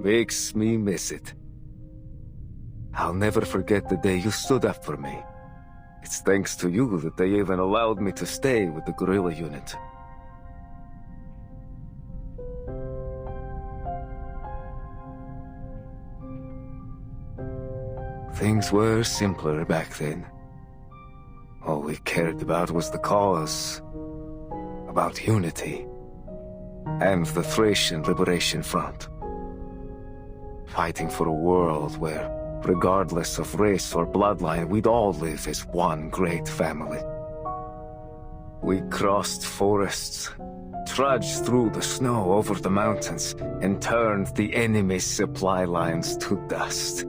Makes me miss it. I'll never forget the day you stood up for me. It's thanks to you that they even allowed me to stay with the guerrilla unit. Things were simpler back then. All we cared about was the cause. About unity. And the Thracian Liberation Front. Fighting for a world where, regardless of race or bloodline, we'd all live as one great family. We crossed forests, trudged through the snow over the mountains, and turned the enemy's supply lines to dust.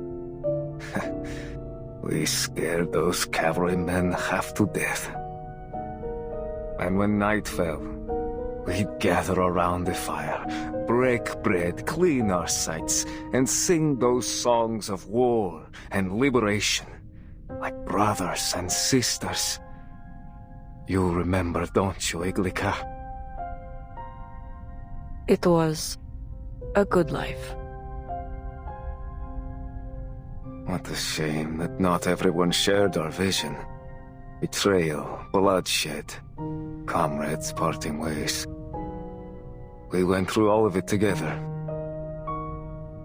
We scared those cavalrymen half to death. And when night fell, we'd gather around the fire, break bread, clean our sights, and sing those songs of war and liberation, like brothers and sisters. You remember, don't you, Iglika? It was a good life. What a shame that not everyone shared our vision. Betrayal, bloodshed, comrades parting ways. We went through all of it together.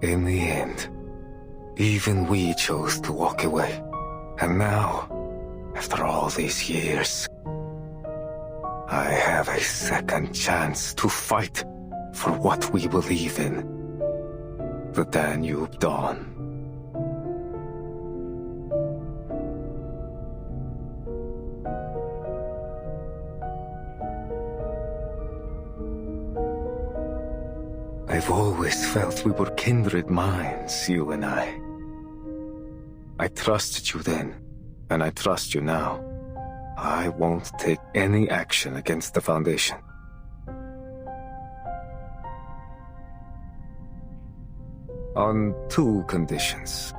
In the end, even we chose to walk away. And now, after all these years, I have a second chance to fight for what we believe in. The Danube Dawn. I've always felt we were kindred minds, you and I. I trusted you then, and I trust you now. I won't take any action against the Foundation. On two conditions.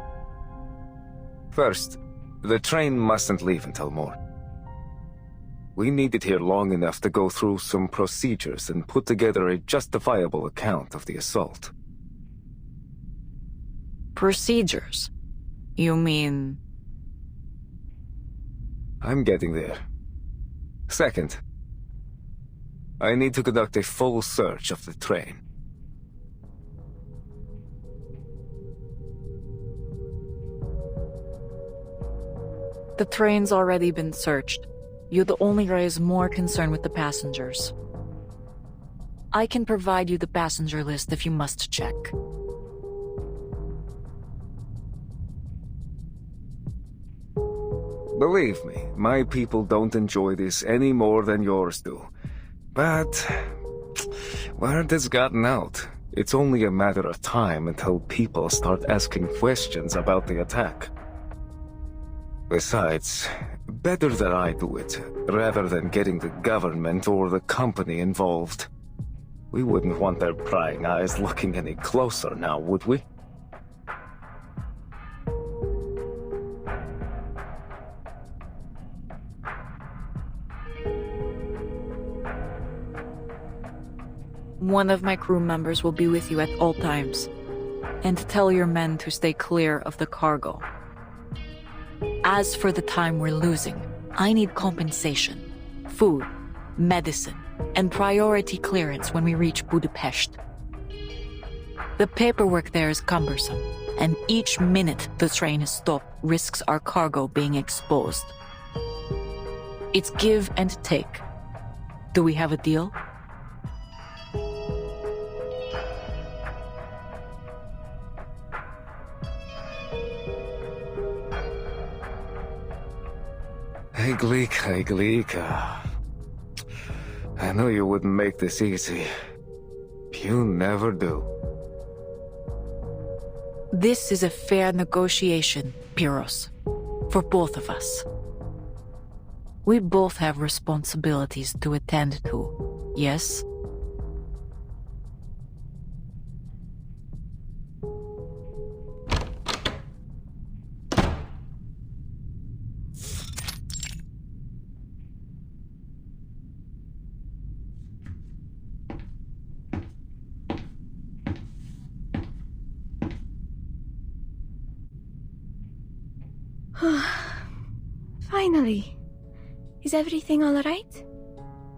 First, the train mustn't leave until morning. We need it here long enough to go through some procedures and put together a justifiable account of the assault. Procedures? You mean... I'm getting there. Second, I need to conduct a full search of the train. The train's already been searched. You'd only raise more concern with the passengers. I can provide you the passenger list if you must check. Believe me, my people don't enjoy this any more than yours do. But word has gotten out. It's only a matter of time until people start asking questions about the attack. Besides, better that I do it, rather than getting the government or the company involved. We wouldn't want their prying eyes looking any closer now, would we? One of my crew members will be with you at all times. And tell your men to stay clear of the cargo. As for the time we're losing, I need compensation. Food, medicine, and priority clearance when we reach Budapest. The paperwork there is cumbersome, and each minute the train is stopped risks our cargo being exposed. It's give and take. Do we have a deal? Glika. I knew you wouldn't make this easy. You never do. This is a fair negotiation, Piros. For both of us. We both have responsibilities to attend to, yes? Finally. Is everything all right?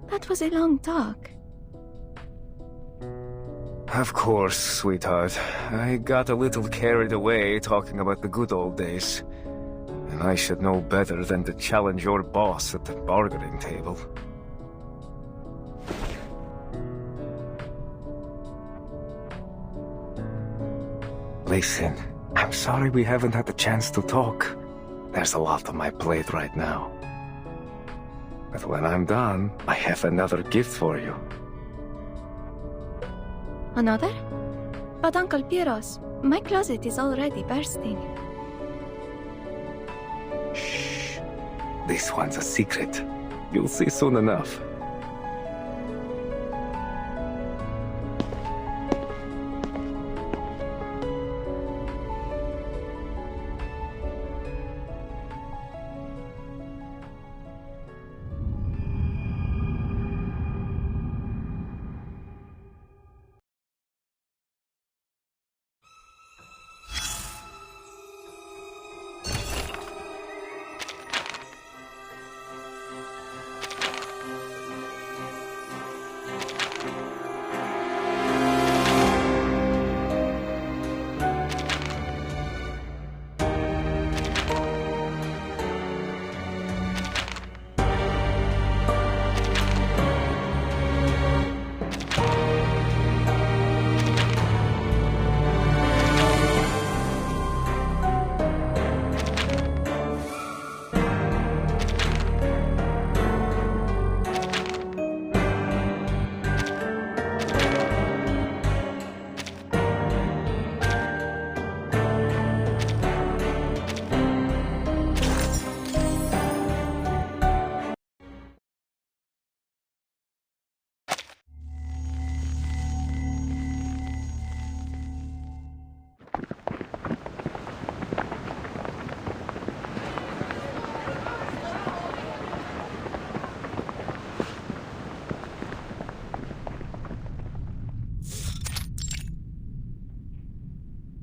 That was a long talk. Of course, sweetheart. I got a little carried away talking about the good old days. And I should know better than to challenge your boss at the bargaining table. Listen, I'm sorry we haven't had the chance to talk. There's a lot on my plate right now. But when I'm done, I have another gift for you. Another? But Uncle Piros, my closet is already bursting. Shh. This one's a secret. You'll see soon enough.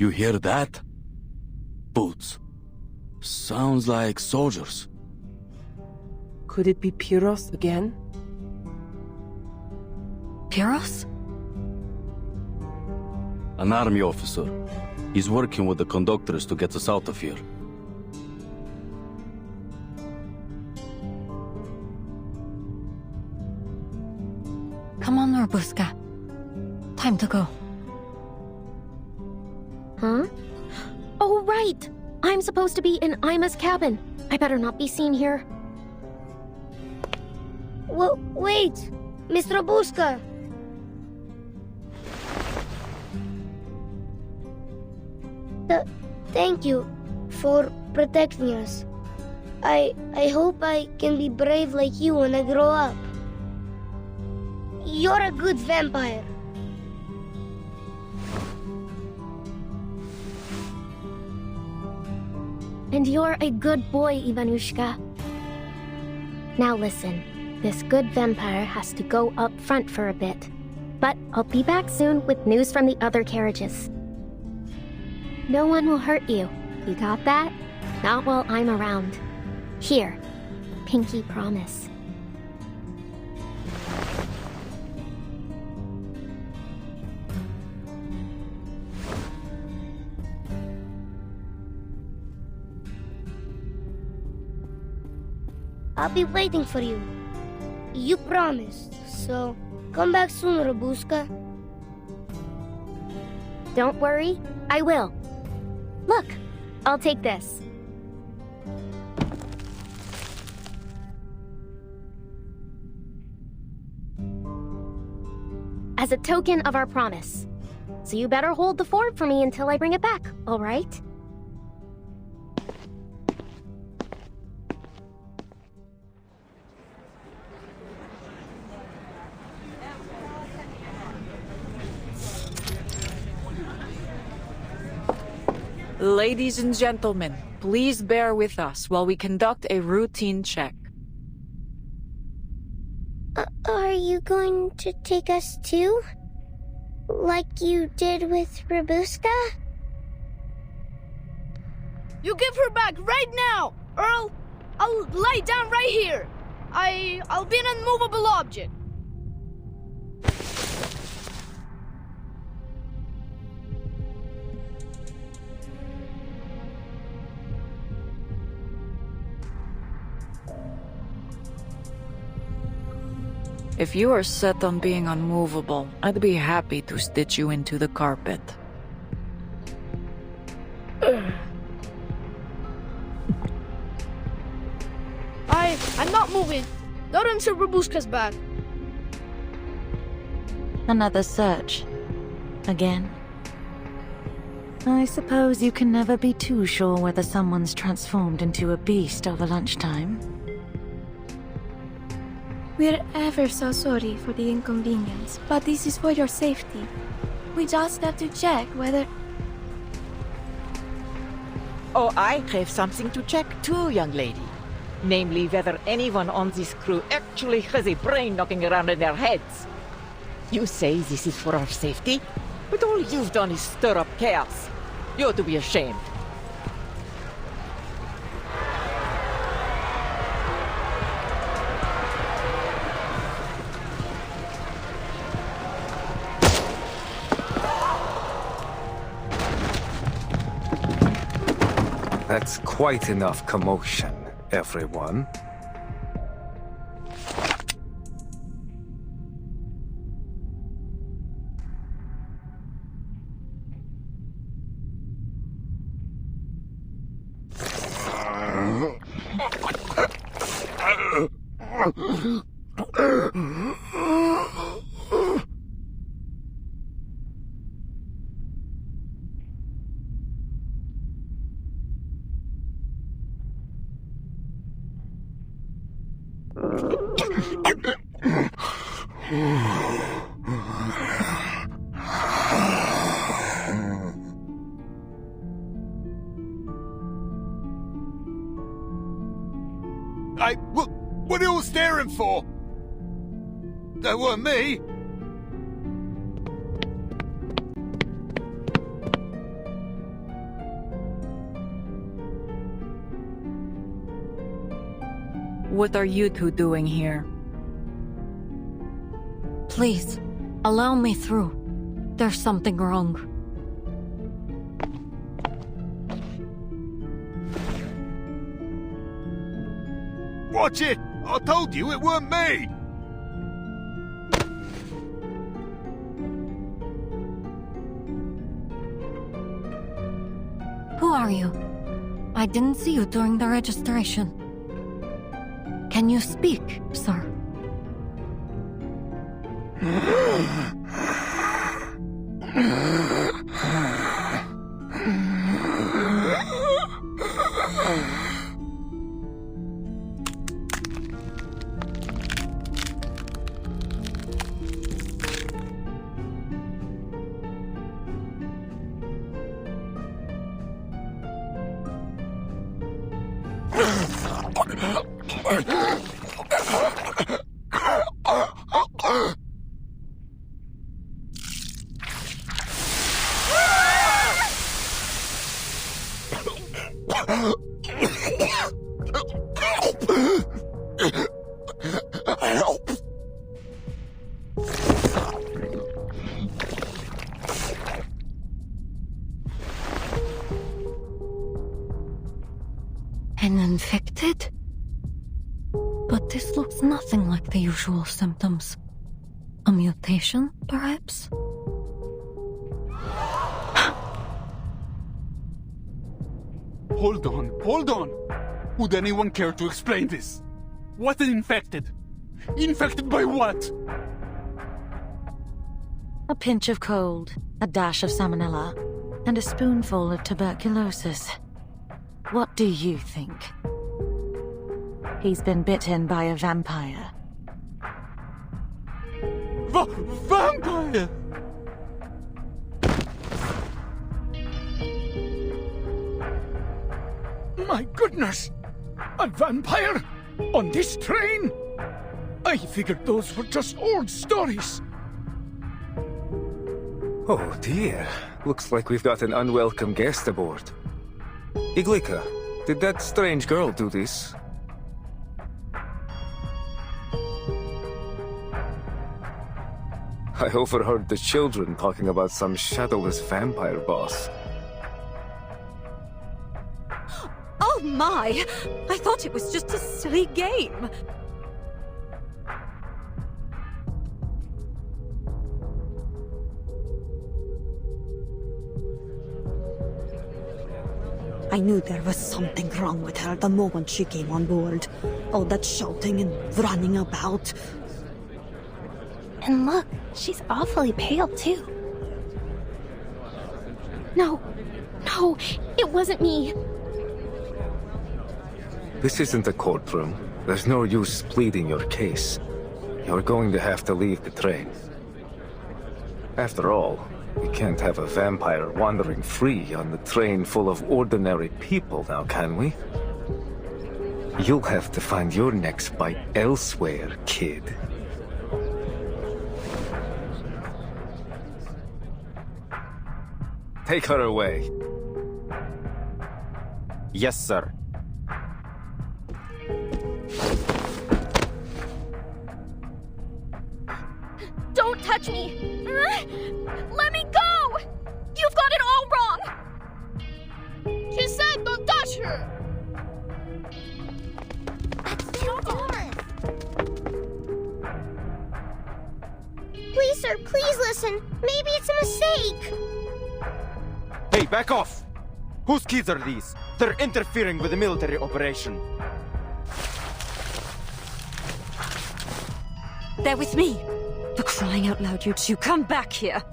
You hear that? Boots. Sounds like soldiers. Could it be Pyros again? Pyros? An army officer. He's working with the conductors to get us out of here. Come on, Robuska. Time to go. Huh? Oh, right! I'm supposed to be in Ima's cabin. I better not be seen here. Wait! Miss Robuska! Thank you for protecting us. I hope I can be brave like you when I grow up. You're a good vampire. And you're a good boy, Ivanushka. Now listen, this good vampire has to go up front for a bit. But I'll be back soon with news from the other carriages. No one will hurt you. You got that? Not while I'm around. Here, pinky promise. I'll be waiting for you. You promised, so come back soon, Robuska. Don't worry, I will. Look, I'll take this. As a token of our promise. So you better hold the fort for me until I bring it back, all right? Ladies and gentlemen, please bear with us while we conduct a routine check. Are you going to take us too? Like you did with Robuska? You give her back right now, Earl! I'll lie down right here. I'll be an unmovable object. If you are set on being unmovable, I'd be happy to stitch you into the carpet. I'm not moving. Not until Robuska's back. Another search. Again? I suppose you can never be too sure whether someone's transformed into a beast over lunchtime. We're ever so sorry for the inconvenience, but this is for your safety. We just have to check whether... Oh, I have something to check too, young lady. Namely, whether anyone on this crew actually has a brain knocking around in their heads. You say this is for our safety, but all you've done is stir up chaos. You ought to be ashamed. That's quite enough commotion, everyone. What are you all staring for? That weren't me. What are you two doing here? Please, allow me through. There's something wrong. Watch it! I told you it weren't me! Who are you? I didn't see you during the registration. Can you speak, sir? An infected? But this looks nothing like the usual symptoms. A mutation, perhaps? Hold on! Would anyone care to explain this? What is infected? Infected by what? A pinch of cold, a dash of salmonella, and a spoonful of tuberculosis. What do you think? He's been bitten by a vampire. Vampire! My goodness! A vampire? On this train? I figured those were just old stories. Oh dear. Looks like we've got an unwelcome guest aboard. Iglika, did that strange girl do this? I overheard the children talking about some shadowless vampire boss. Oh my! I thought it was just a silly game. I knew there was something wrong with her the moment she came on board. All that shouting and running about. And look, she's awfully pale too. No, it wasn't me. This isn't a courtroom. There's no use pleading your case. You're going to have to leave the train. After all, we can't have a vampire wandering free on the train full of ordinary people now, can we? You'll have to find your next bite elsewhere, kid. Take her away. Yes, sir. Don't touch me! Let me go! You've got it all wrong! She said don't touch her! Please, sir, please listen. Maybe it's a mistake. Hey, back off! Whose kids are these? They're interfering with the military operation. They're with me. For crying out loud, you two, come back here.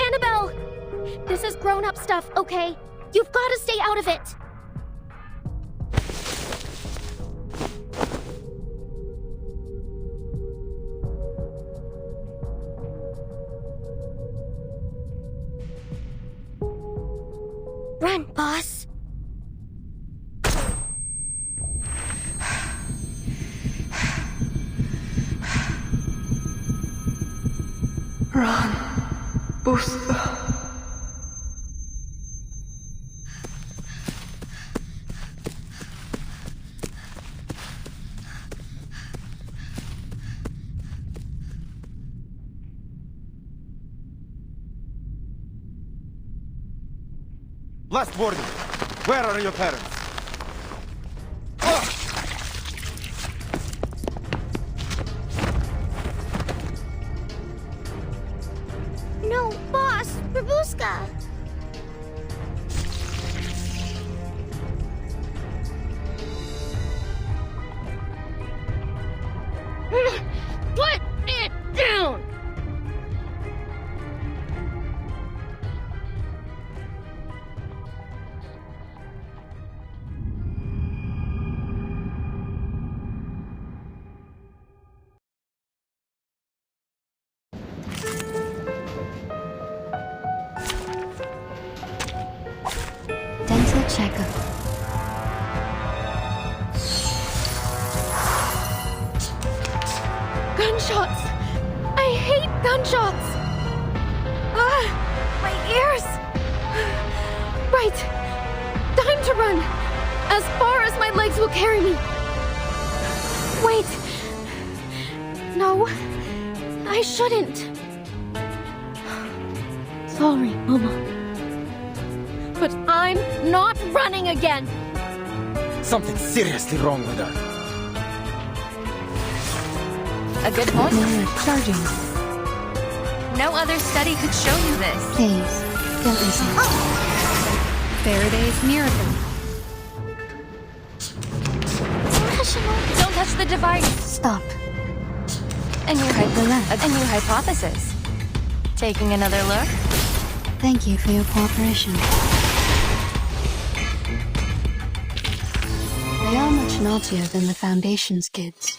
Annabelle! This is grown-up stuff, okay? You've got to stay out of it. Run, boss. Run, Busca. Last warning. Where are your parents? No, boss! Babushka! Put it down! Dental checkup. Gunshots! I hate gunshots! Ah, my ears! Right. Time to run! As far as my legs will carry me. Wait. No. I shouldn't. Sorry, Mama. But I'm not running again! Something's seriously wrong with her. A good point. Charging. No other study could show you this. Please, don't listen. Faraday's miracle. Don't touch the device. Stop. A new hypothesis. Taking another look? Thank you for your cooperation. They are much naughtier than the Foundation's kids.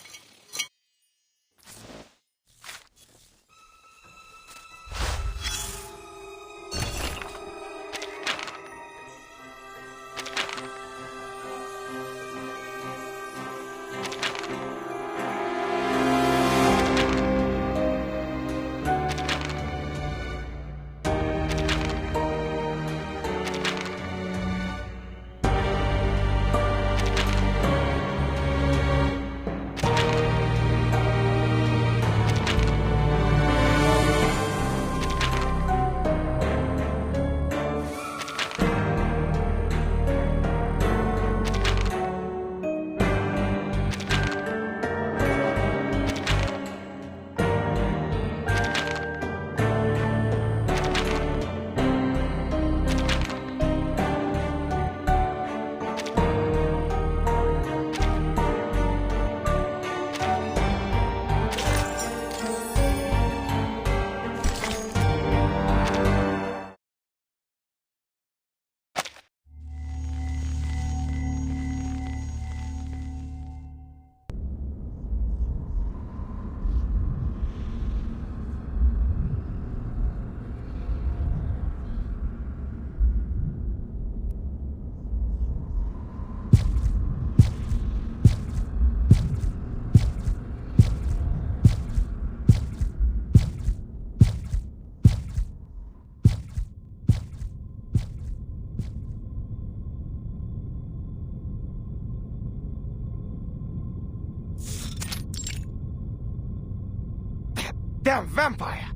Damn vampire!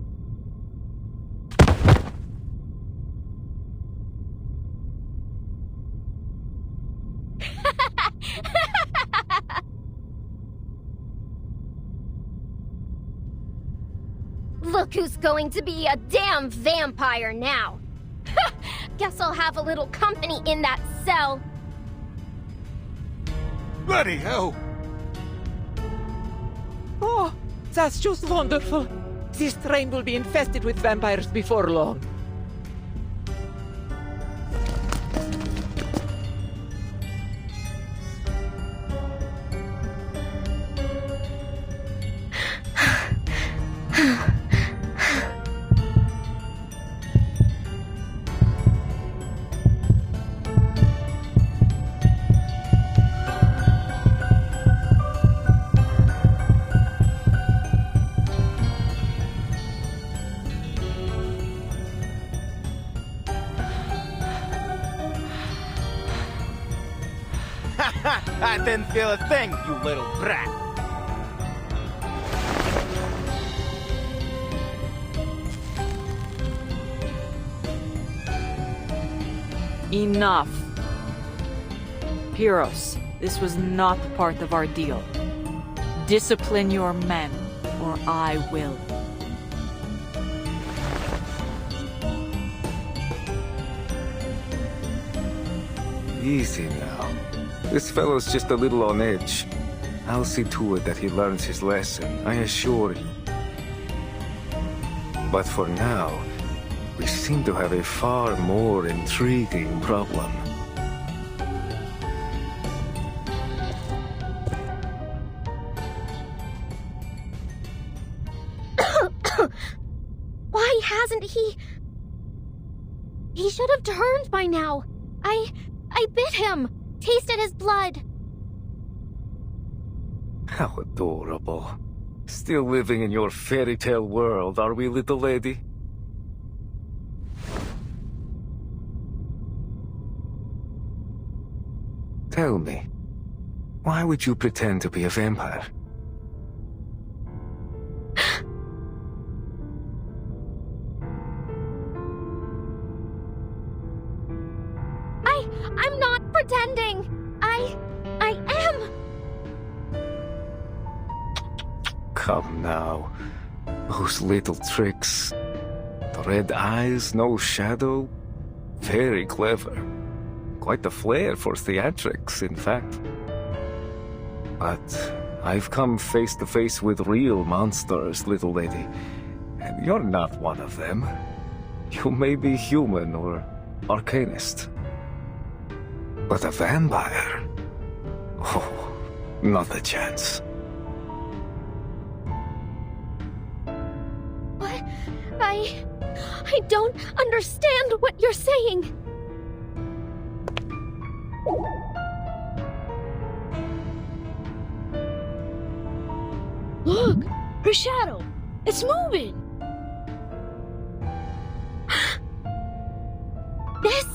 Look who's going to be a damn vampire now! Guess I'll have a little company in that cell. Bloody hell! Oh, that's just wonderful. This train will be infested with vampires before long. I didn't feel a thing, you little brat. Enough. Pyros, this was not part of our deal. Discipline your men, or I will. Easy now. This fellow's just a little on edge. I'll see to it that he learns his lesson, I assure you. But for now, we seem to have a far more intriguing problem. Why hasn't he... He should have turned by now. I bit him. Tasted his blood. How adorable. Still living in your fairy tale world, are we, little lady? Tell me, why would you pretend to be a vampire? I'm not pretending. I am. Come now. Those little tricks. The red eyes, no shadow. Very clever. Quite the flair for theatrics, in fact. But I've come face to face with real monsters, little lady. And you're not one of them. You may be human or arcanist. But a vampire? Oh, not a chance. What? I don't understand what you're saying. Look! Her shadow! It's moving! This...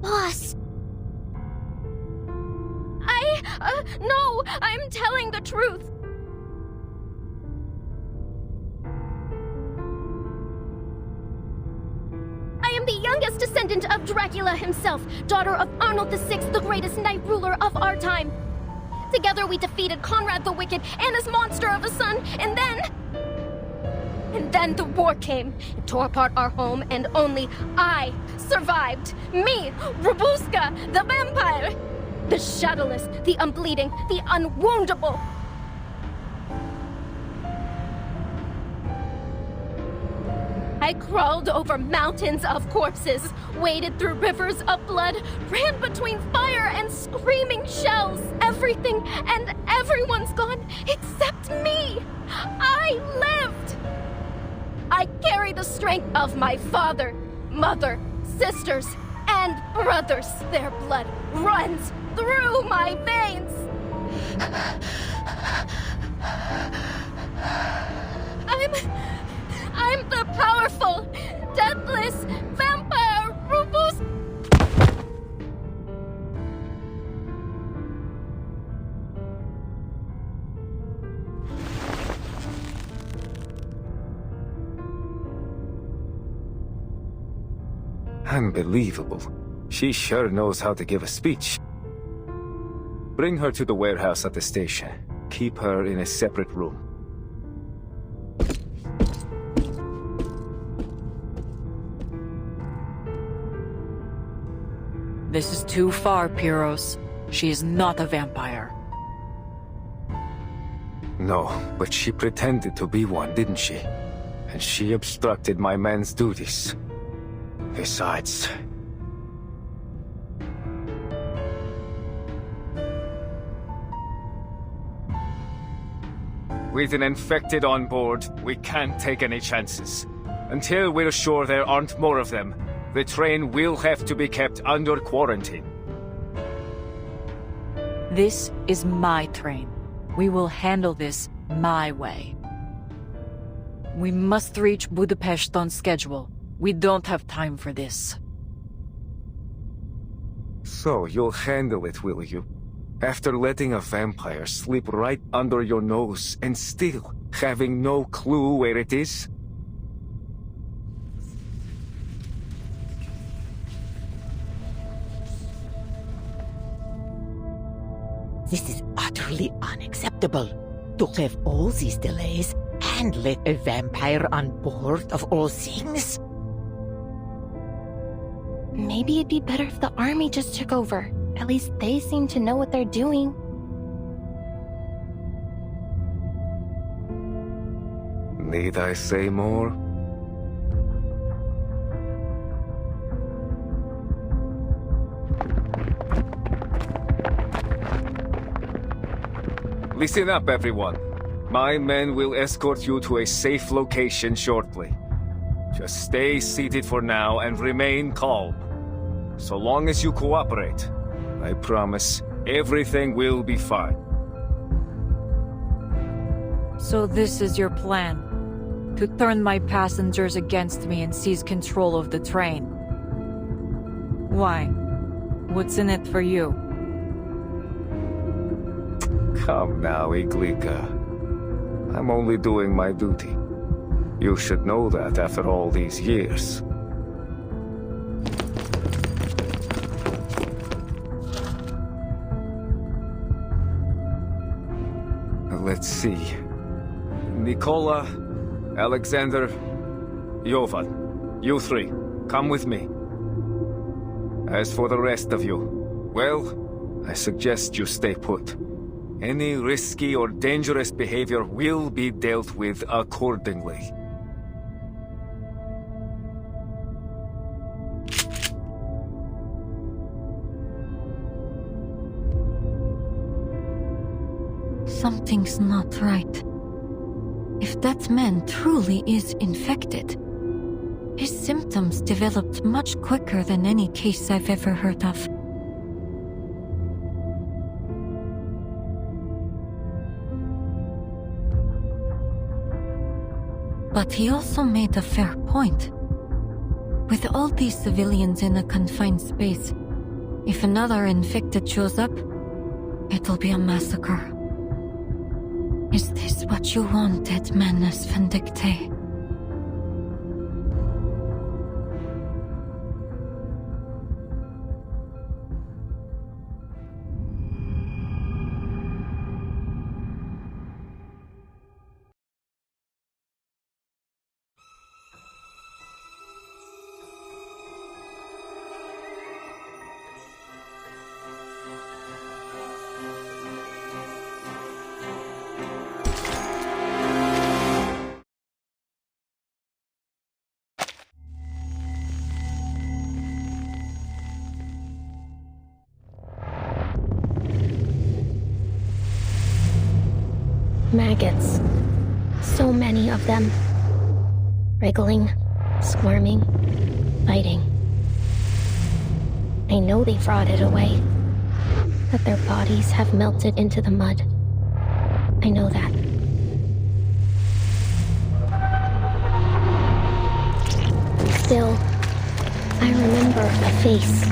Boss... No! I'm telling the truth! I am the youngest descendant of Dracula himself, daughter of Arnold VI, the greatest knight ruler of our time. Together we defeated Conrad the Wicked and his monster of a son, and then... And then the war came. It tore apart our home, and only I survived. Me, Robuska, the vampire! The shadowless, the unbleeding, the unwoundable. I crawled over mountains of corpses, waded through rivers of blood, ran between fire and screaming shells. Everything and everyone's gone except me. I lived. I carry the strength of my father, mother, sisters, and brothers. Their blood runs through my veins. I'm the powerful, deathless vampire Rufus. Unbelievable. She sure knows how to give a speech. Bring her to the warehouse at the station. Keep her in a separate room. This is too far, Pyros. She is not a vampire. No, but she pretended to be one, didn't she? And she obstructed my men's duties. Besides... With an infected on board, we can't take any chances. Until we're sure there aren't more of them, the train will have to be kept under quarantine. This is my train. We will handle this my way. We must reach Budapest on schedule. We don't have time for this. So you'll handle it, will you? After letting a vampire slip right under your nose and still having no clue where it is? This is utterly unacceptable. To have all these delays and let a vampire on board of all things? Maybe it'd be better if the army just took over. At least they seem to know what they're doing. Need I say more? Listen up, everyone. My men will escort you to a safe location shortly. Just stay seated for now and remain calm. So long as you cooperate, I promise everything will be fine. So this is your plan? To turn my passengers against me and seize control of the train? Why? What's in it for you? Come now, Iglika. I'm only doing my duty. You should know that after all these years. Let's see. Nikola, Alexander, Jovan, you three, come with me. As for the rest of you, well, I suggest you stay put. Any risky or dangerous behavior will be dealt with accordingly. Something's not right. If that man truly is infected, his symptoms developed much quicker than any case I've ever heard of. But he also made a fair point. With all these civilians in a confined space, if another infected shows up, it'll be a massacre. Is this what you wanted, Manus Vindicte? Maggots. So many of them. Wriggling, squirming, biting. I know they've rotted away. That their bodies have melted into the mud. I know that. Still, I remember a face.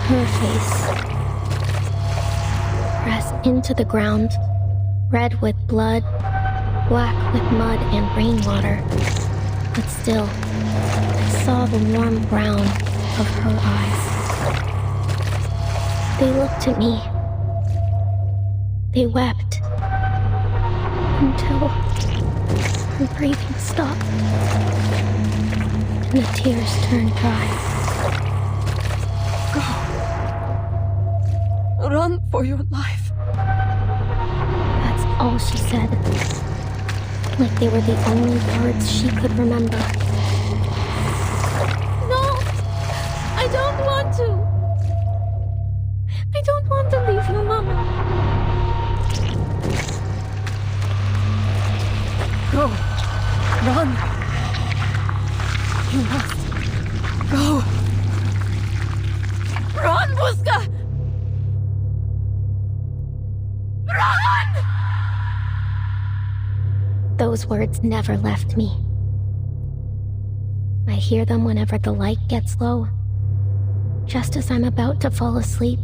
Her face. Pressed into the ground. Red with blood, black with mud and rainwater. But still, I saw the warm brown of her eyes. They looked at me. They wept. Until her breathing stopped. And the tears turned dry. Go. Run for your life. All she said. Like they were the only words she could remember. No! I don't want to! I don't want to leave you, Mama. Go! Run! You must go! Run, Buska! Run! Those words never left me. I hear them whenever the light gets low, just as I'm about to fall asleep,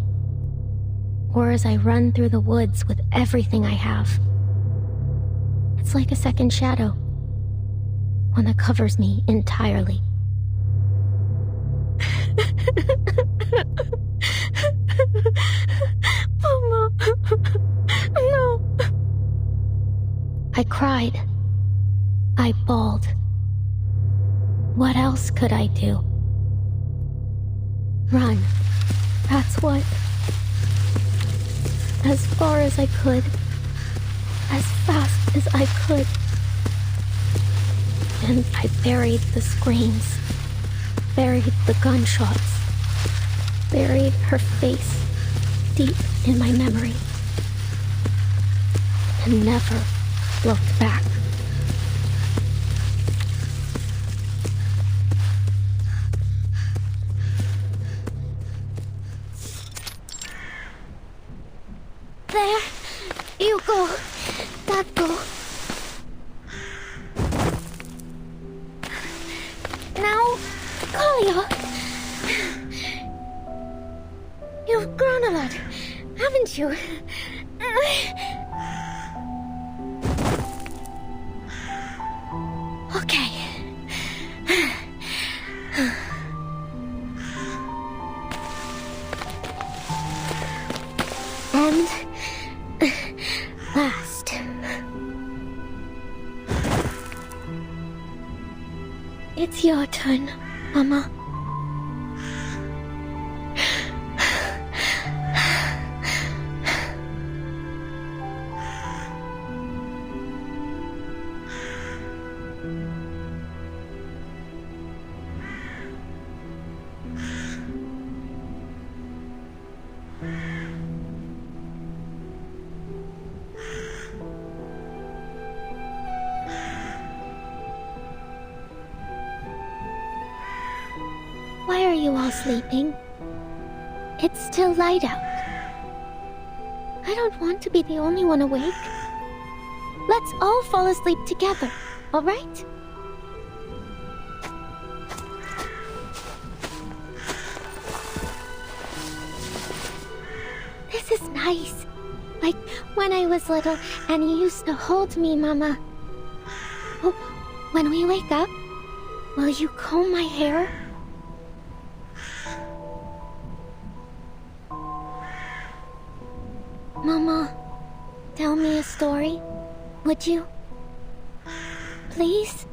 or as I run through the woods with everything I have. It's like a second shadow, one that covers me entirely. Mama, no. I cried. I bawled. What else could I do? Run. That's what. As far as I could. As fast as I could. And I buried the screams. Buried the gunshots. Buried her face deep in my memory. And never looked back. There. You go. That go. Now, Kalia. You've grown a lot, haven't you? Okay. And last. It's your turn, Mama. Why are you all sleeping? It's still light out. I don't want to be the only one awake. Let's all fall asleep together, all right? This is nice. Like when I was little and you used to hold me, Mama. Oh, when we wake up, will you comb my hair? Mama, tell me a story, would you? Please?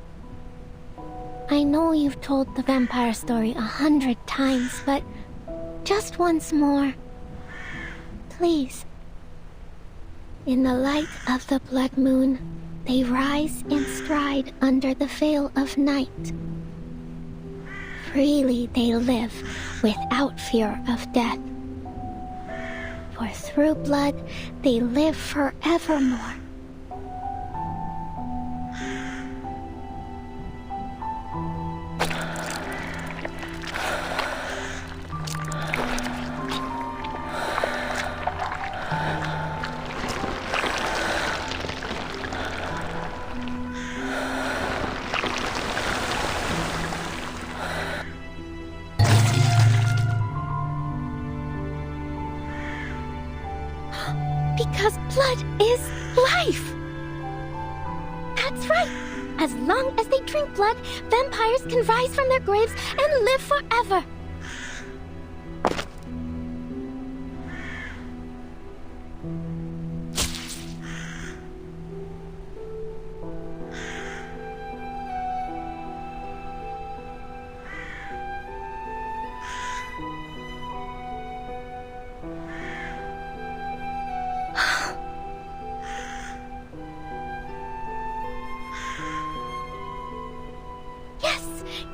I know you've told the vampire story 100 times, but just once more. Please. In the light of the blood moon, they rise in stride under the veil of night. Freely they live, without fear of death. For through blood, they live forevermore. Because blood is life! That's right! As long as they drink blood, vampires can rise from their graves and live forever!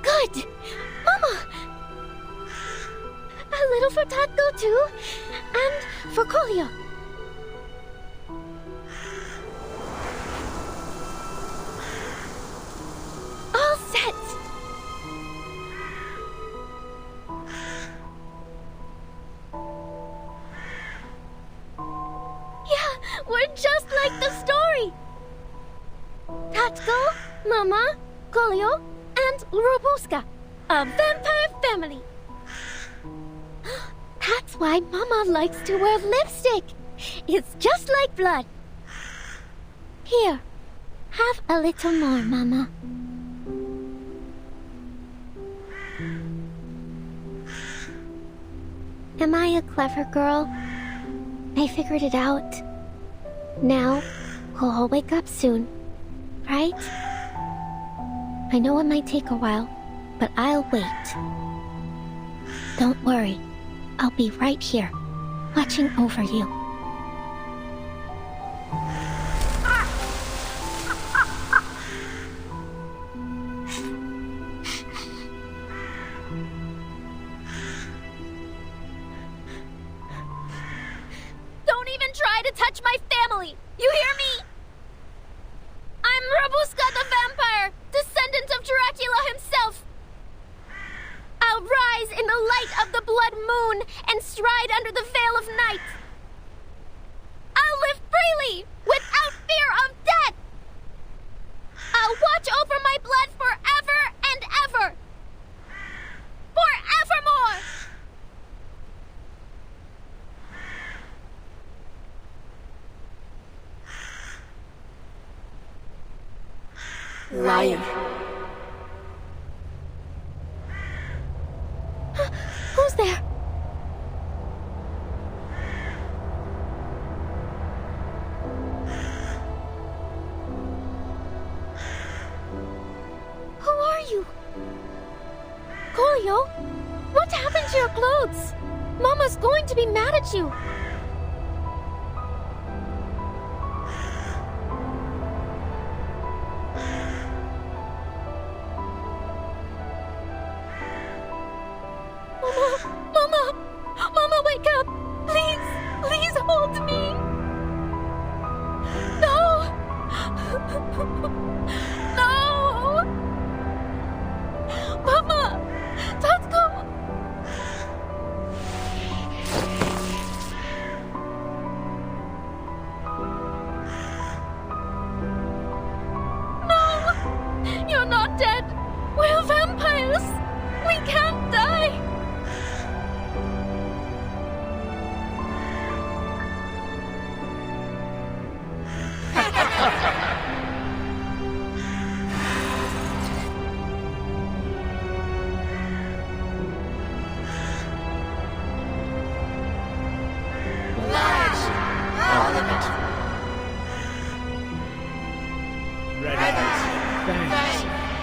Good! Mama! A little for Tatko too, and for Kolya. All set! Yeah, we're just like the story! Tatko, Mama, Kolya, and Robuska, a vampire family. That's why Mama likes to wear lipstick. It's just like blood. Here, have a little more, Mama. Am I a clever girl? I figured it out. Now, we'll all wake up soon, right? I know it might take a while, but I'll wait. Don't worry. I'll be right here, watching over you. Don't even try to touch my family! You hear me? I'm Robuska the vampire, descendant of Dracula himself. I'll rise in the light of the blood moon and stride under the veil of night. I'll live freely, without fear of death. I'll watch over my blood forever and ever. Forevermore! Liar. Who's there? Who are you? Coolio, what happened to your clothes? Mama's going to be mad at you. Mama, wake up! Please hold me! No! No! Mama! Tatko! No! You're not dead! We're vampires! We can't die!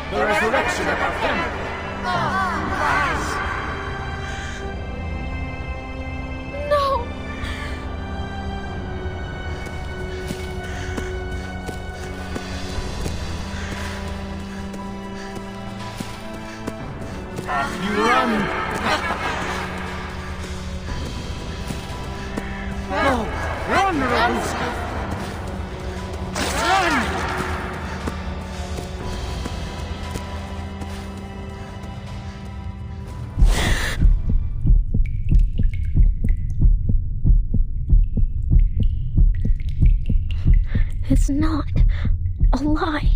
The resurrection of our family. No! Off you run! No! Run, Robuska! Run! It's not a lie.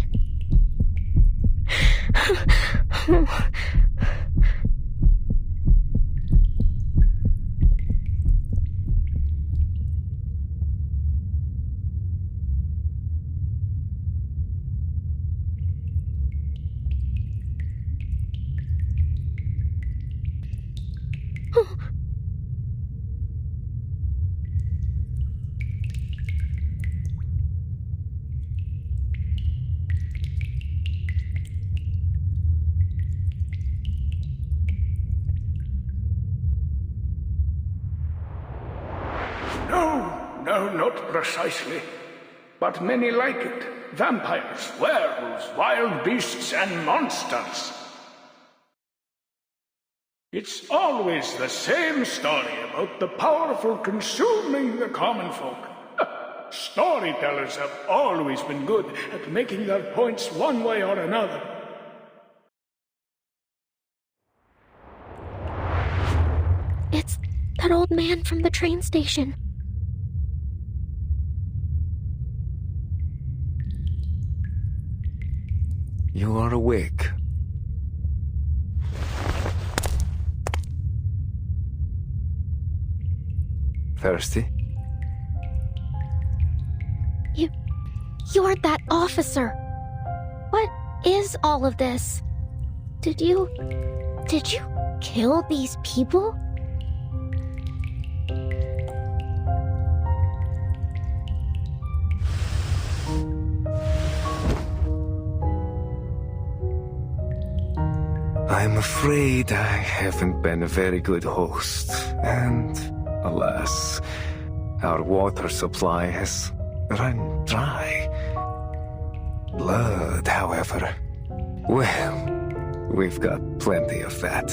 No, not precisely. But many like it. Vampires, werewolves, wild beasts, and monsters. It's always the same story about the powerful consuming the common folk. Storytellers have always been good at making their points one way or another. It's that old man from the train station. You are awake. Thirsty? You're that officer. What is all of this? Did you kill these people? I'm afraid I haven't been a very good host, and alas, our water supply has run dry. Blood, however, well, we've got plenty of that.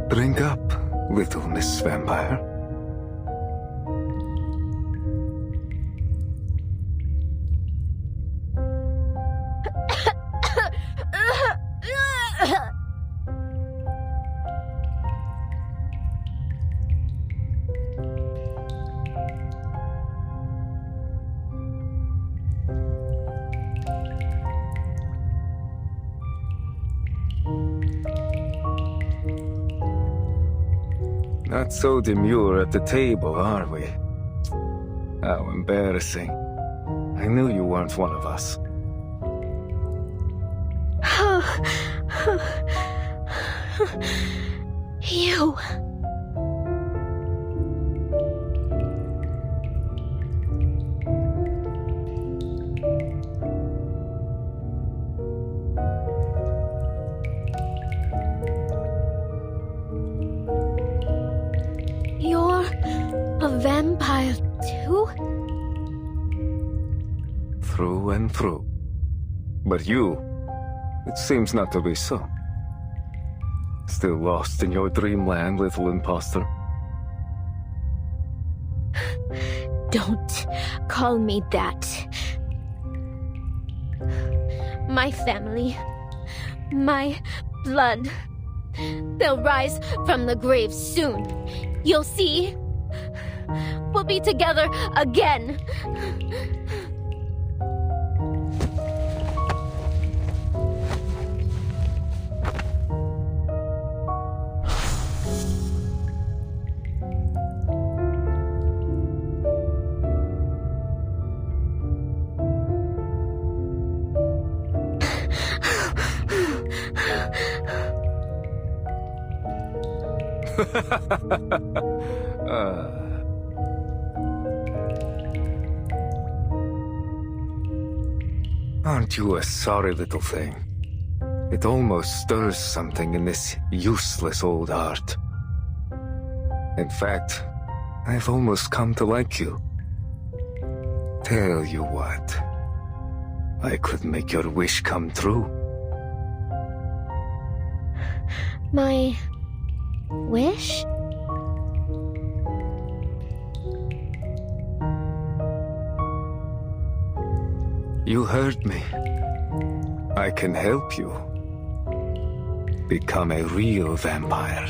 Drink up, little Miss Vampire. Not so demure at the table, are we? How embarrassing. I knew you weren't one of us. You. You're a vampire too? Through and through. But you, it seems not to be so. Still lost in your dreamland, little imposter. Don't call me that. My family, my blood, they'll rise from the grave soon. You'll see. We'll be together again. Aren't you a sorry little thing? It almost stirs something in this useless old heart. In fact, I've almost come to like you. Tell you what, I could make your wish come true. My wish? You heard me. I can help you become a real vampire.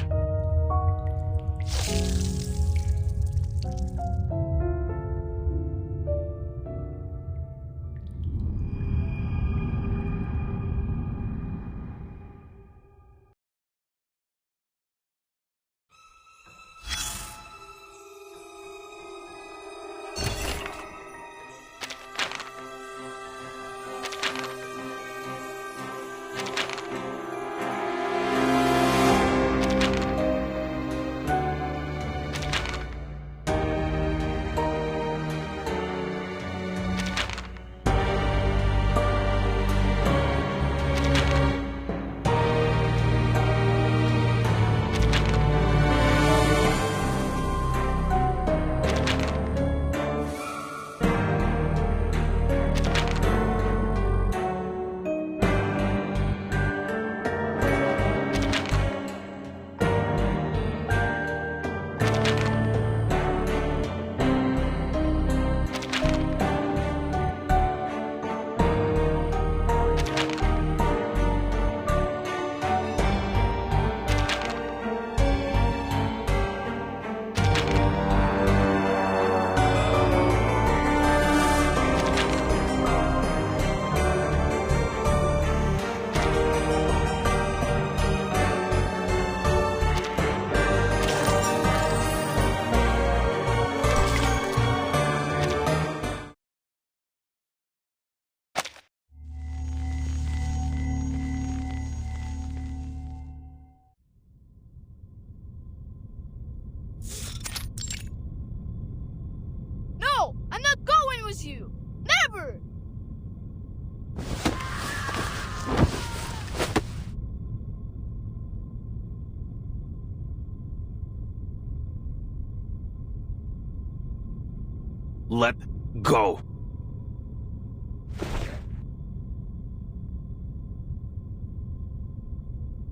let go.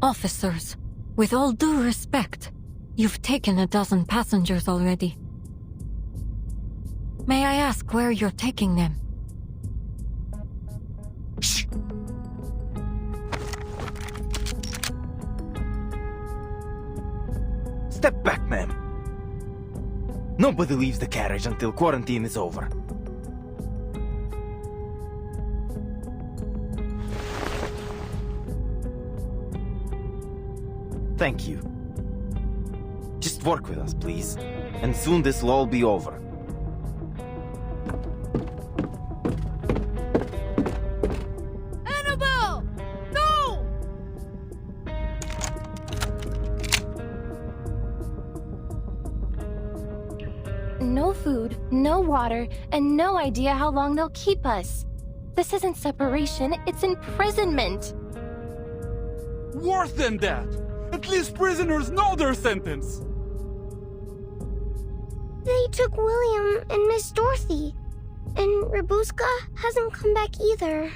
Officers, with all due respect, you've taken a dozen passengers already. May I ask where you're taking them? Shh. Step back, ma'am. Nobody leaves the carriage until quarantine is over. Thank you. Just work with us, please. And soon this will all be over. Annabelle! No! No food, no water, and no idea how long they'll keep us. This isn't separation, it's imprisonment. Worse than that! At least prisoners know their sentence! They took William and Miss Dorothy. And Rabuska hasn't come back either.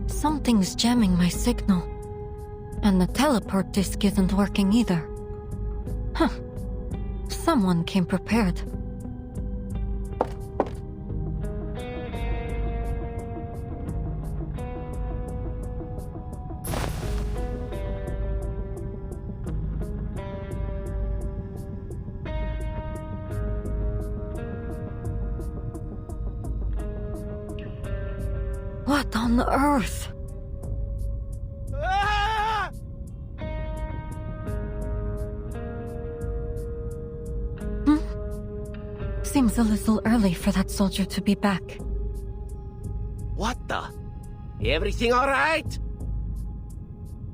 Something's jamming my signal. And the teleport disc isn't working either. Huh. Someone came prepared. What on earth? Seems a little early for that soldier to be back. What the? Everything all right?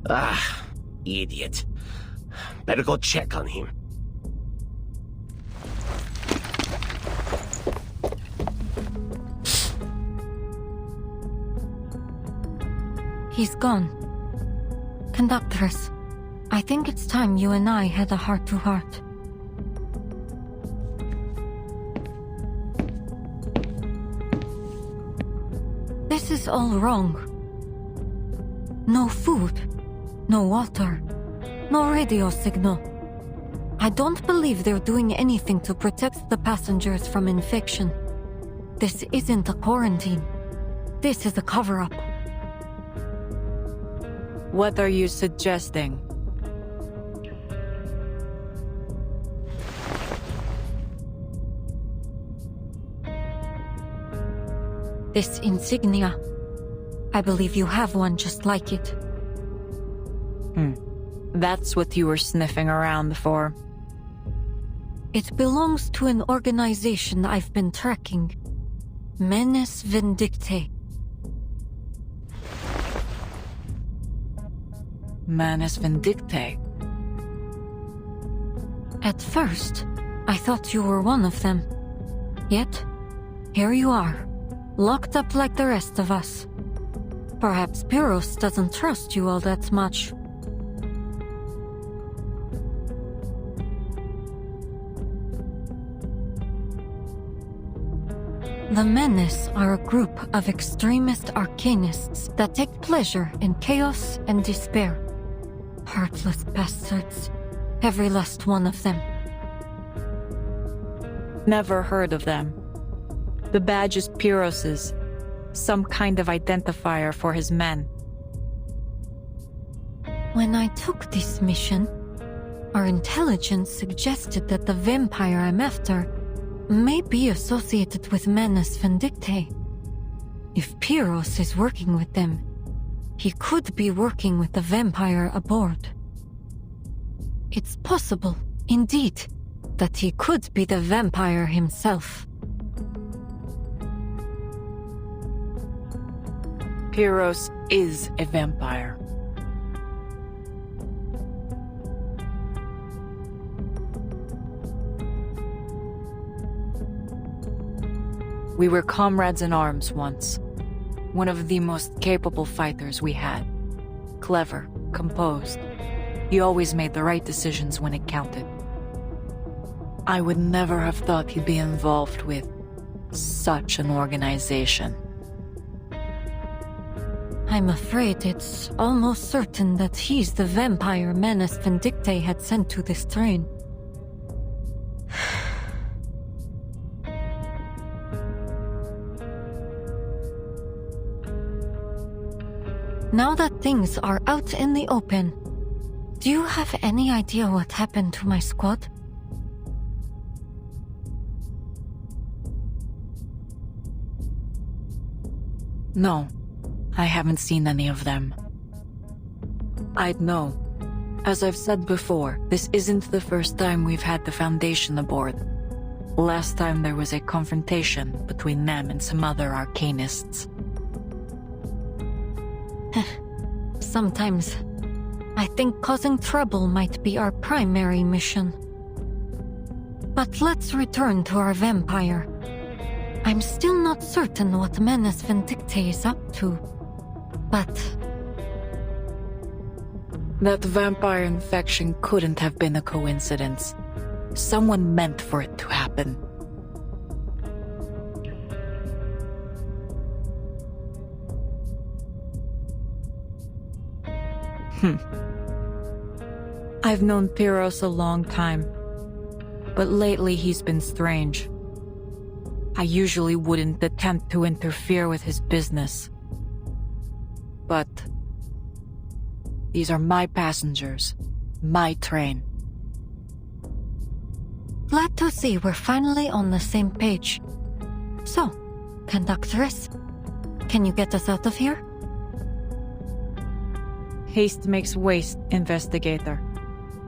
Ah, idiot. Better go check on him. He's gone. Conductress, I think it's time you and I had a heart-to-heart. This is all wrong. No food, no water, no radio signal. I don't believe they're doing anything to protect the passengers from infection. This isn't a quarantine. This is a cover-up. What are you suggesting? This insignia. I believe you have one just like it. That's what you were sniffing around for. It belongs to an organization I've been tracking. Menes Vindictae. Menes Vindictae? At first, I thought you were one of them. Yet, here you are, locked up like the rest of us. Perhaps Pyros doesn't trust you all that much. The Menes are a group of extremist arcanists that take pleasure in chaos and despair. Heartless bastards. Every last one of them. Never heard of them. The badge is Pyros's. Some kind of identifier for his men. When I took this mission, our intelligence suggested that the vampire I'm after may be associated with Menes Vindictae. If Pyros is working with them, he could be working with the vampire aboard. It's possible, indeed, that he could be the vampire himself. Pyros is a vampire. We were comrades in arms once. One of the most capable fighters we had. Clever, composed. He always made the right decisions when it counted. I would never have thought he'd be involved with such an organization. I'm afraid it's almost certain that he's the vampire Manus Vindictae had sent to this train. Now that things are out in the open, do you have any idea what happened to my squad? No, I haven't seen any of them. I'd know. As I've said before, this isn't the first time we've had the Foundation aboard. Last time there was a confrontation between them and some other arcanists. Sometimes, I think causing trouble might be our primary mission. But let's return to our vampire. I'm still not certain what Manus Vindictae is up to, but... That vampire infection couldn't have been a coincidence. Someone meant for it to happen. I've known Pyros a long time, but lately he's been strange. I usually wouldn't attempt to interfere with his business. But these are my passengers, my train. Glad to see we're finally on the same page. So, conductress, can you get us out of here? Haste makes waste, investigator.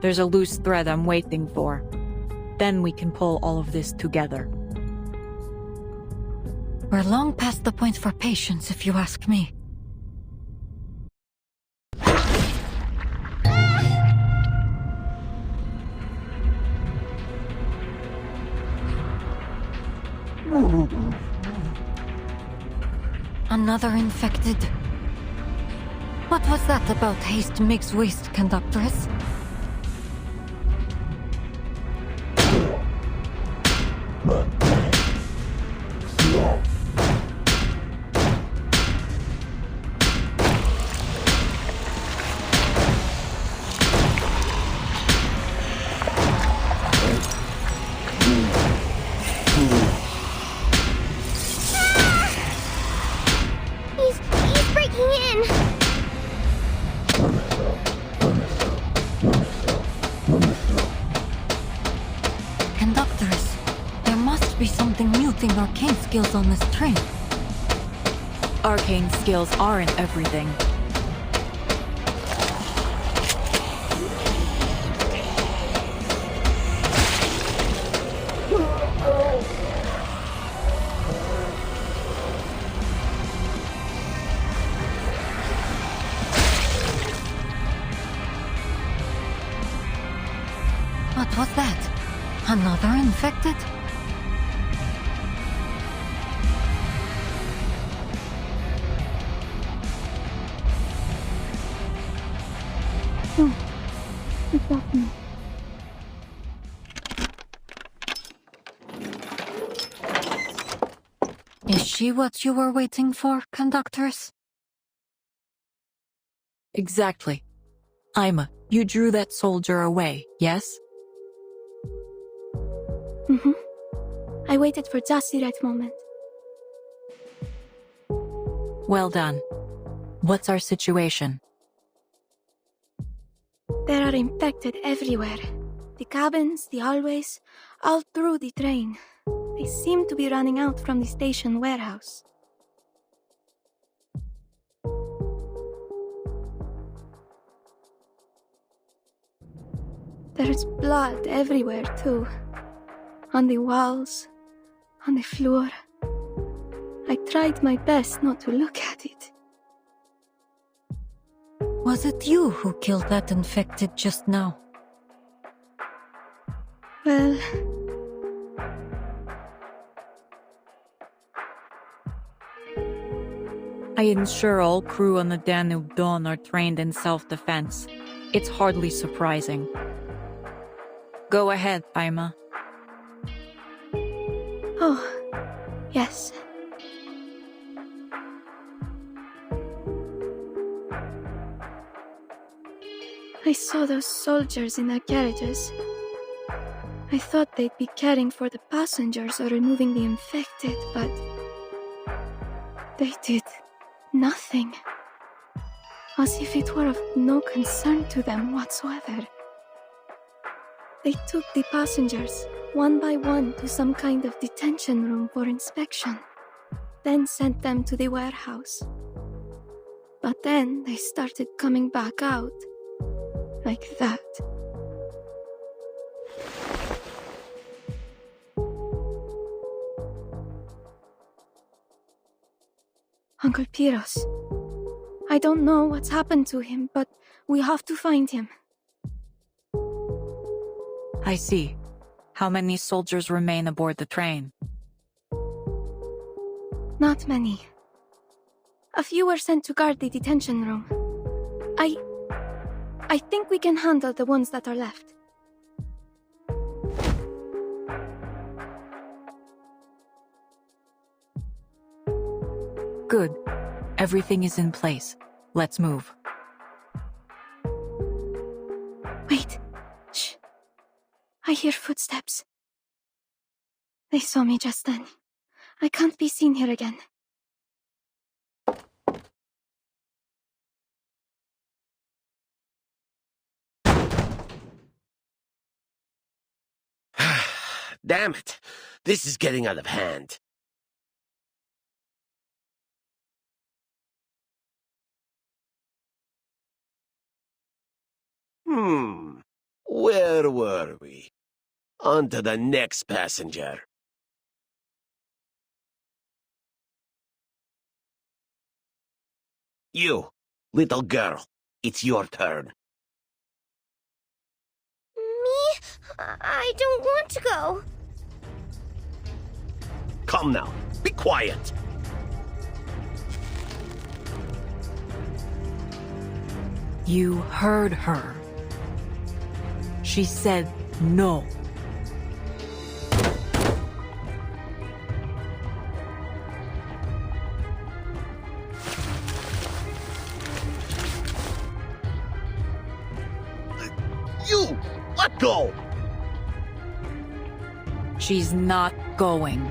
There's a loose thread I'm waiting for. Then we can pull all of this together. We're long past the point for patience, if you ask me. Another infected. What was that about haste makes waste, conductress? He's breaking in! Conductress, there must be something muting arcane skills on this train. Arcane skills aren't everything. What was that? Another infected? No, it's not me. Is she what you were waiting for, conductress? Exactly. Ima, you drew that soldier away, yes? Mm-hmm. I waited for just the right moment. Well done. What's our situation? There are infected everywhere. The cabins, the hallways, all through the train. They seem to be running out from the station warehouse. There's blood everywhere, too. On the walls, on the floor. I tried my best not to look at it. Was it you who killed that infected just now? Well... I ensure all crew on the Danube Dawn are trained in self-defense. It's hardly surprising. Go ahead, Paima. Oh, yes. I saw those soldiers in their carriages. I thought they'd be caring for the passengers or removing the infected, but they did nothing. As if it were of no concern to them whatsoever. They took the passengers, one by one, to some kind of detention room for inspection, then sent them to the warehouse. But then they started coming back out, like that. Uncle Piros, I don't know what's happened to him, but we have to find him. I see. How many soldiers remain aboard the train? Not many. A few were sent to guard the detention room. I think we can handle the ones that are left. Good. Everything is in place. Let's move. Wait. Shh. I hear footsteps. They saw me just then. I can't be seen here again. Damn it. This is getting out of hand. Where were we? On to the next passenger. You, little girl, it's your turn. Me? I don't want to go. Come now, be quiet. You heard her. She said no. You! Let go! She's not going.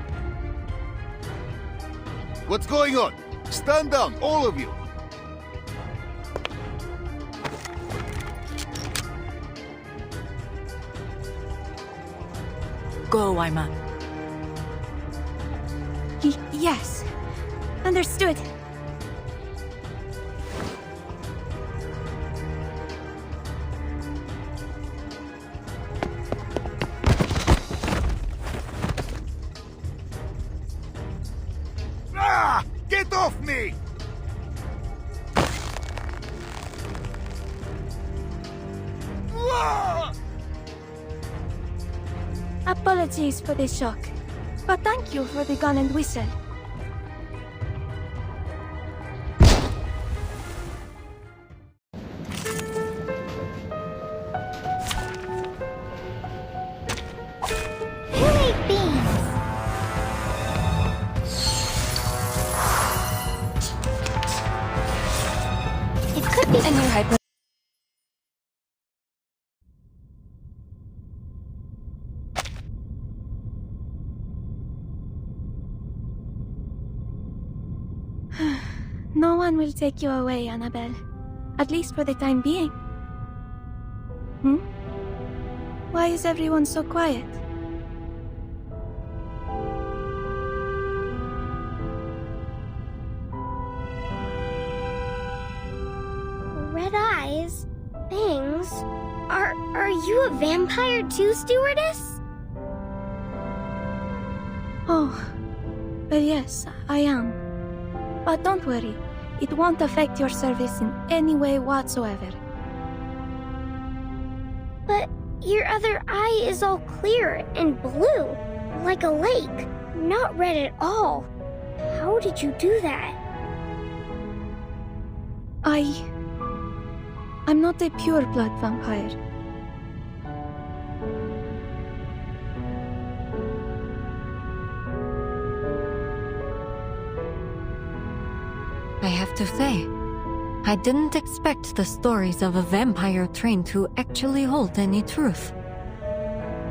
What's going on? Stand down, all of you! Go, Ima. Yes. Understood. Ah! Get off me! Ah! Apologies for the shock, but thank you for the gun and whistle. Who ate beans? It could be. And your hypo. No one will take you away, Annabelle. At least for the time being. Why is everyone so quiet? Red eyes? Bangs? Are you a vampire too, stewardess? Oh, well, yes, I am. But don't worry, it won't affect your service in any way whatsoever. But your other eye is all clear and blue, like a lake, not red at all. How did you do that? I'm not a pure-blood vampire. I have to say, I didn't expect the stories of a vampire train to actually hold any truth.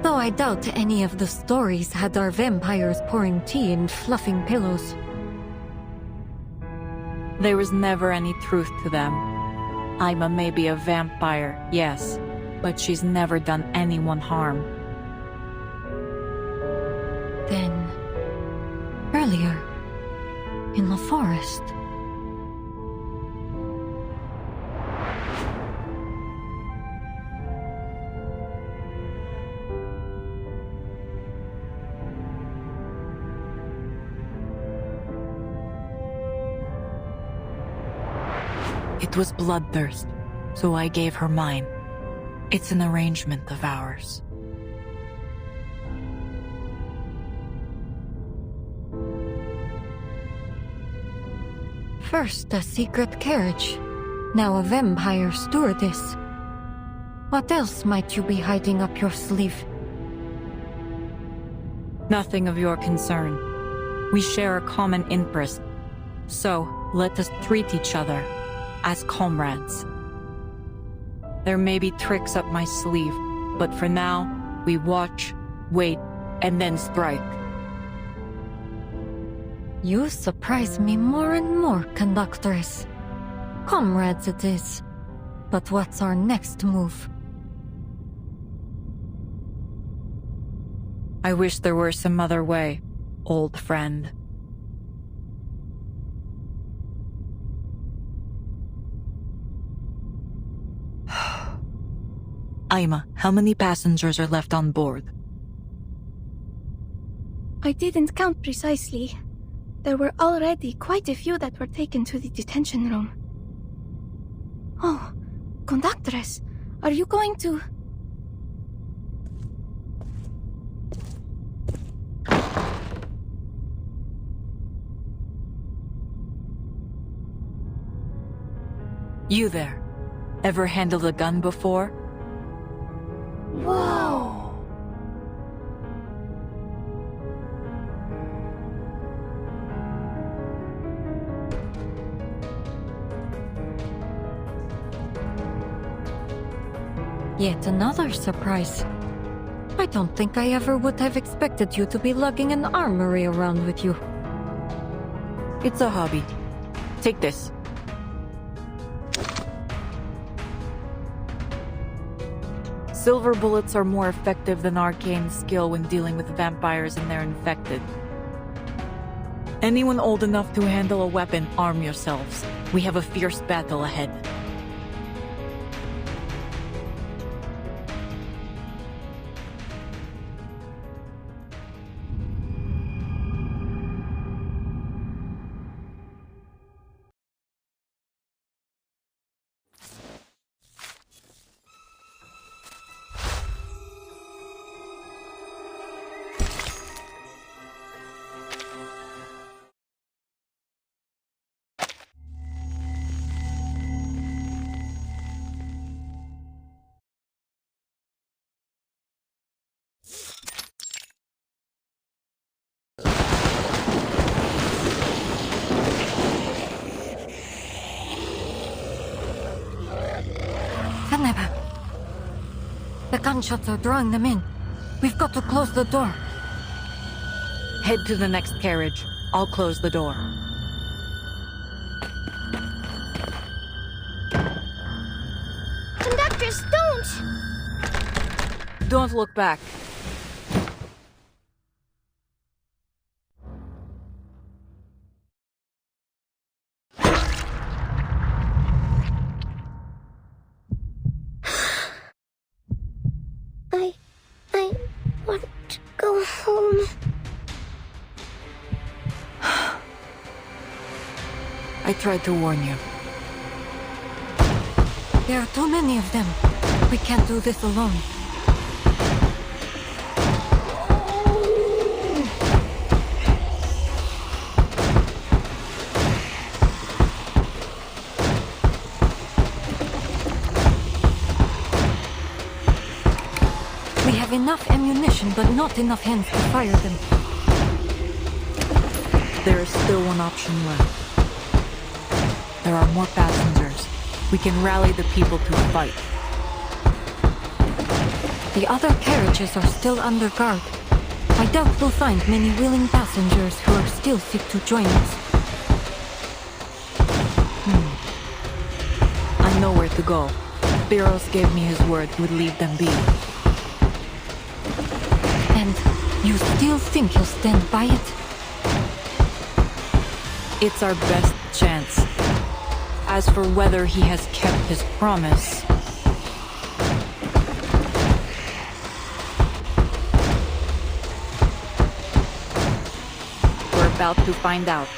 Though I doubt any of the stories had our vampires pouring tea and fluffing pillows. There was never any truth to them. Ima may be a vampire, yes, but she's never done anyone harm. Then, earlier, in the forest. It was bloodthirst, so I gave her mine. It's an arrangement of ours. First a secret carriage, now a vampire stewardess. What else might you be hiding up your sleeve? Nothing of your concern. We share a common interest, so let us treat each other as comrades. There may be tricks up my sleeve, but for now, we watch, wait, and then strike. You surprise me more and more, Conductress. Comrades it is. But what's our next move? I wish there were some other way, old friend. Ima, how many passengers are left on board? I didn't count precisely. There were already quite a few that were taken to the detention room. Oh, Conductress, are you going to... You there. Ever handled a gun before? Whoa! Yet another surprise. I don't think I ever would have expected you to be lugging an armory around with you. It's a hobby. Take this. Silver bullets are more effective than arcane skill when dealing with vampires and they're infected. Anyone old enough to handle a weapon, arm yourselves. We have a fierce battle ahead. The gunshots are drawing them in. We've got to close the door. Head to the next carriage. I'll close the door. Conductors, don't! Don't look back. I want to go home. I tried to warn you. There are too many of them. We can't do this alone. have enough ammunition, but not enough hands to fire them. There is still one option left. There are more passengers. We can rally the people to fight. The other carriages are still under guard. I doubt we'll find many willing passengers who are still fit to join us. I know where to go. Biros gave me his word he would leave them be. And you still think he'll stand by it? It's our best chance. As for whether he has kept his promise... we're about to find out.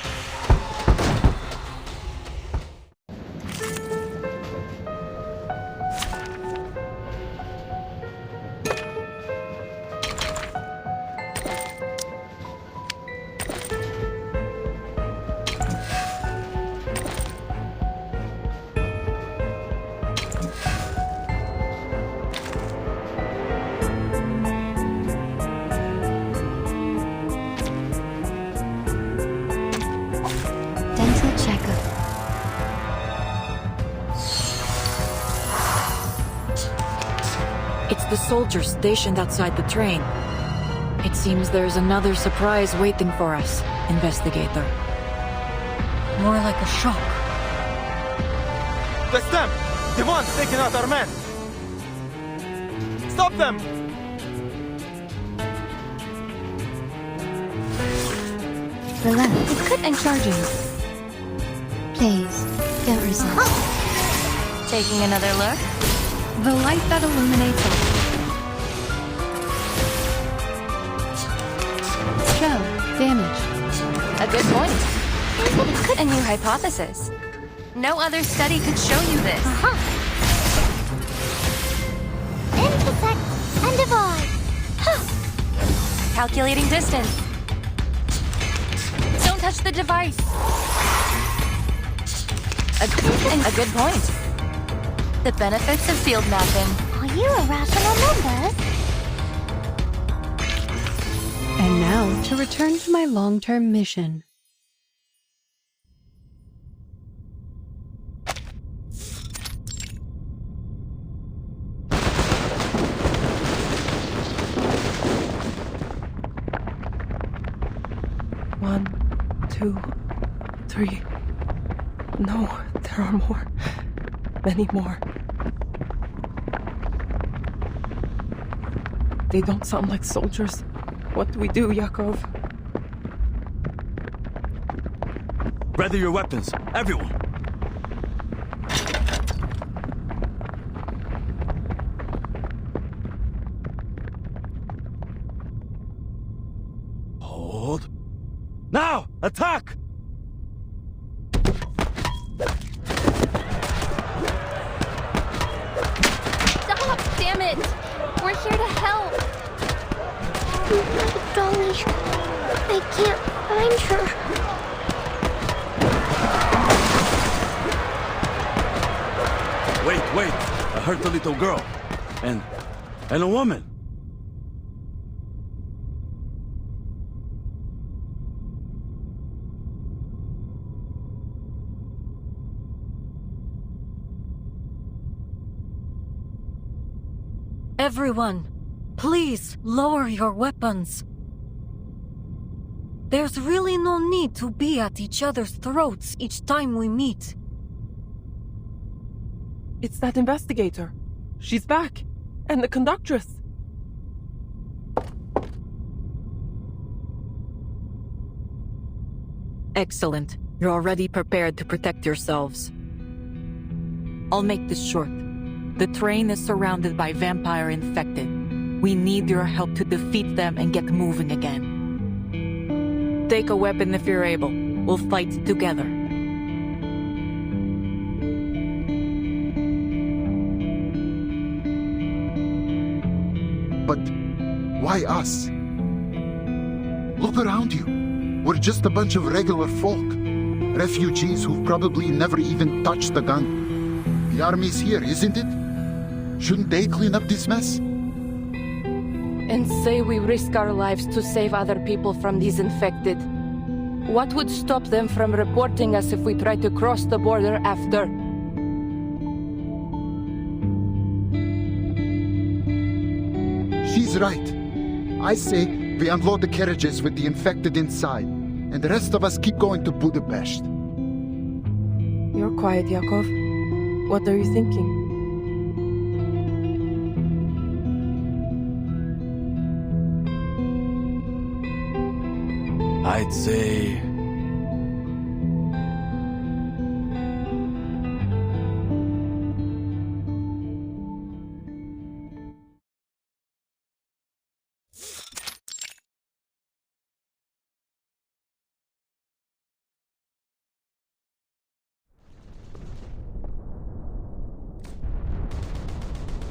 It's the soldiers stationed outside the train. It seems there's another surprise waiting for us, Investigator. More like a shock. That's them! The ones taking out our men! Stop them! Relax. And charging. Please, don't resist. Taking another look? The light that illuminates all. Show. Damage. A good point. A new hypothesis. No other study could show you this. Intersect and divide. Calculating distance. Don't touch the device. A good point. The benefits of field mapping. Are you irrational numbers? And now, to return to my long-term mission. One, two, three. No, there are more. Many more. They don't sound like soldiers. What do we do, Yakov? Ready your weapons, everyone! Hold. Now! Attack! Stop! Damn it! We're here to help! Dolly, I can't find her. Wait! I heard a little girl. And a woman. Everyone, please lower your weapons. There's really no need to be at each other's throats each time we meet. It's that investigator. She's back. And the conductress. Excellent. You're already prepared to protect yourselves. I'll make this short. The train is surrounded by vampire infected. We need your help to defeat them and get moving again. Take a weapon if you're able. We'll fight together. But why us? Look around you. We're just a bunch of regular folk. Refugees who've probably never even touched a gun. The army's here, isn't it? Shouldn't they clean up this mess? and say we risk our lives to save other people from these infected. What would stop them from reporting us if we try to cross the border after? She's right. I say we unload the carriages with the infected inside, and the rest of us keep going to Budapest. You're quiet, Yakov. What are you thinking? I'd say...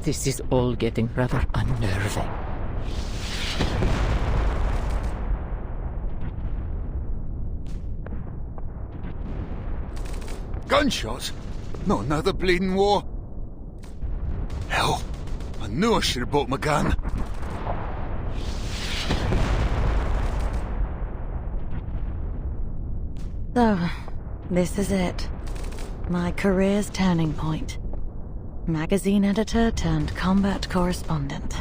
This is all getting rather unnerving. Gunshots? No, another bleeding war. Hell, I knew I should have bought my gun. So, this is it. My career's turning point. Magazine editor turned combat correspondent.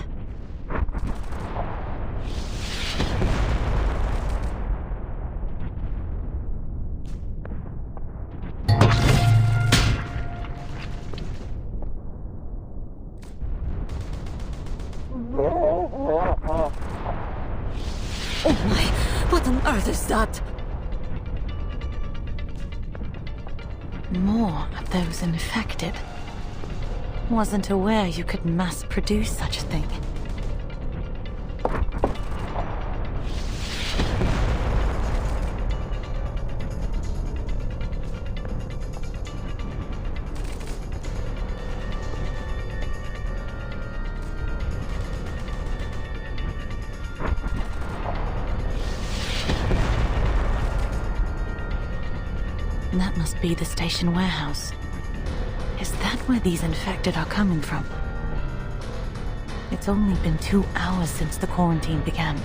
Oh my, what on earth is that? More of those infected. Wasn't aware you could mass produce such a thing. That must be the station warehouse. Is that where these infected are coming from? It's only been 2 hours since the quarantine began.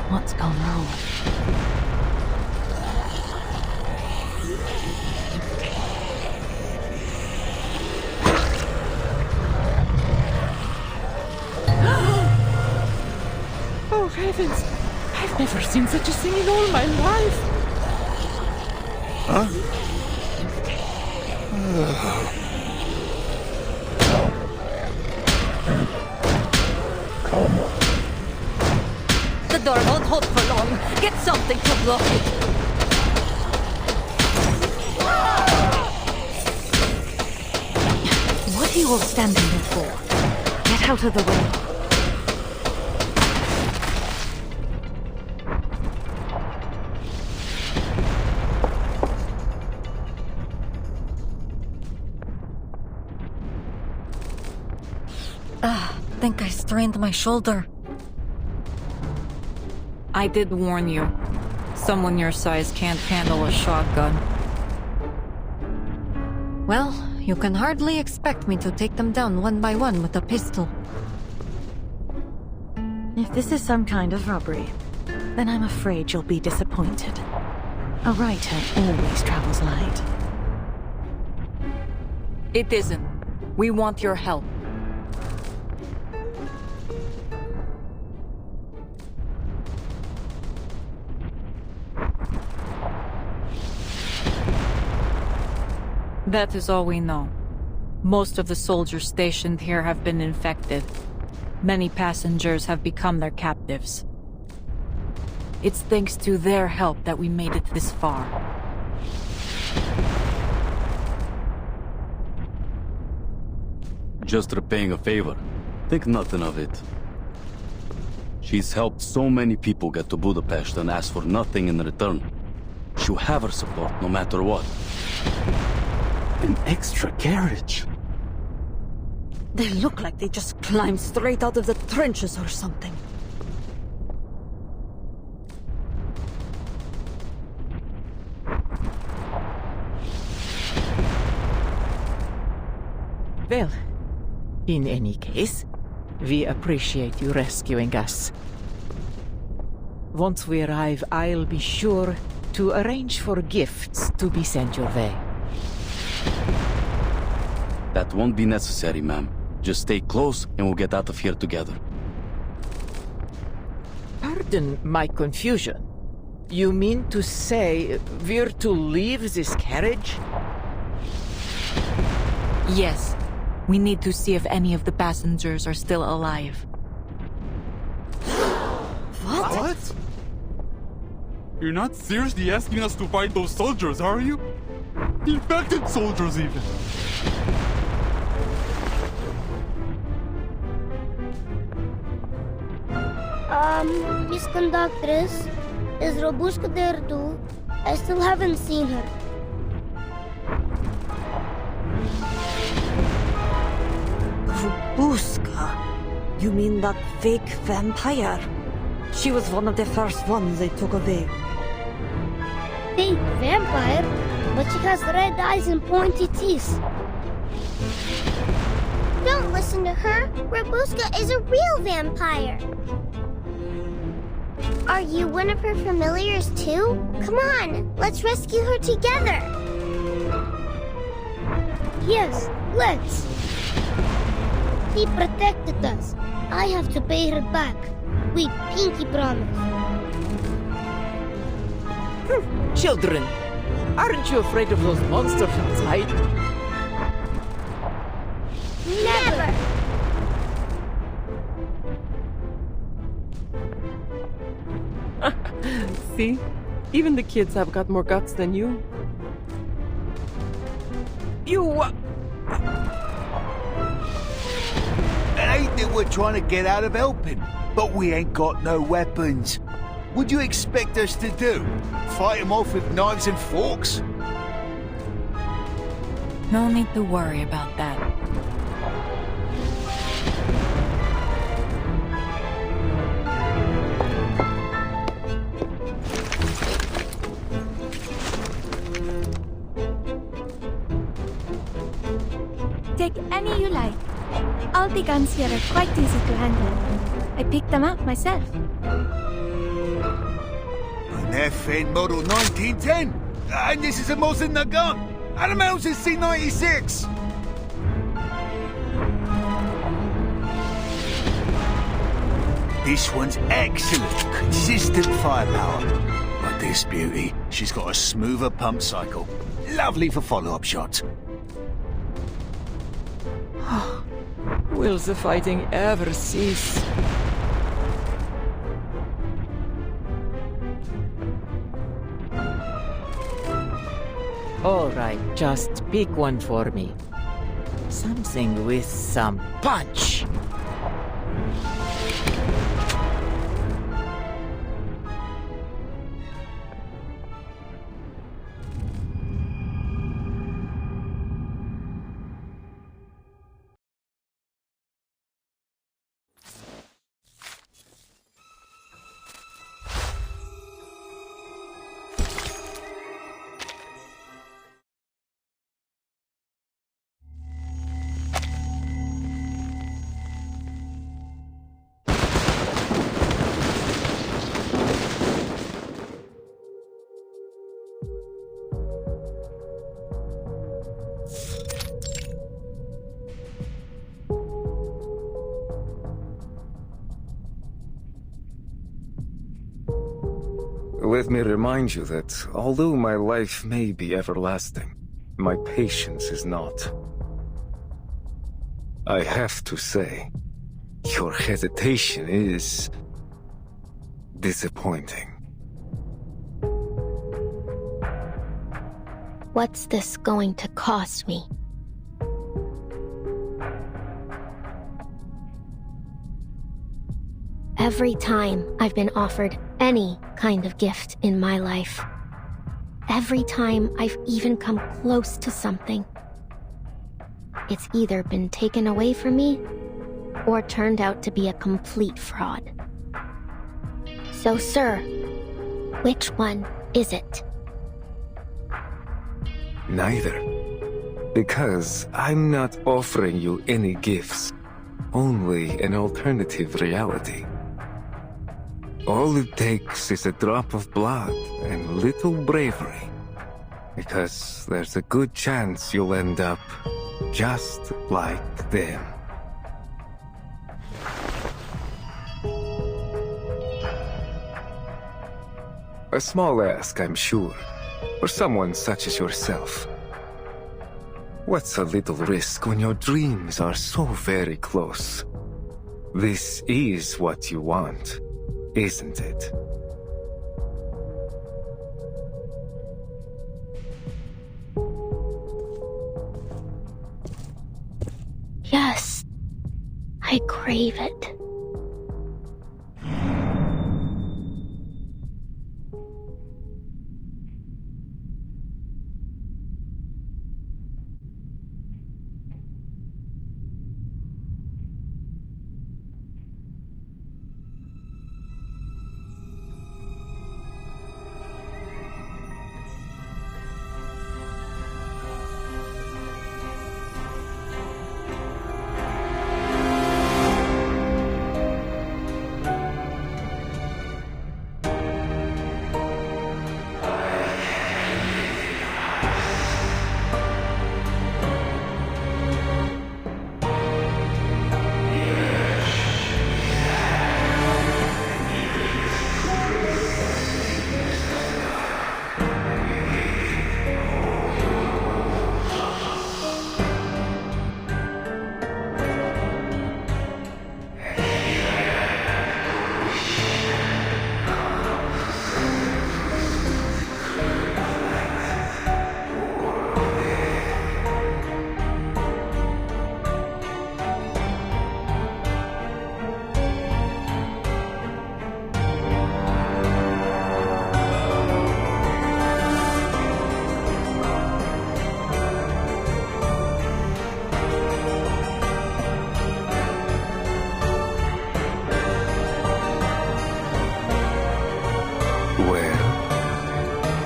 What's gone wrong? Oh heavens! I've never seen such a thing in all my life! Huh? The door won't hold for long. Get something to block it. What are you all standing there for? Get out of the way. Think I strained my shoulder. I did warn you. Someone your size can't handle a shotgun. Well, you can hardly expect me to take them down one by one with a pistol. If this is some kind of robbery, then I'm afraid you'll be disappointed. A writer always travels light. It isn't. We want your help. That is all we know. Most of the soldiers stationed here have been infected. Many passengers have become their captives. It's thanks to their help that we made it this far. Just repaying a favor. Think nothing of it. She's helped so many people get to Budapest and ask for nothing in return. She'll have her support no matter what. An extra carriage. They look like they just climbed straight out of the trenches or something. Well, in any case, We appreciate you rescuing us. Once we arrive, I'll be sure to arrange for gifts to be sent your way. That won't be necessary, ma'am. Just stay close and we'll get out of here together. Pardon my confusion. You mean to say we're to leave this carriage? Yes. We need to see if any of the passengers are still alive. What? You're not seriously asking us to fight those soldiers, are you? Infected soldiers, even. Miss Conductress, is Robushka there too? I still haven't seen her. Robushka? You mean that fake vampire? She was one of the first ones they took away. Fake vampire? But she has red eyes and pointy teeth. Don't listen to her. Robushka is a real vampire. Are you one of her familiars too? Come on, let's rescue her together. Yes, let's. He protected us. I have to pay her back. We pinky promise. Children, aren't you afraid of those monsters outside? Never! See? Even the kids have got more guts than you. You... It ain't that we're trying to get out of helping, but we ain't got no weapons. What do you expect us to do? Fight them off with knives and forks? No need to worry about that. Take any you like. All the guns here are quite easy to handle. I picked them out myself. An FN model 1910? And this is a Mosin Nagant. And a Mosin C96. This one's excellent, consistent firepower. But this beauty, she's got a smoother pump cycle. Lovely for follow-up shots. Will the fighting ever cease? All right, just pick one for me. Something with some punch. Let me remind you that although my life may be everlasting, my patience is not. I have to say, your hesitation is disappointing. What's this going to cost me? Every time I've been offered any kind of gift in my life, every time I've even come close to something, it's either been taken away from me or turned out to be a complete fraud. So, sir, which one is it? Neither. Because I'm not offering you any gifts. only an alternative reality. All it takes is a drop of blood and little bravery, because there's a good chance you'll end up just like them. A small ask, I'm sure, for someone such as yourself. What's a little risk when your dreams are so very close? This is what you want, isn't it? Yes, I crave it.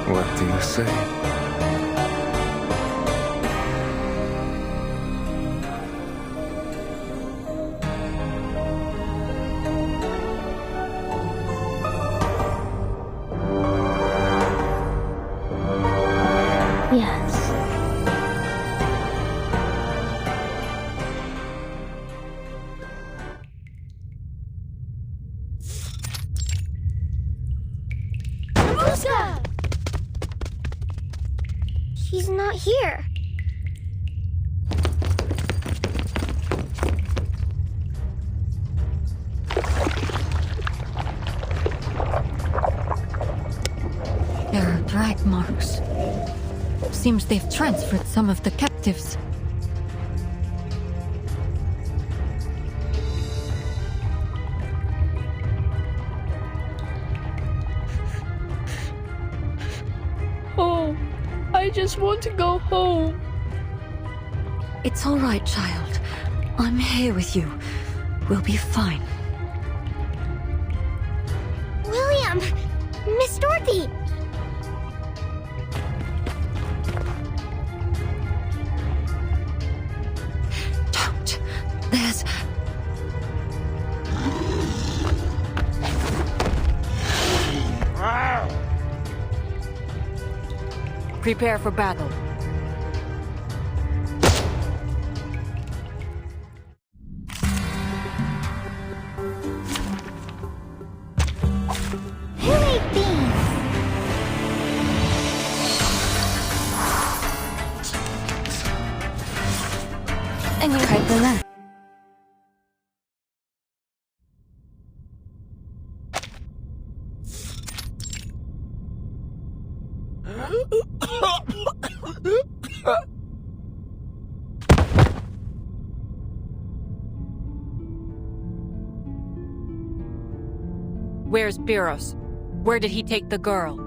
What do you say? Yes. He's not here. There are drag marks. Seems they've transferred some of the captives. I just want to go home. It's all right, child. I'm here with you. We'll be fine. William! Miss Dorothy! Don't. There's... Prepare for battle. Who ate beans? And you hide the left. Where's Biros? Where did he take the girl?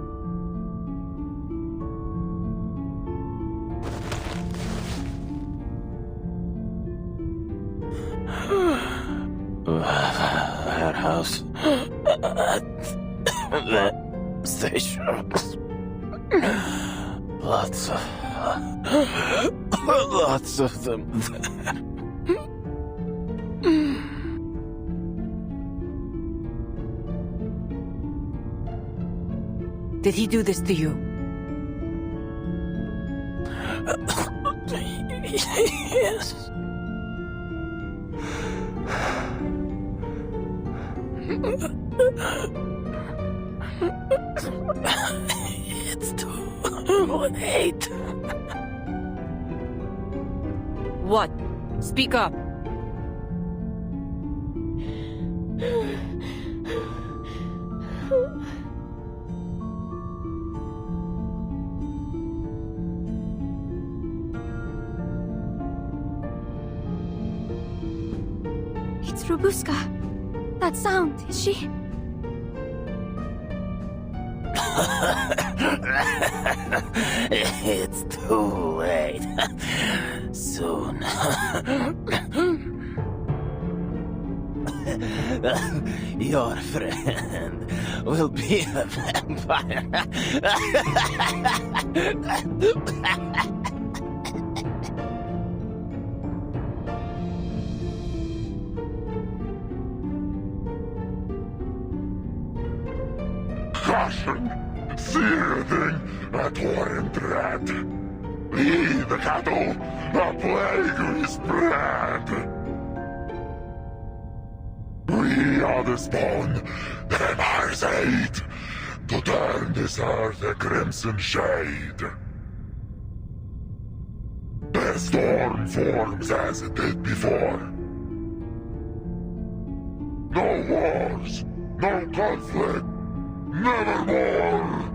That house. That station. Lots of them there. Did he do this to you? Yes. It's too late. What? Speak up. It's Robuska. That sound, is she? It's too late. Soon. Your friend will be a vampire. Caution! Seething at war and dread. We, the cattle, a plague we spread. We are the spawn, the Empire's aid, to turn this earth a crimson shade. The storm forms as it did before. No wars, no conflict, nevermore!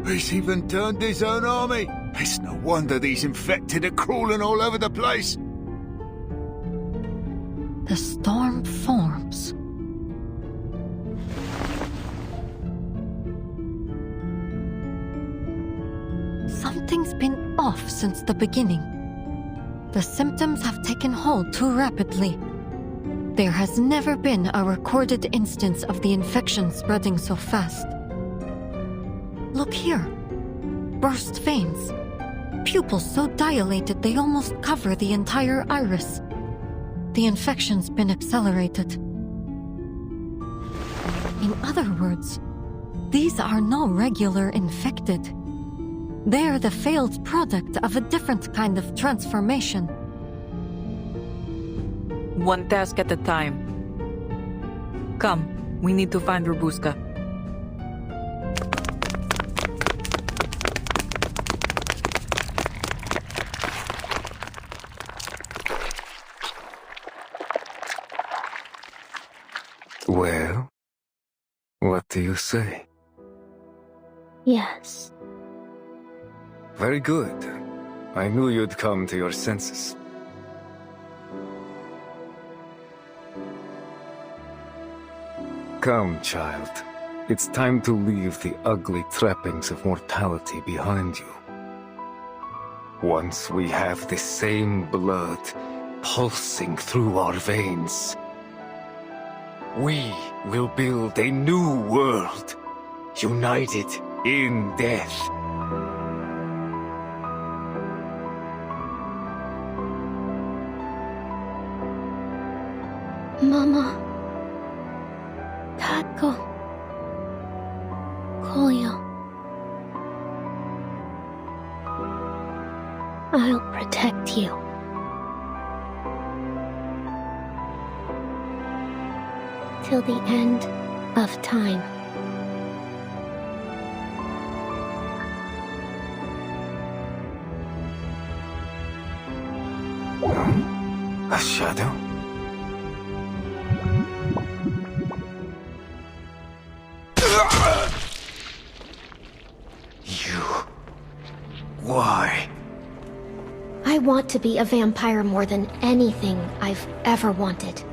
He's even turned his own army. It's no wonder these infected are crawling all over the place. The storm forms. Something's been off since the beginning. The symptoms have taken hold too rapidly. There has never been a recorded instance of the infection spreading so fast. Look here. Burst veins. Pupils so dilated they almost cover the entire iris. The infection's been accelerated. In other words, these are no regular infected. They're the failed product of a different kind of transformation. One task at a time. Come, we need to find Robuska. Well, what do you say? Yes. Very good. I knew you'd come to your senses. Come, child. It's time to leave the ugly trappings of mortality behind you. Once we have the same blood pulsing through our veins, we will build a new world, united in death. Mama. Tatko. Kolyo. I'll protect you. Till the end of time. A shadow? Why? I want to be a vampire more than anything I've ever wanted.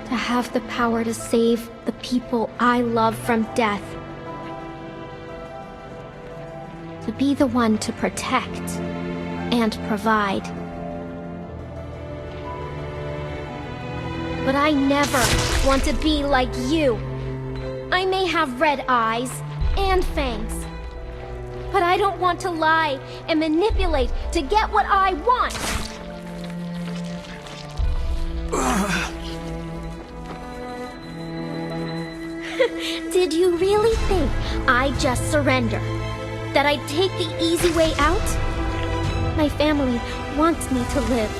To have the power to save the people I love from death. To be the one to protect and provide. But I never want to be like you. I may have red eyes and fangs, But I don't want to lie and manipulate to get what I want. Did you really think I'd just surrender? That I'd take the easy way out? My family wants me to live.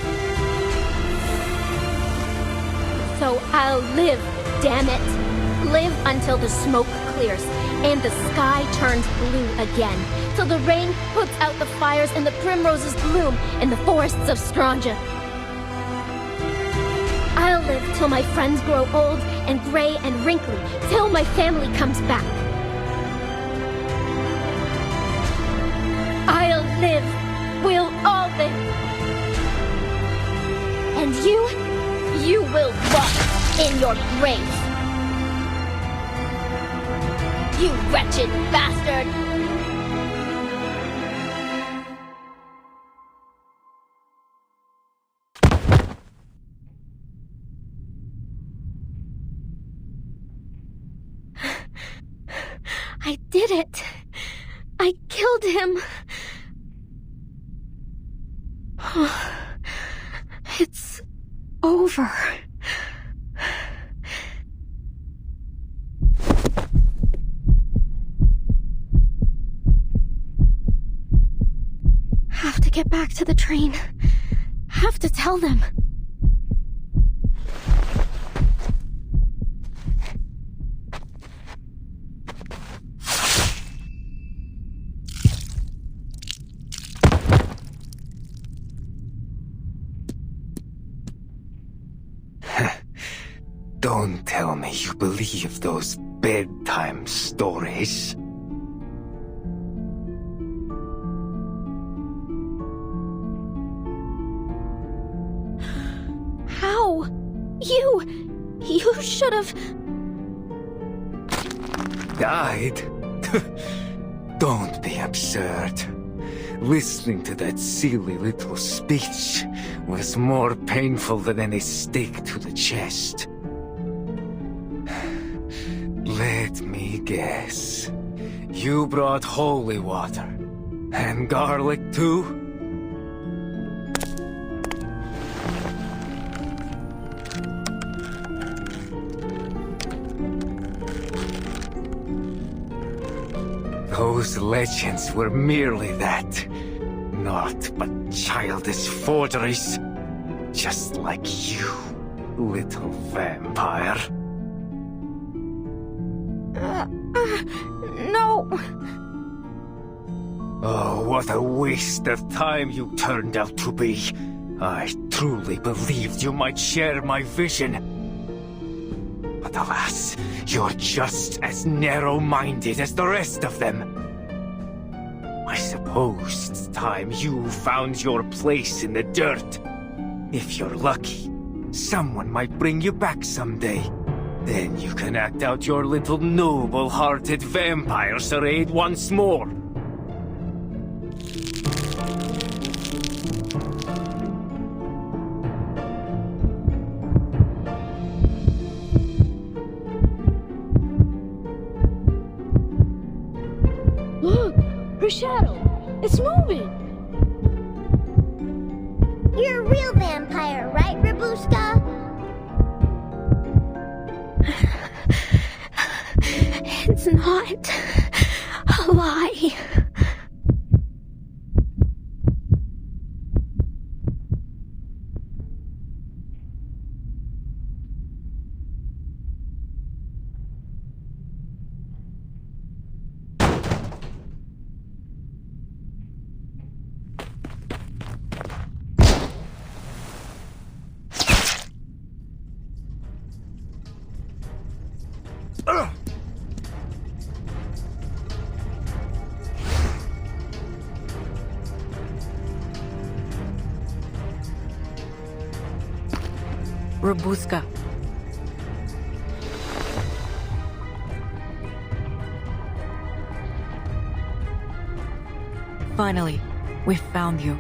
So I'll live, damn it. Live until the smoke clears and the sky turns blue again. Till the rain puts out the fires and the primroses bloom in the forests of Stranja. I'll live till my friends grow old and gray and wrinkly, till my family comes back. I'll live. We'll all live. And you will rot in your grave. You wretched bastard! I did it. I killed him. It's over. Have to get back to the train. Have to tell them. Don't tell me you believe those bedtime stories. How? You should have... Died? Don't be absurd. Listening to that silly little speech was more painful than any stake to the chest. Let me guess. You brought holy water. And garlic too? Those legends were merely that. Naught but childish forgeries. Just like you, little vampire. No. Oh, what a waste of time you turned out to be. I truly believed you might share my vision. But alas, you're just as narrow-minded as the rest of them. I suppose it's time you found your place in the dirt. If you're lucky, someone might bring you back someday. Then you can act out your little noble-hearted vampire charade once more. Look! Her shadow! It's moving! You're a real vampire, right, Rabushka? It's not a lie. Robuska. Finally, we found you.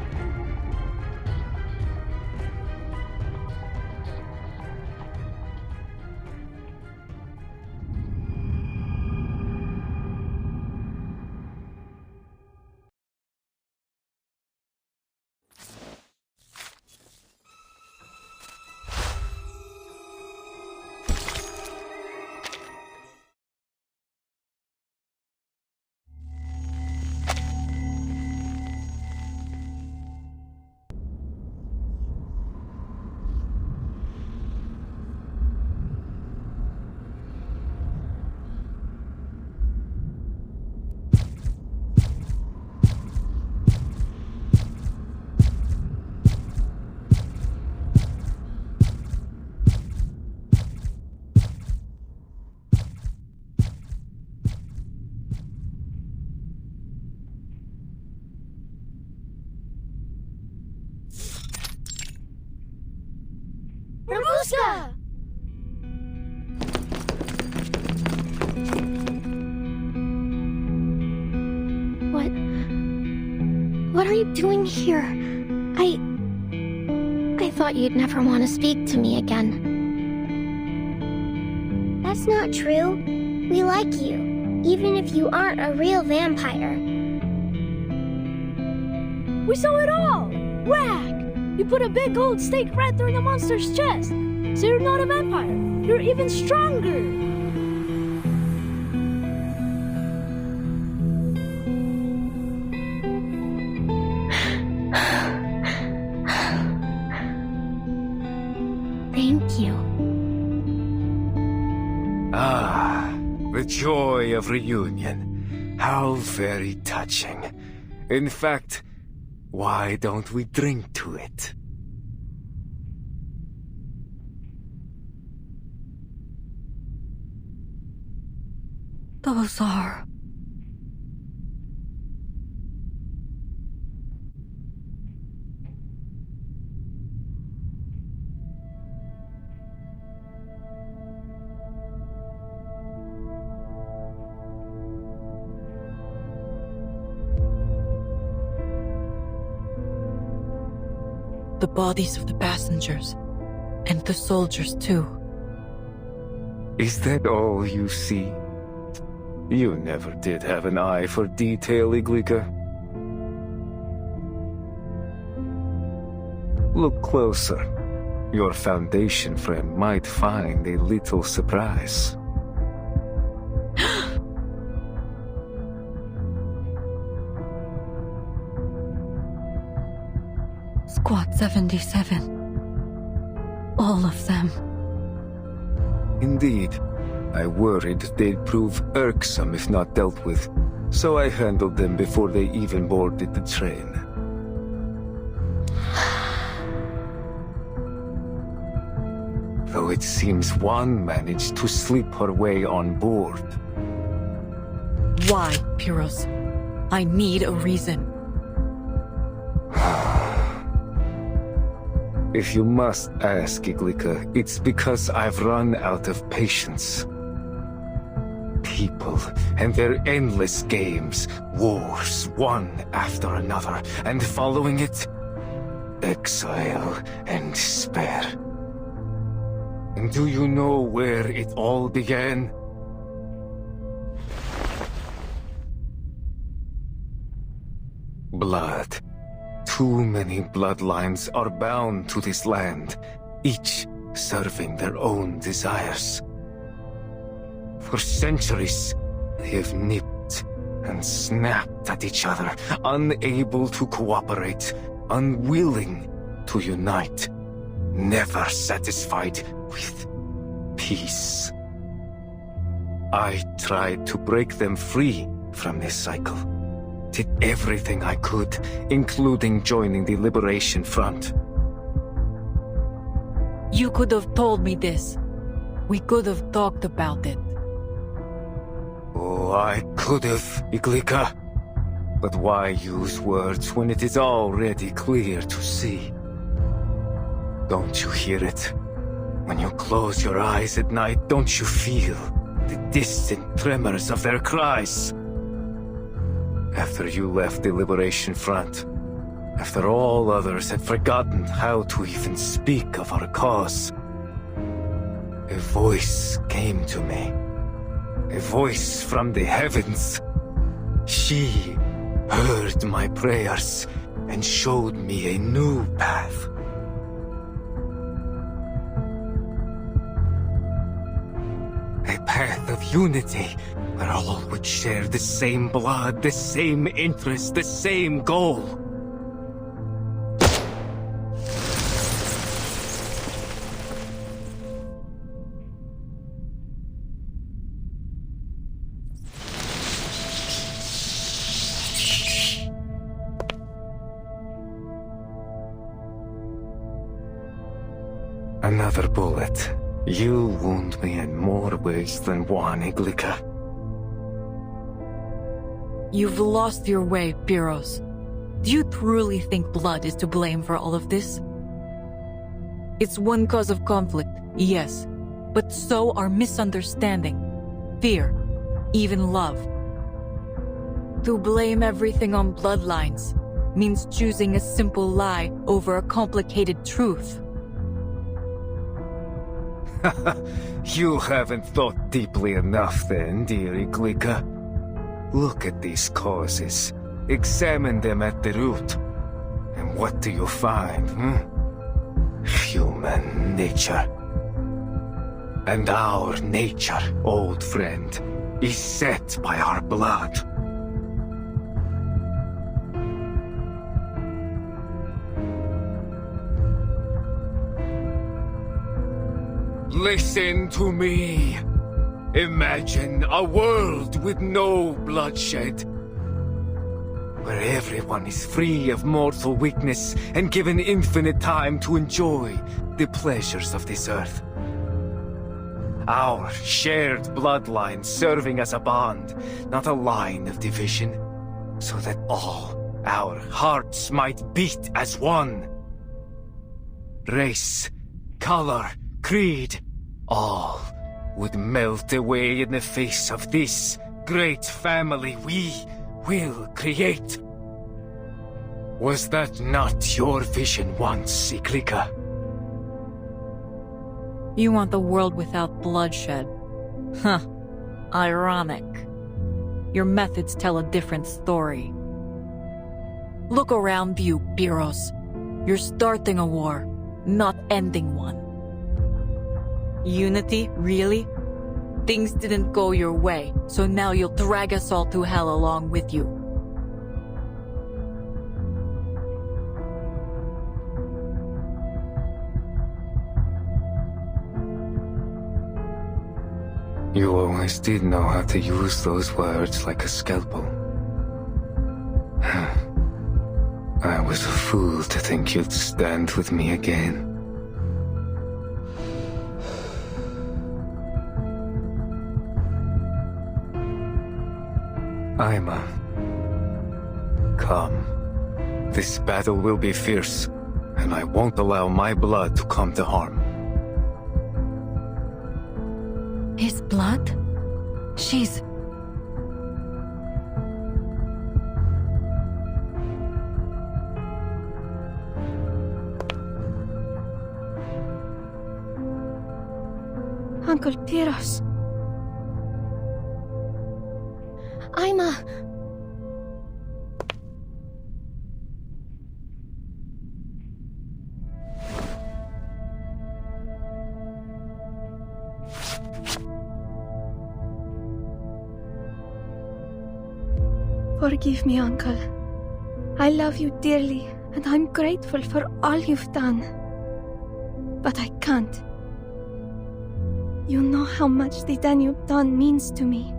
Babushka! What are you doing here? I thought you'd never want to speak to me again. That's not true. We like you, even if you aren't a real vampire. We saw it all! Whack! You put a big gold stake right through the monster's chest. So you're not a vampire. You're even stronger. Thank you. Ah, the joy of reunion. How very touching. In fact, why don't we drink to it? Those are... The bodies of the passengers. And the soldiers, too. Is that all you see? You never did have an eye for detail, Iglika. Look closer. Your Foundation friend might find a little surprise. Squad 77. All of them. Indeed. I worried they'd prove irksome if not dealt with, so I handled them before they even boarded the train. Though it seems one managed to slip her way on board. Why, Pyros? I need a reason. If you must ask, Iglika, it's because I've run out of patience. People and their endless games, wars one after another, and following it, exile and despair. And do you know where it all began? Blood. Too many bloodlines are bound to this land, each serving their own desires. For centuries, they have nipped and snapped at each other, unable to cooperate, unwilling to unite, never satisfied with peace. I tried to break them free from this cycle. Did everything I could, including joining the Liberation Front. You could have told me this. We could have talked about it. Oh, I could have, Iglika. But why use words when it is already clear to see? Don't you hear it? When you close your eyes at night, don't you feel the distant tremors of their cries? After you left the Liberation Front, after all others had forgotten how to even speak of our cause, a voice came to me. A voice from the heavens. She heard my prayers and showed me a new path. A path of unity, where all would share the same blood, the same interest, the same goal. Another bullet. You wound me in more ways than one, Iglika. You've lost your way, Pyros. Do you truly think blood is to blame for all of this? It's one cause of conflict, yes, but so are misunderstanding, fear, even love. To blame everything on bloodlines means choosing a simple lie over a complicated truth. You haven't thought deeply enough then, dear Iglika. Look at these causes. Examine them at the root. And what do you find, Human nature. And our nature, old friend, is set by our blood. Listen to me. Imagine a world with no bloodshed, where everyone is free of mortal weakness and given infinite time to enjoy the pleasures of this earth. Our shared bloodline serving as a bond, not a line of division, so that all our hearts might beat as one. Race, color, creed, all would melt away in the face of this great family we will create. Was that not your vision once, Iglika? You want the world without bloodshed. Huh. Ironic. Your methods tell a different story. Look around you, Piros. You're starting a war, not ending one. Unity, really? Things didn't go your way, so now you'll drag us all to hell along with you. You always did know how to use those words like a scalpel. I was a fool to think you'd stand with me again. Aima, come. This battle will be fierce, and I won't allow my blood to come to harm. His blood? She's... Uncle Piros. Aima! Forgive me, Uncle. I love you dearly, and I'm grateful for all you've done. But I can't. You know how much the Danube Dawn means to me.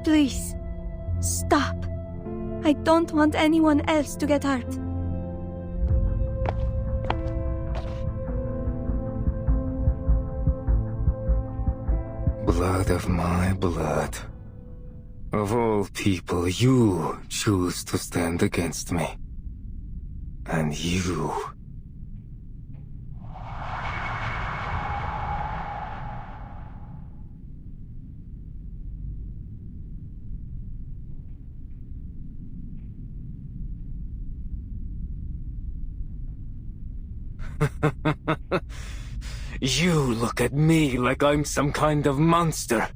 Please, stop. I don't want anyone else to get hurt. Blood of my blood. Of all people, you choose to stand against me. And you... You look at me like I'm some kind of monster.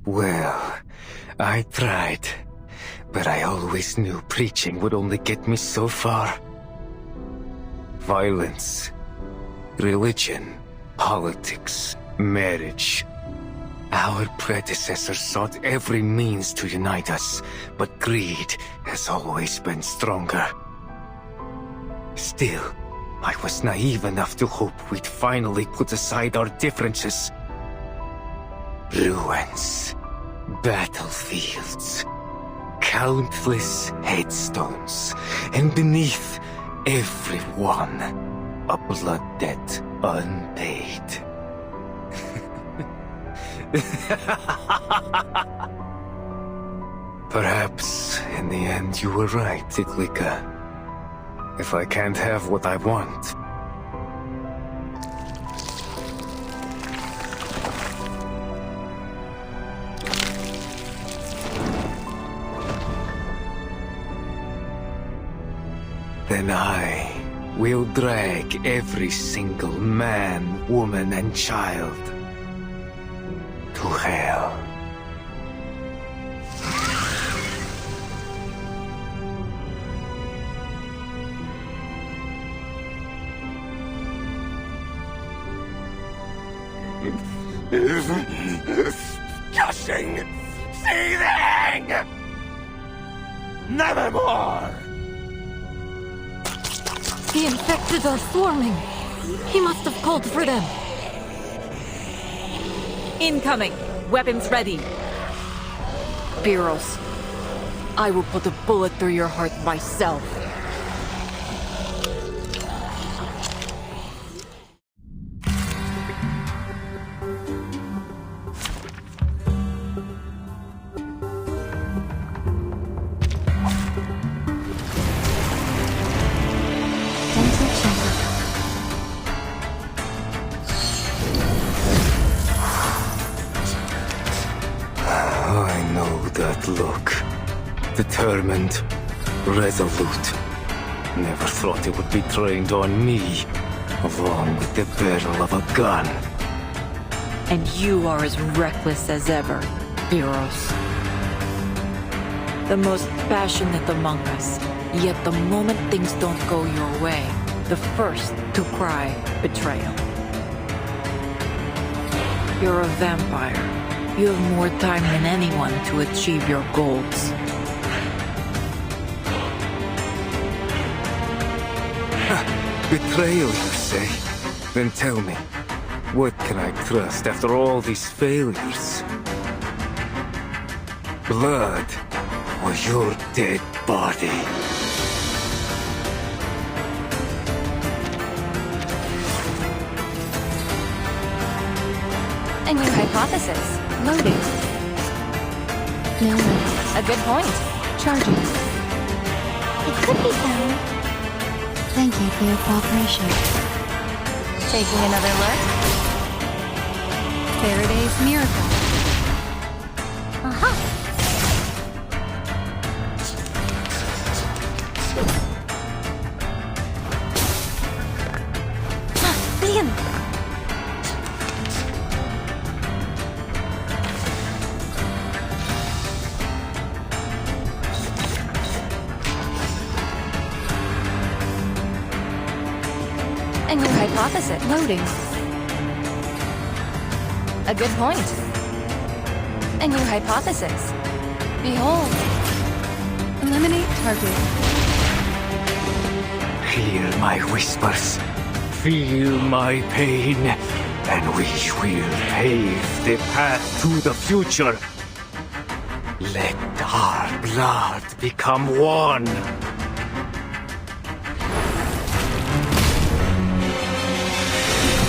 Well, I tried, but I always knew preaching would only get me so far. Violence, religion, politics, marriage. Our predecessors sought every means to unite us, but greed has always been stronger. Still, I was naive enough to hope we'd finally put aside our differences. Ruins, battlefields, countless headstones, and beneath every one, a blood debt unpaid. the end, you were right, Iglika. If I can't have what I want, then I will drag every single man, woman, and child to hell. Disgusting! Seething! Nevermore! The infected are swarming. He must have called for them. Incoming! Weapons ready! Biros, I will put a bullet through your heart myself. I know that look. Determined, resolute. Never thought it would be trained on me, along with the barrel of a gun. And you are as reckless as ever, Biros. The most passionate among us, yet the moment things don't go your way, the first to cry betrayal. You're a vampire. You have more time than anyone to achieve your goals. Betrayal, you say? Then tell me, what can I trust after all these failures? Blood, or your dead body? A new hypothesis. Loading. No. A good point. Charging. It could be found. Thank you for your cooperation. Taking another look. Faraday's miracle. Aha! Bien! A new hypothesis. Loading. A good point. A new hypothesis. Behold. Eliminate target. Hear my whispers, feel my pain, and we will pave the path to the future. Let our blood become one.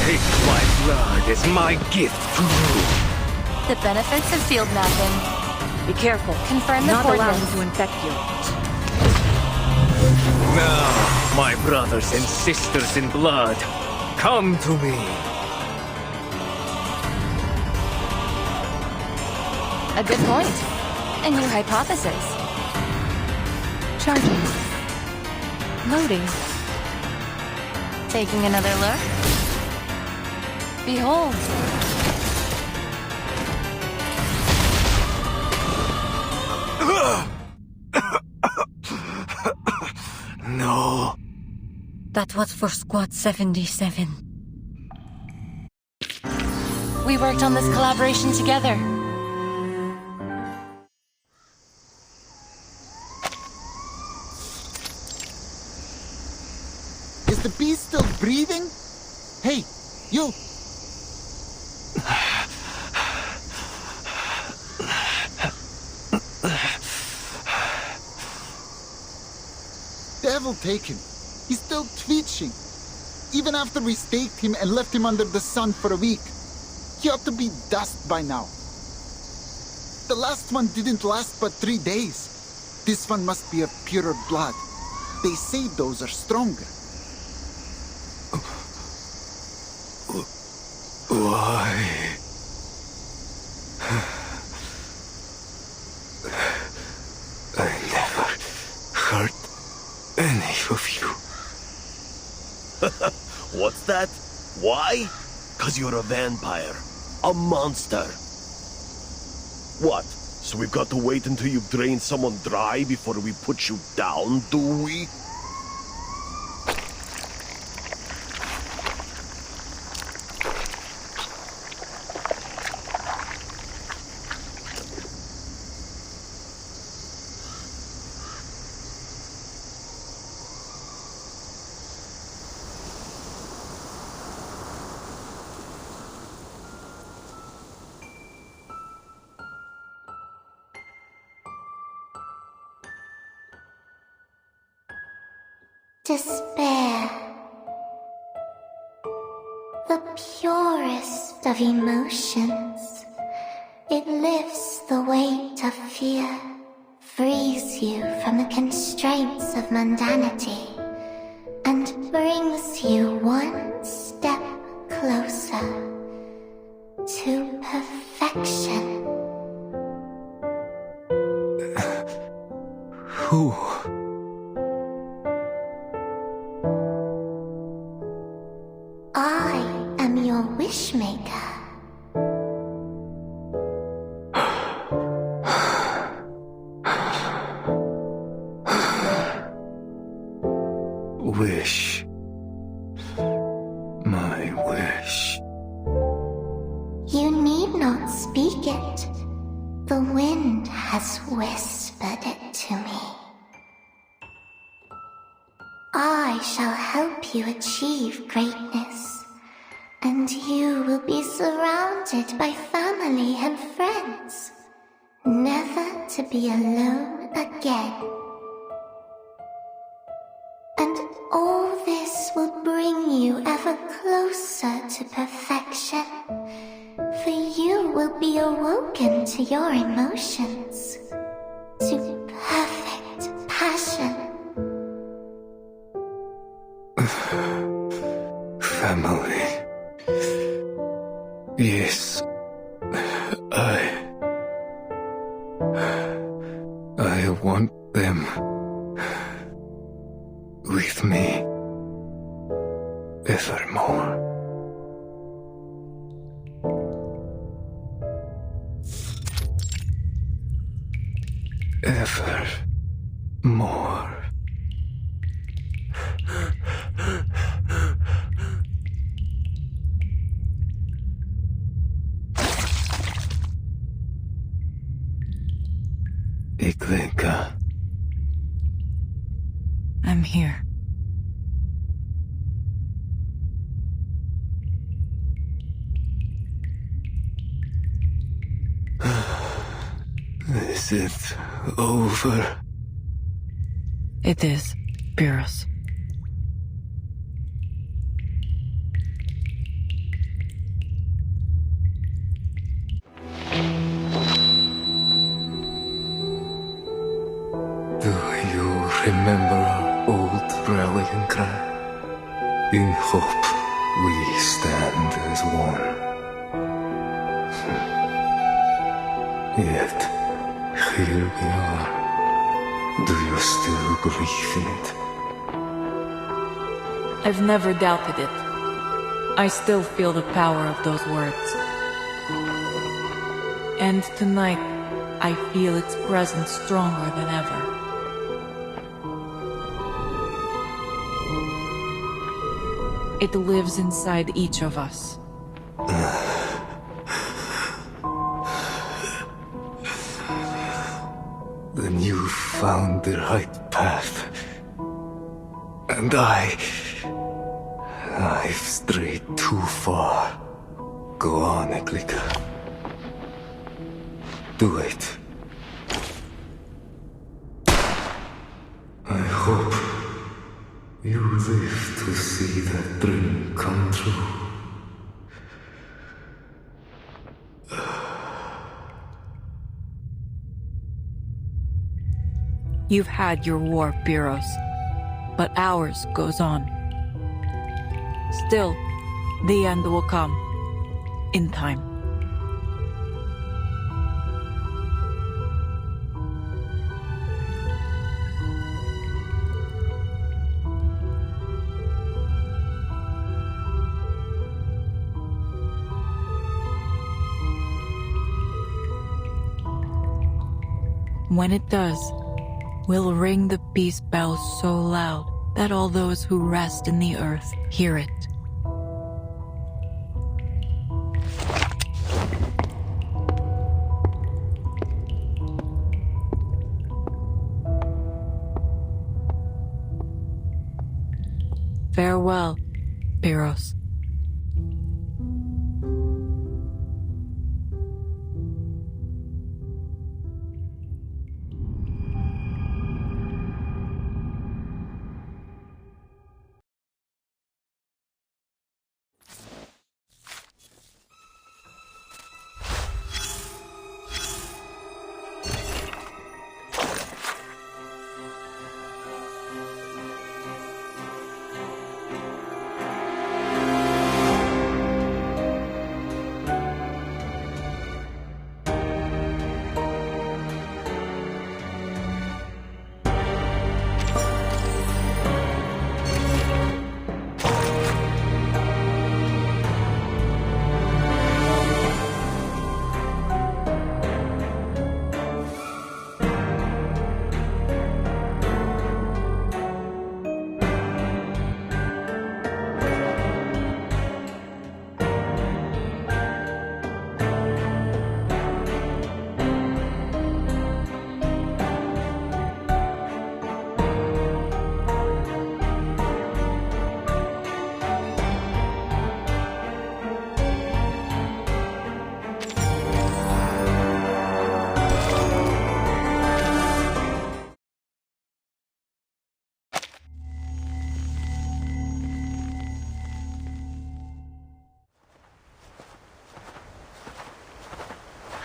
Take my blood as my gift to you. The benefits of field mapping. Be careful. Confirm the Not allowed coordinates. to infect you. Now, my brothers and sisters in blood, come to me. A good point. A new hypothesis. Charging. Loading. Taking another look. Behold. No. That was for Squad 77. We worked on this collaboration together. Is the beast still breathing? Hey, you! Devil take him. He's still twitching. Even after we staked him and left him under the sun for a week. He ought to be dust by now. The last one didn't last but 3 days. This one must be of purer blood. They say those are stronger. Why? I never hurt any of you. What's that? Why? 'Cause you're a vampire. A monster. What? So we've got to wait until you've drained someone dry before we put you down, do we? Despair. The purest of emotions. It lifts the weight of fear, frees you from the constraints of mundanity, and brings you one step closer to perfection. Who? I am your wishmaker. Wish. My wish. You need not speak it. The wind has whispered it to me. I shall help you achieve greatness, and you will be surrounded by family and friends, never to be alone again. And all this will bring you ever closer to perfection, for you will be awoken to your emotions, to perfect passion. Family. Yes, I want them with me evermore. Evermore. Iglinka. I'm here. Is it over? It is, Beerus. Do you remember our old rallying cry? In hope we stand as one. Yet, here we are. Do you still believe in it? I've never doubted it. I still feel the power of those words. And tonight, I feel its presence stronger than ever. It lives inside each of us. Then you found the right path. And I've strayed too far. Go on, Eglika. Do it. I hope you live to see that dream come true. You've had your war, Pyros, but ours goes on. Still, the end will come. In time. When it does, we'll ring the peace bell so loud that all those who rest in the earth hear it. Farewell, Pyros.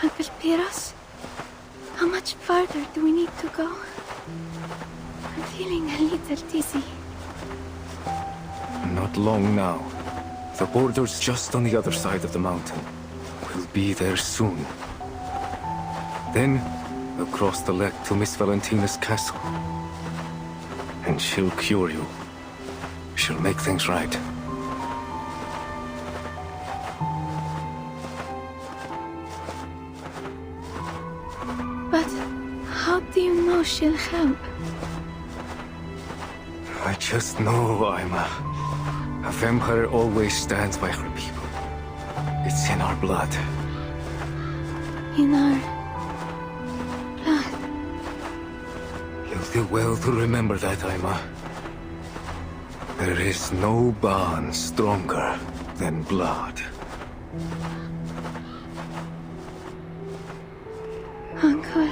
Uncle Pyros, how much farther do we need to go? I'm feeling a little dizzy. Not long now. The border's just on the other side of the mountain. We'll be there soon. Then, across the lake to Miss Valentina's castle. And she'll cure you. She'll make things right. But how do you know she'll help? I just know a vampire always stands by her people. It's in our blood. In our blood. You'll do well to remember that, Aima. There is no bond stronger than blood. Uncle.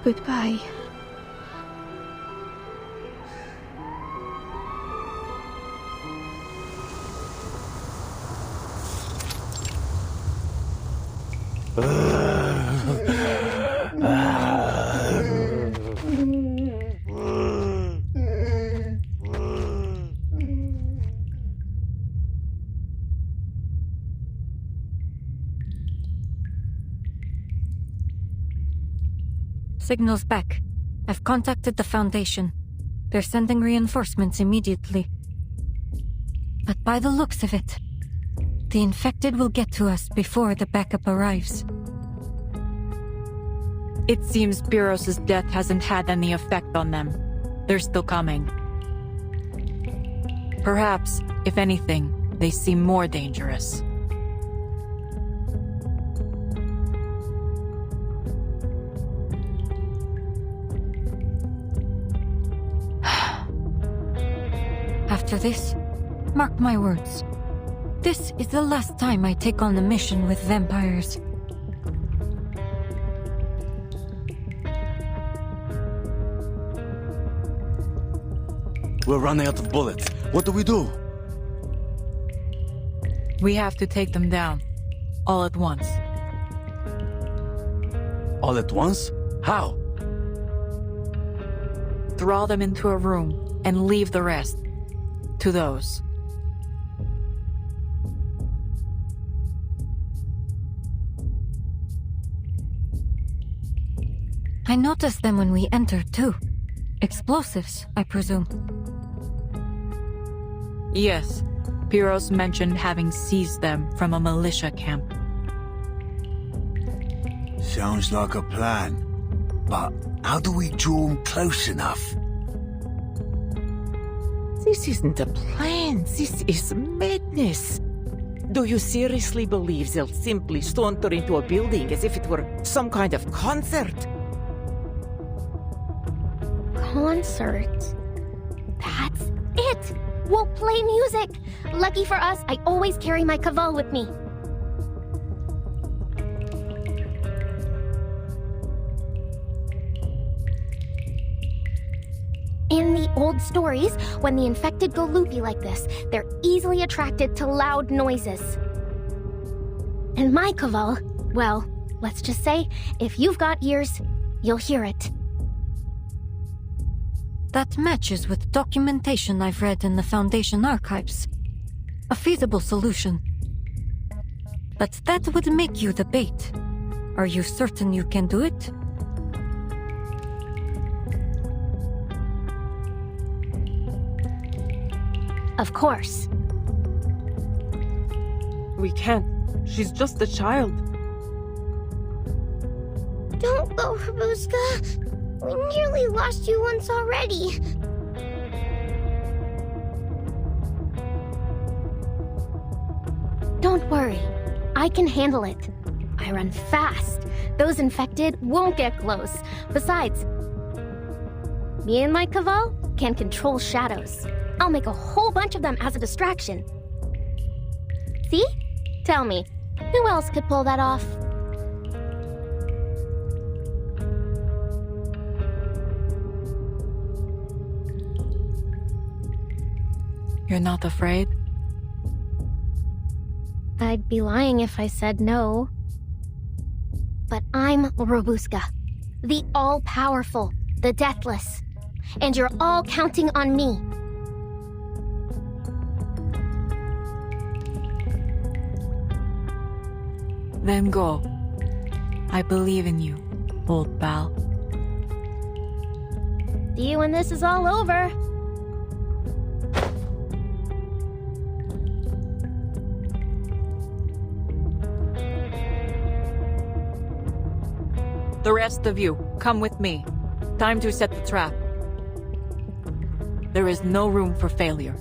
Goodbye. Signal's back. I've contacted the Foundation. They're sending reinforcements immediately. But by the looks of it, the infected will get to us before the backup arrives. It seems Pyros' death hasn't had any effect on them. They're still coming. Perhaps, if anything, they seem more dangerous. After this, mark my words. This is the last time I take on a mission with vampires. We're running out of bullets. What do we do? We have to take them down. All at once. All at once? How? Draw them into a room and leave the rest to those. I noticed them when we entered, too. Explosives, I presume. Yes. Pyros mentioned having seized them from a militia camp. Sounds like a plan. But how do we draw them close enough? This isn't a plan. This is madness. Do you seriously believe they'll simply saunter into a building as if it were some kind of concert? Concert? That's it! We'll play music! Lucky for us, I always carry my caval with me. In the old stories, when the infected go loopy like this, they're easily attracted to loud noises. And my caval, well, let's just say, if you've got ears, you'll hear it. That matches with documentation I've read in the Foundation archives. A feasible solution. But that would make you the bait. Are you certain you can do it? Of course. We can't. She's just a child. Don't go, Rabuska. We nearly lost you once already. Don't worry. I can handle it. I run fast. Those infected won't get close. Besides, me and my caval can control shadows. I'll make a whole bunch of them as a distraction. See? Tell me, who else could pull that off? You're not afraid? I'd be lying if I said no. But I'm Rabuska, the all-powerful, the deathless. And you're all counting on me. Then go. I believe in you, old pal. See you when this is all over. The rest of you, come with me. Time to set the trap. There is no room for failure.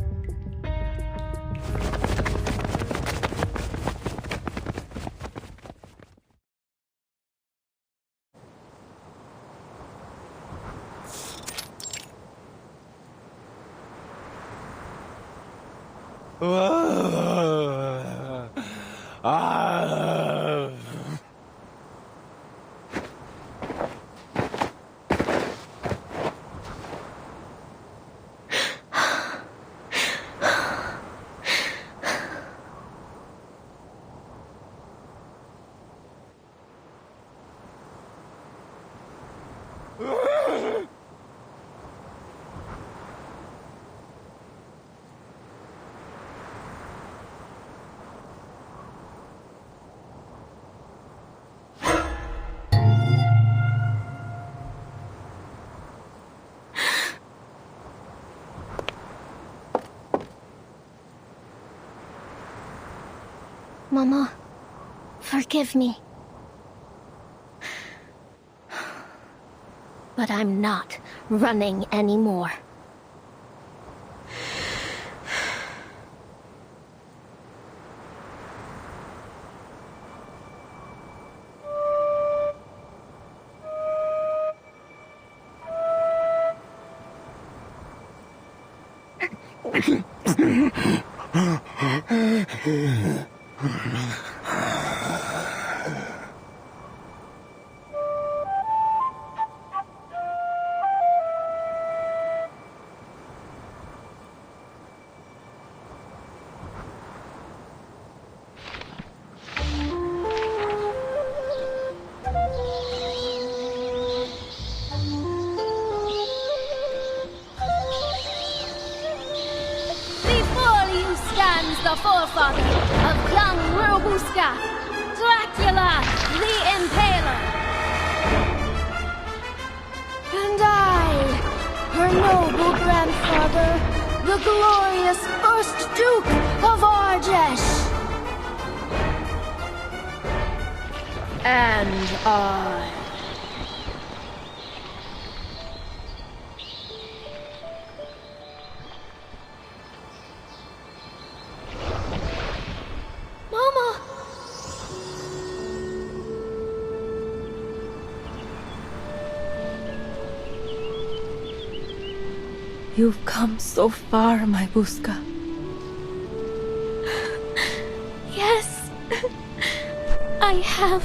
Mama, forgive me. But I'm not running anymore. Before you stands the forefather of young Robuska, Dracula the Impaler. And I, her noble grandfather, the glorious first Duke of Arjesh. And I. Mama! You've come so far, my Buska. Yes, I have.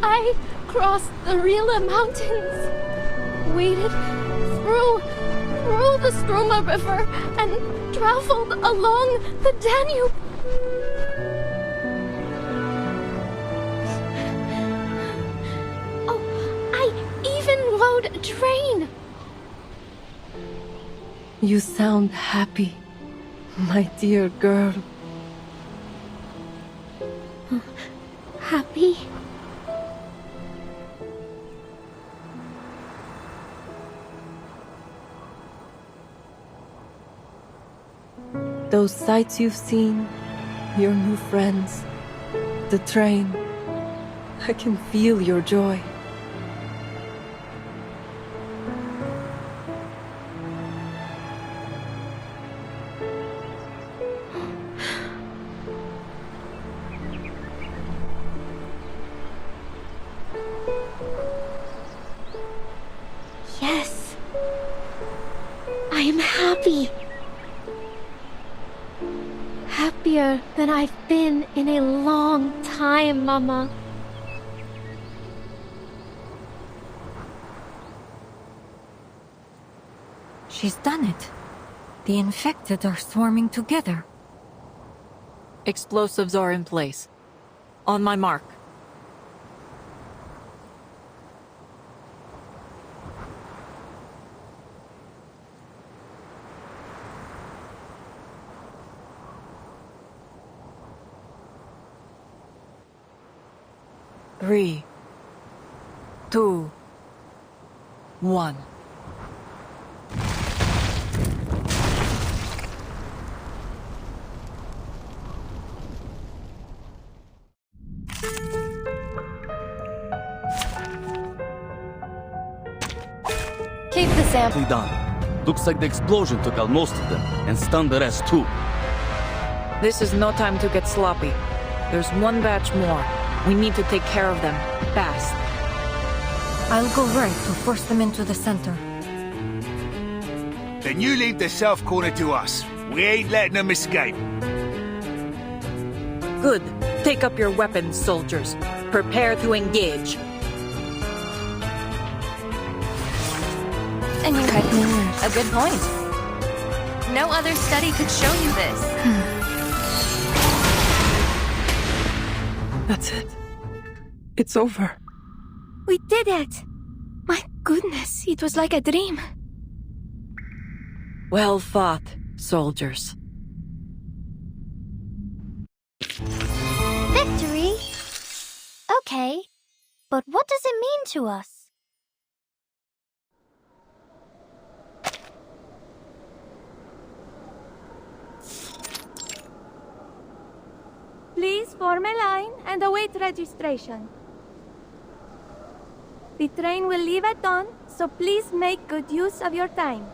I crossed the Rila Mountains, waded through the Struma River, and traveled along the Danube. Oh, I even rode a train. You sound happy, my dear girl. Happy? Those sights you've seen, your new friends, the train. I can feel your joy. Yes. I am happy. Happier than I've been in a long time, Mama. She's done it. The infected are swarming together. Explosives are in place. On my mark. Three, 2, 1. Keep the sample. Done. Looks like the explosion took out most of them, and stunned the rest too. This is no time to get sloppy. There's one batch more. We need to take care of them, fast. I'll go right to force them into the center. Then you leave the south corner to us. We ain't letting them escape. Good. Take up your weapons, soldiers. Prepare to engage. And you had a good point. No other study could show you this. That's it. It's over. We did it! My goodness, it was like a dream. Well fought, soldiers. Victory? Okay, but what does it mean to us? Please form a line and await registration. The train will leave at dawn, so please make good use of your time.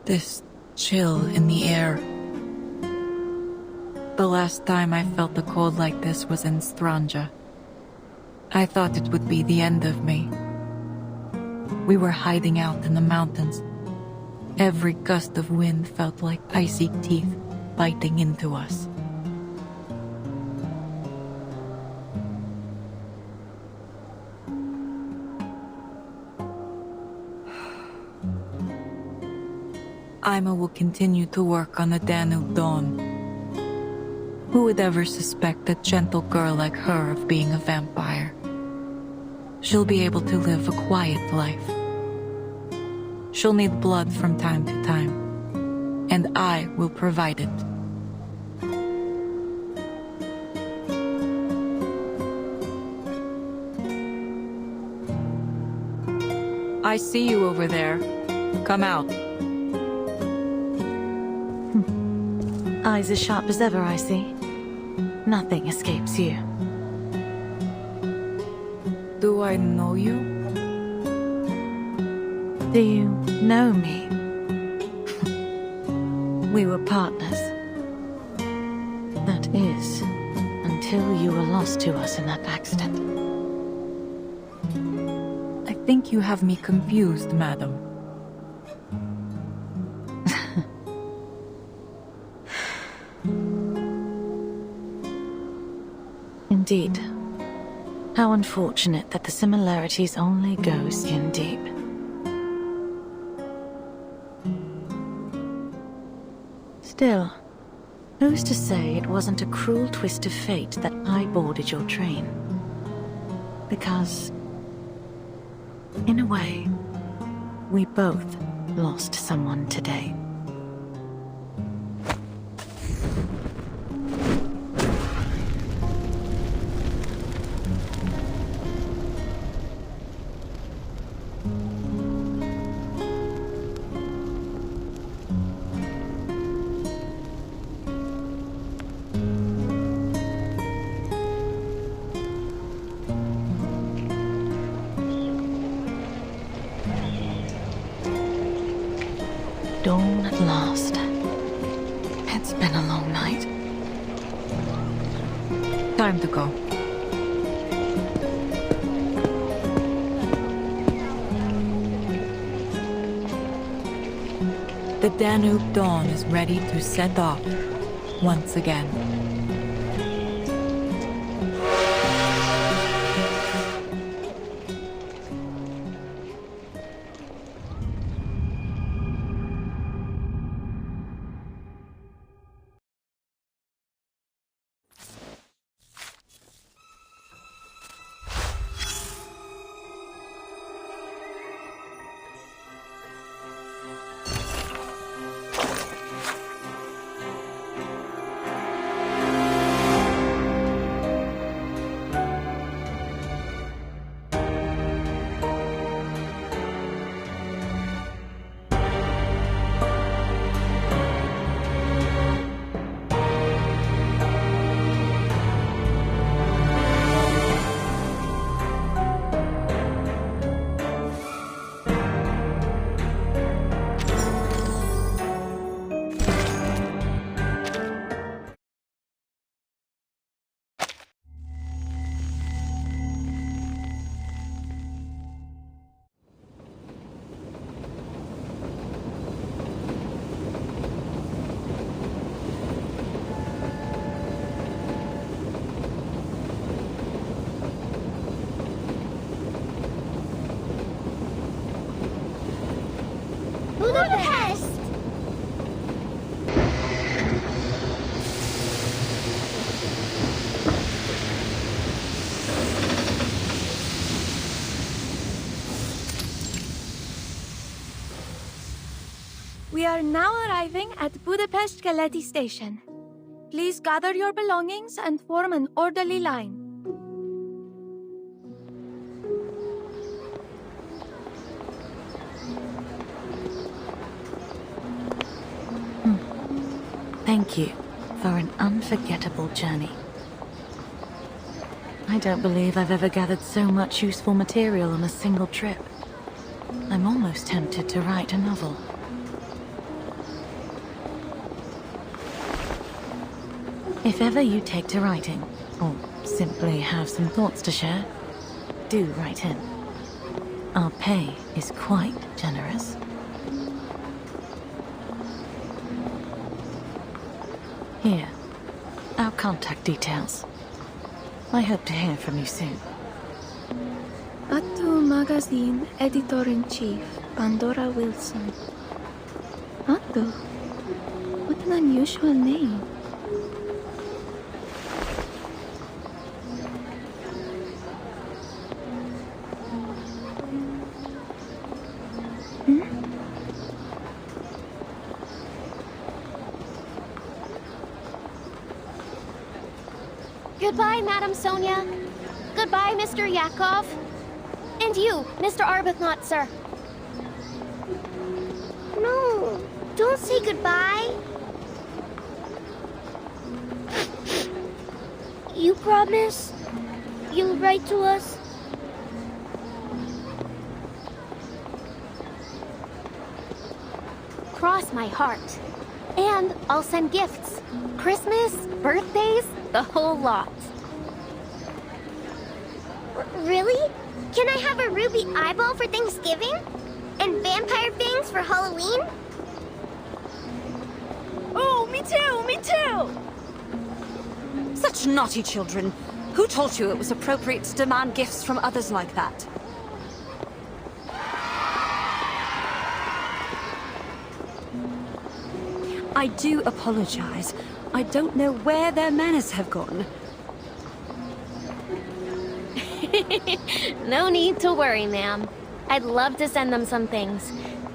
This chill in the air. The last time I felt the cold like this was in Stranja. I thought it would be the end of me. We were hiding out in the mountains. Every gust of wind felt like icy teeth biting into us. Ima will continue to work on the Danube Dawn. Who would ever suspect a gentle girl like her of being a vampire? She'll be able to live a quiet life. She'll need blood from time to time, and I will provide it. I see you over there. Come out. Eyes as sharp as ever, I see. Nothing escapes you. Do I know you? Do you know me? We were partners. That is, until you were lost to us in that accident. I think you have me confused, madam. Indeed. How unfortunate that the similarities only go skin deep. Still, who's to say it wasn't a cruel twist of fate that I boarded your train? Because, in a way, we both lost someone today. Dawn at last. It's been a long night. Time to go. The Danube Dawn is ready to set off once again. Budapest! We are now arriving at Budapest Keleti Station. Please gather your belongings and form an orderly line. Thank you for an unforgettable journey. I don't believe I've ever gathered so much useful material on a single trip. I'm almost tempted to write a novel. If ever you take to writing, or simply have some thoughts to share, do write in. Our pay is quite generous. Here, our contact details. I hope to hear from you soon. Atto Magazine Editor-in-Chief, Pandora Wilson. Atto? What an unusual name. Goodbye, Madam Sonia. Goodbye, Mr. Yakov. And you, Mr. Arbuthnot, sir. No, don't say goodbye. You promise you'll write to us? Cross my heart. And I'll send gifts. Christmas, birthdays, the whole lot. Really? Can I have a ruby eyeball for Thanksgiving? And vampire fangs for Halloween? Oh, me too, me too! Such naughty children. Who told you it was appropriate to demand gifts from others like that? I do apologize. I don't know where their manners have gone. No need to worry, ma'am. I'd love to send them some things.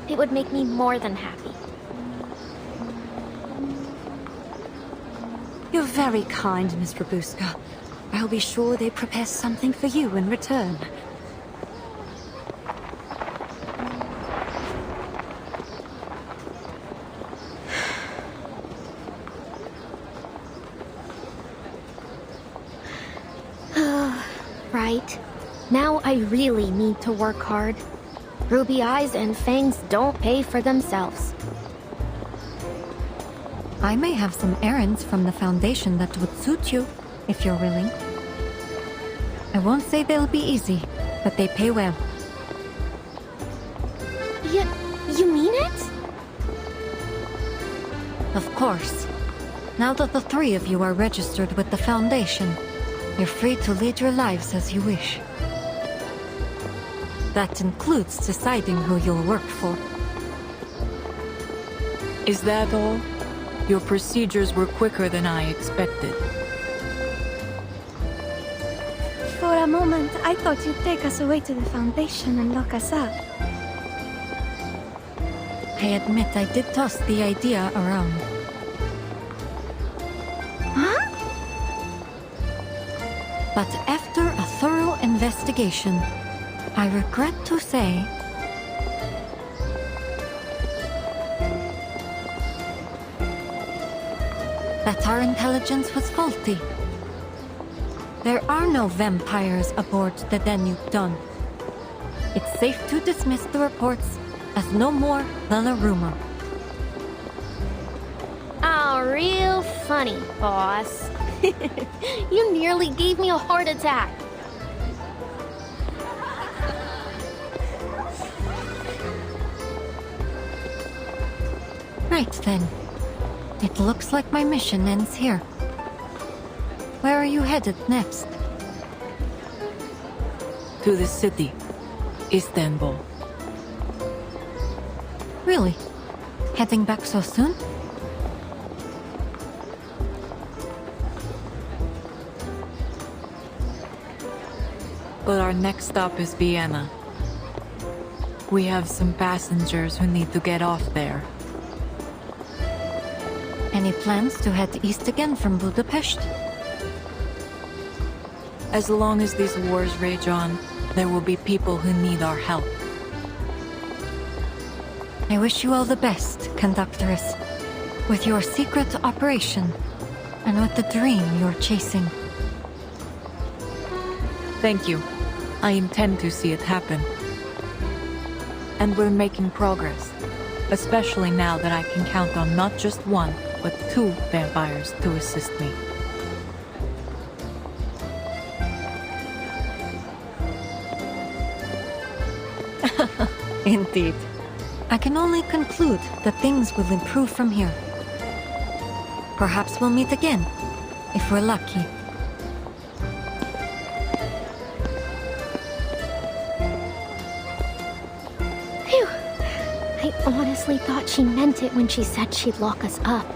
It would make me more than happy. You're very kind, Miss Rabuska. I'll be sure they prepare something for you in return. Right. Now I really need to work hard. Ruby eyes and fangs don't pay for themselves. I may have some errands from the Foundation that would suit you, if you're willing. I won't say they'll be easy, but they pay well. You mean it? Of course. Now that the three of you are registered with the Foundation, you're free to lead your lives as you wish. That includes deciding who you'll work for. Is that all? Your procedures were quicker than I expected. For a moment, I thought you'd take us away to the Foundation and lock us up. I admit I did toss the idea around. Huh? But after a thorough investigation, I regret to say that our intelligence was faulty. There are no vampires aboard the Danube Dawn. It's safe to dismiss the reports as no more than a rumor. Oh, real funny, boss. You nearly gave me a heart attack. Right then. It looks like my mission ends here. Where are you headed next? To the city, Istanbul. Really? Heading back so soon? But our next stop is Vienna. We have some passengers who need to get off there. Any plans to head east again from Budapest? As long as these wars rage on, there will be people who need our help. I wish you all the best, Conductress, with your secret operation, and with the dream you're chasing. Thank you. I intend to see it happen. And we're making progress, especially now that I can count on not just one, but 2 vampires to assist me. Indeed. I can only conclude that things will improve from here. Perhaps we'll meet again, if we're lucky. Phew! I honestly thought she meant it when she said she'd lock us up.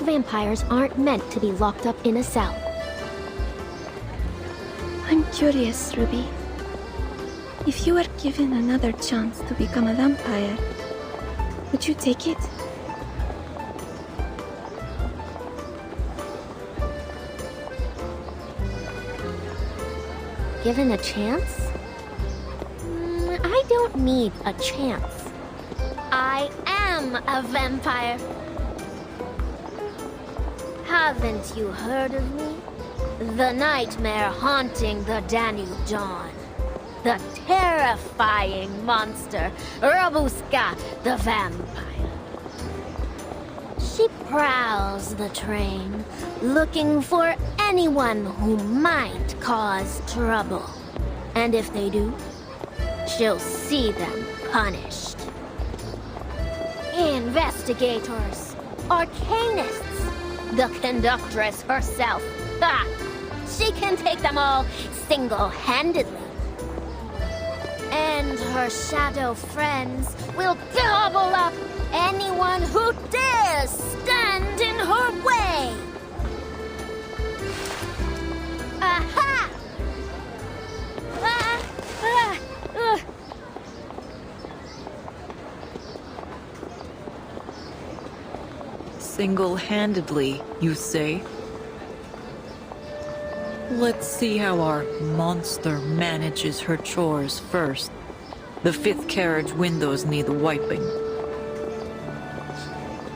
Vampires aren't meant to be locked up in a cell. I'm curious, Ruby. If you were given another chance to become a vampire, would you take it? Given a chance? I don't need a chance. I am a vampire. Haven't you heard of me? The nightmare haunting the Danube dawn. The terrifying monster, Robuska the vampire. She prowls the train, looking for anyone who might cause trouble. And if they do, she'll see them punished. Investigators, arcanists, the conductress herself. Ha! She can take them all single-handedly. And her shadow friends will gobble up anyone who dares stand in her way! Aha! Single-handedly, you say? Let's see how our monster manages her chores first. The 5th carriage windows need wiping.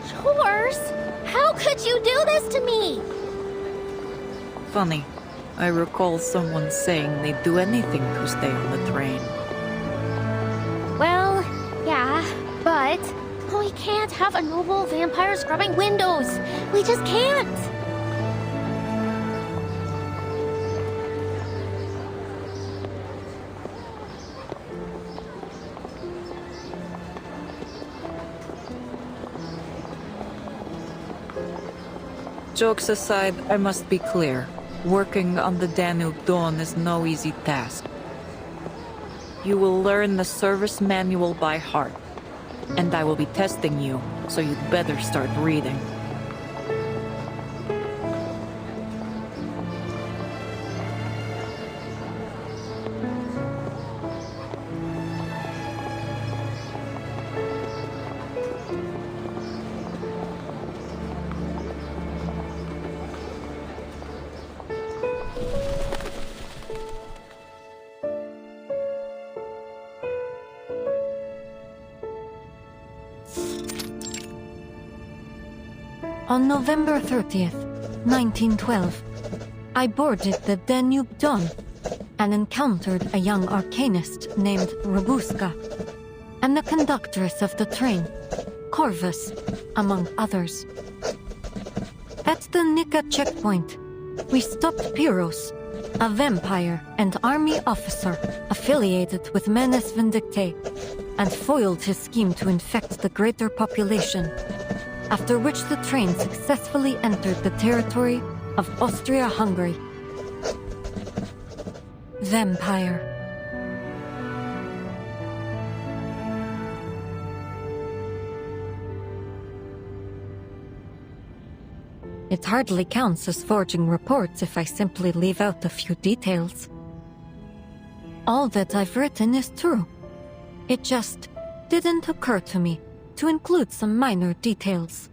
Chores? How could you do this to me? Funny. I recall someone saying they'd do anything to stay on the train. Well, yeah, but we can't have a noble vampire scrubbing windows. We just can't. Jokes aside, I must be clear. Working on the Danube Dawn is no easy task. You will learn the service manual by heart. And I will be testing you, so you'd better start reading. On November 30th, 1912, I boarded the Danube Dawn and encountered a young arcanist named Robuska, and the conductress of the train, Corvus, among others. At the Nika checkpoint, we stopped Pyros, a vampire and army officer affiliated with Menes Vindictae, and foiled his scheme to infect the greater population. After which the train successfully entered the territory of Austria-Hungary. Vampire. It hardly counts as forging reports if I simply leave out a few details. All that I've written is true. It just didn't occur to me to include some minor details.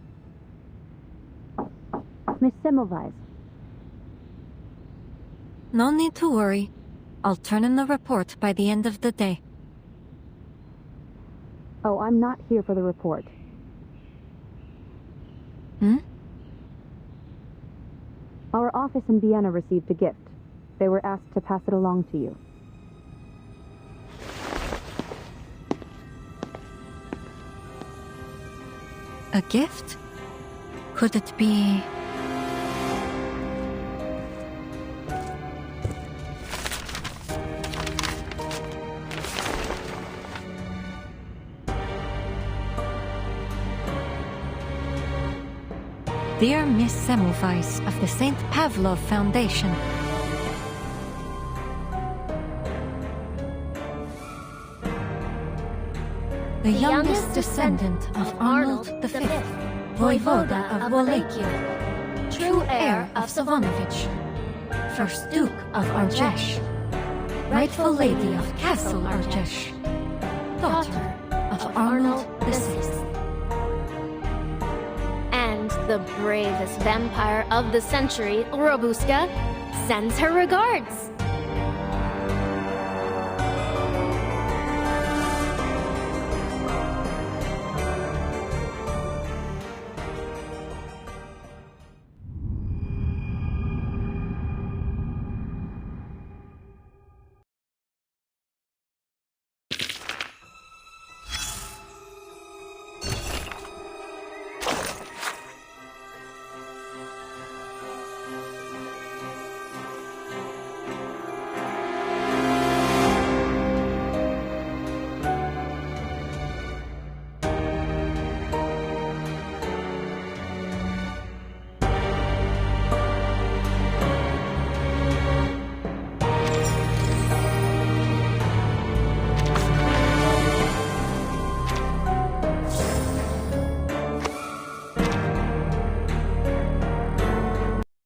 Miss Semmelweis. No need to worry. I'll turn in the report by the end of the day. Oh, I'm not here for the report. Our office in Vienna received a gift. They were asked to pass it along to you. A gift? Could it be... Dear Miss Semmelweis of the St. Pavlov Foundation. The youngest descendant of Arnold V, Voivoda of Wallachia, true heir of Savonovich, first Duke of Argesh, rightful lady of Castle Argesh, daughter of Arnold VI. And the bravest vampire of the century, Robuska, sends her regards.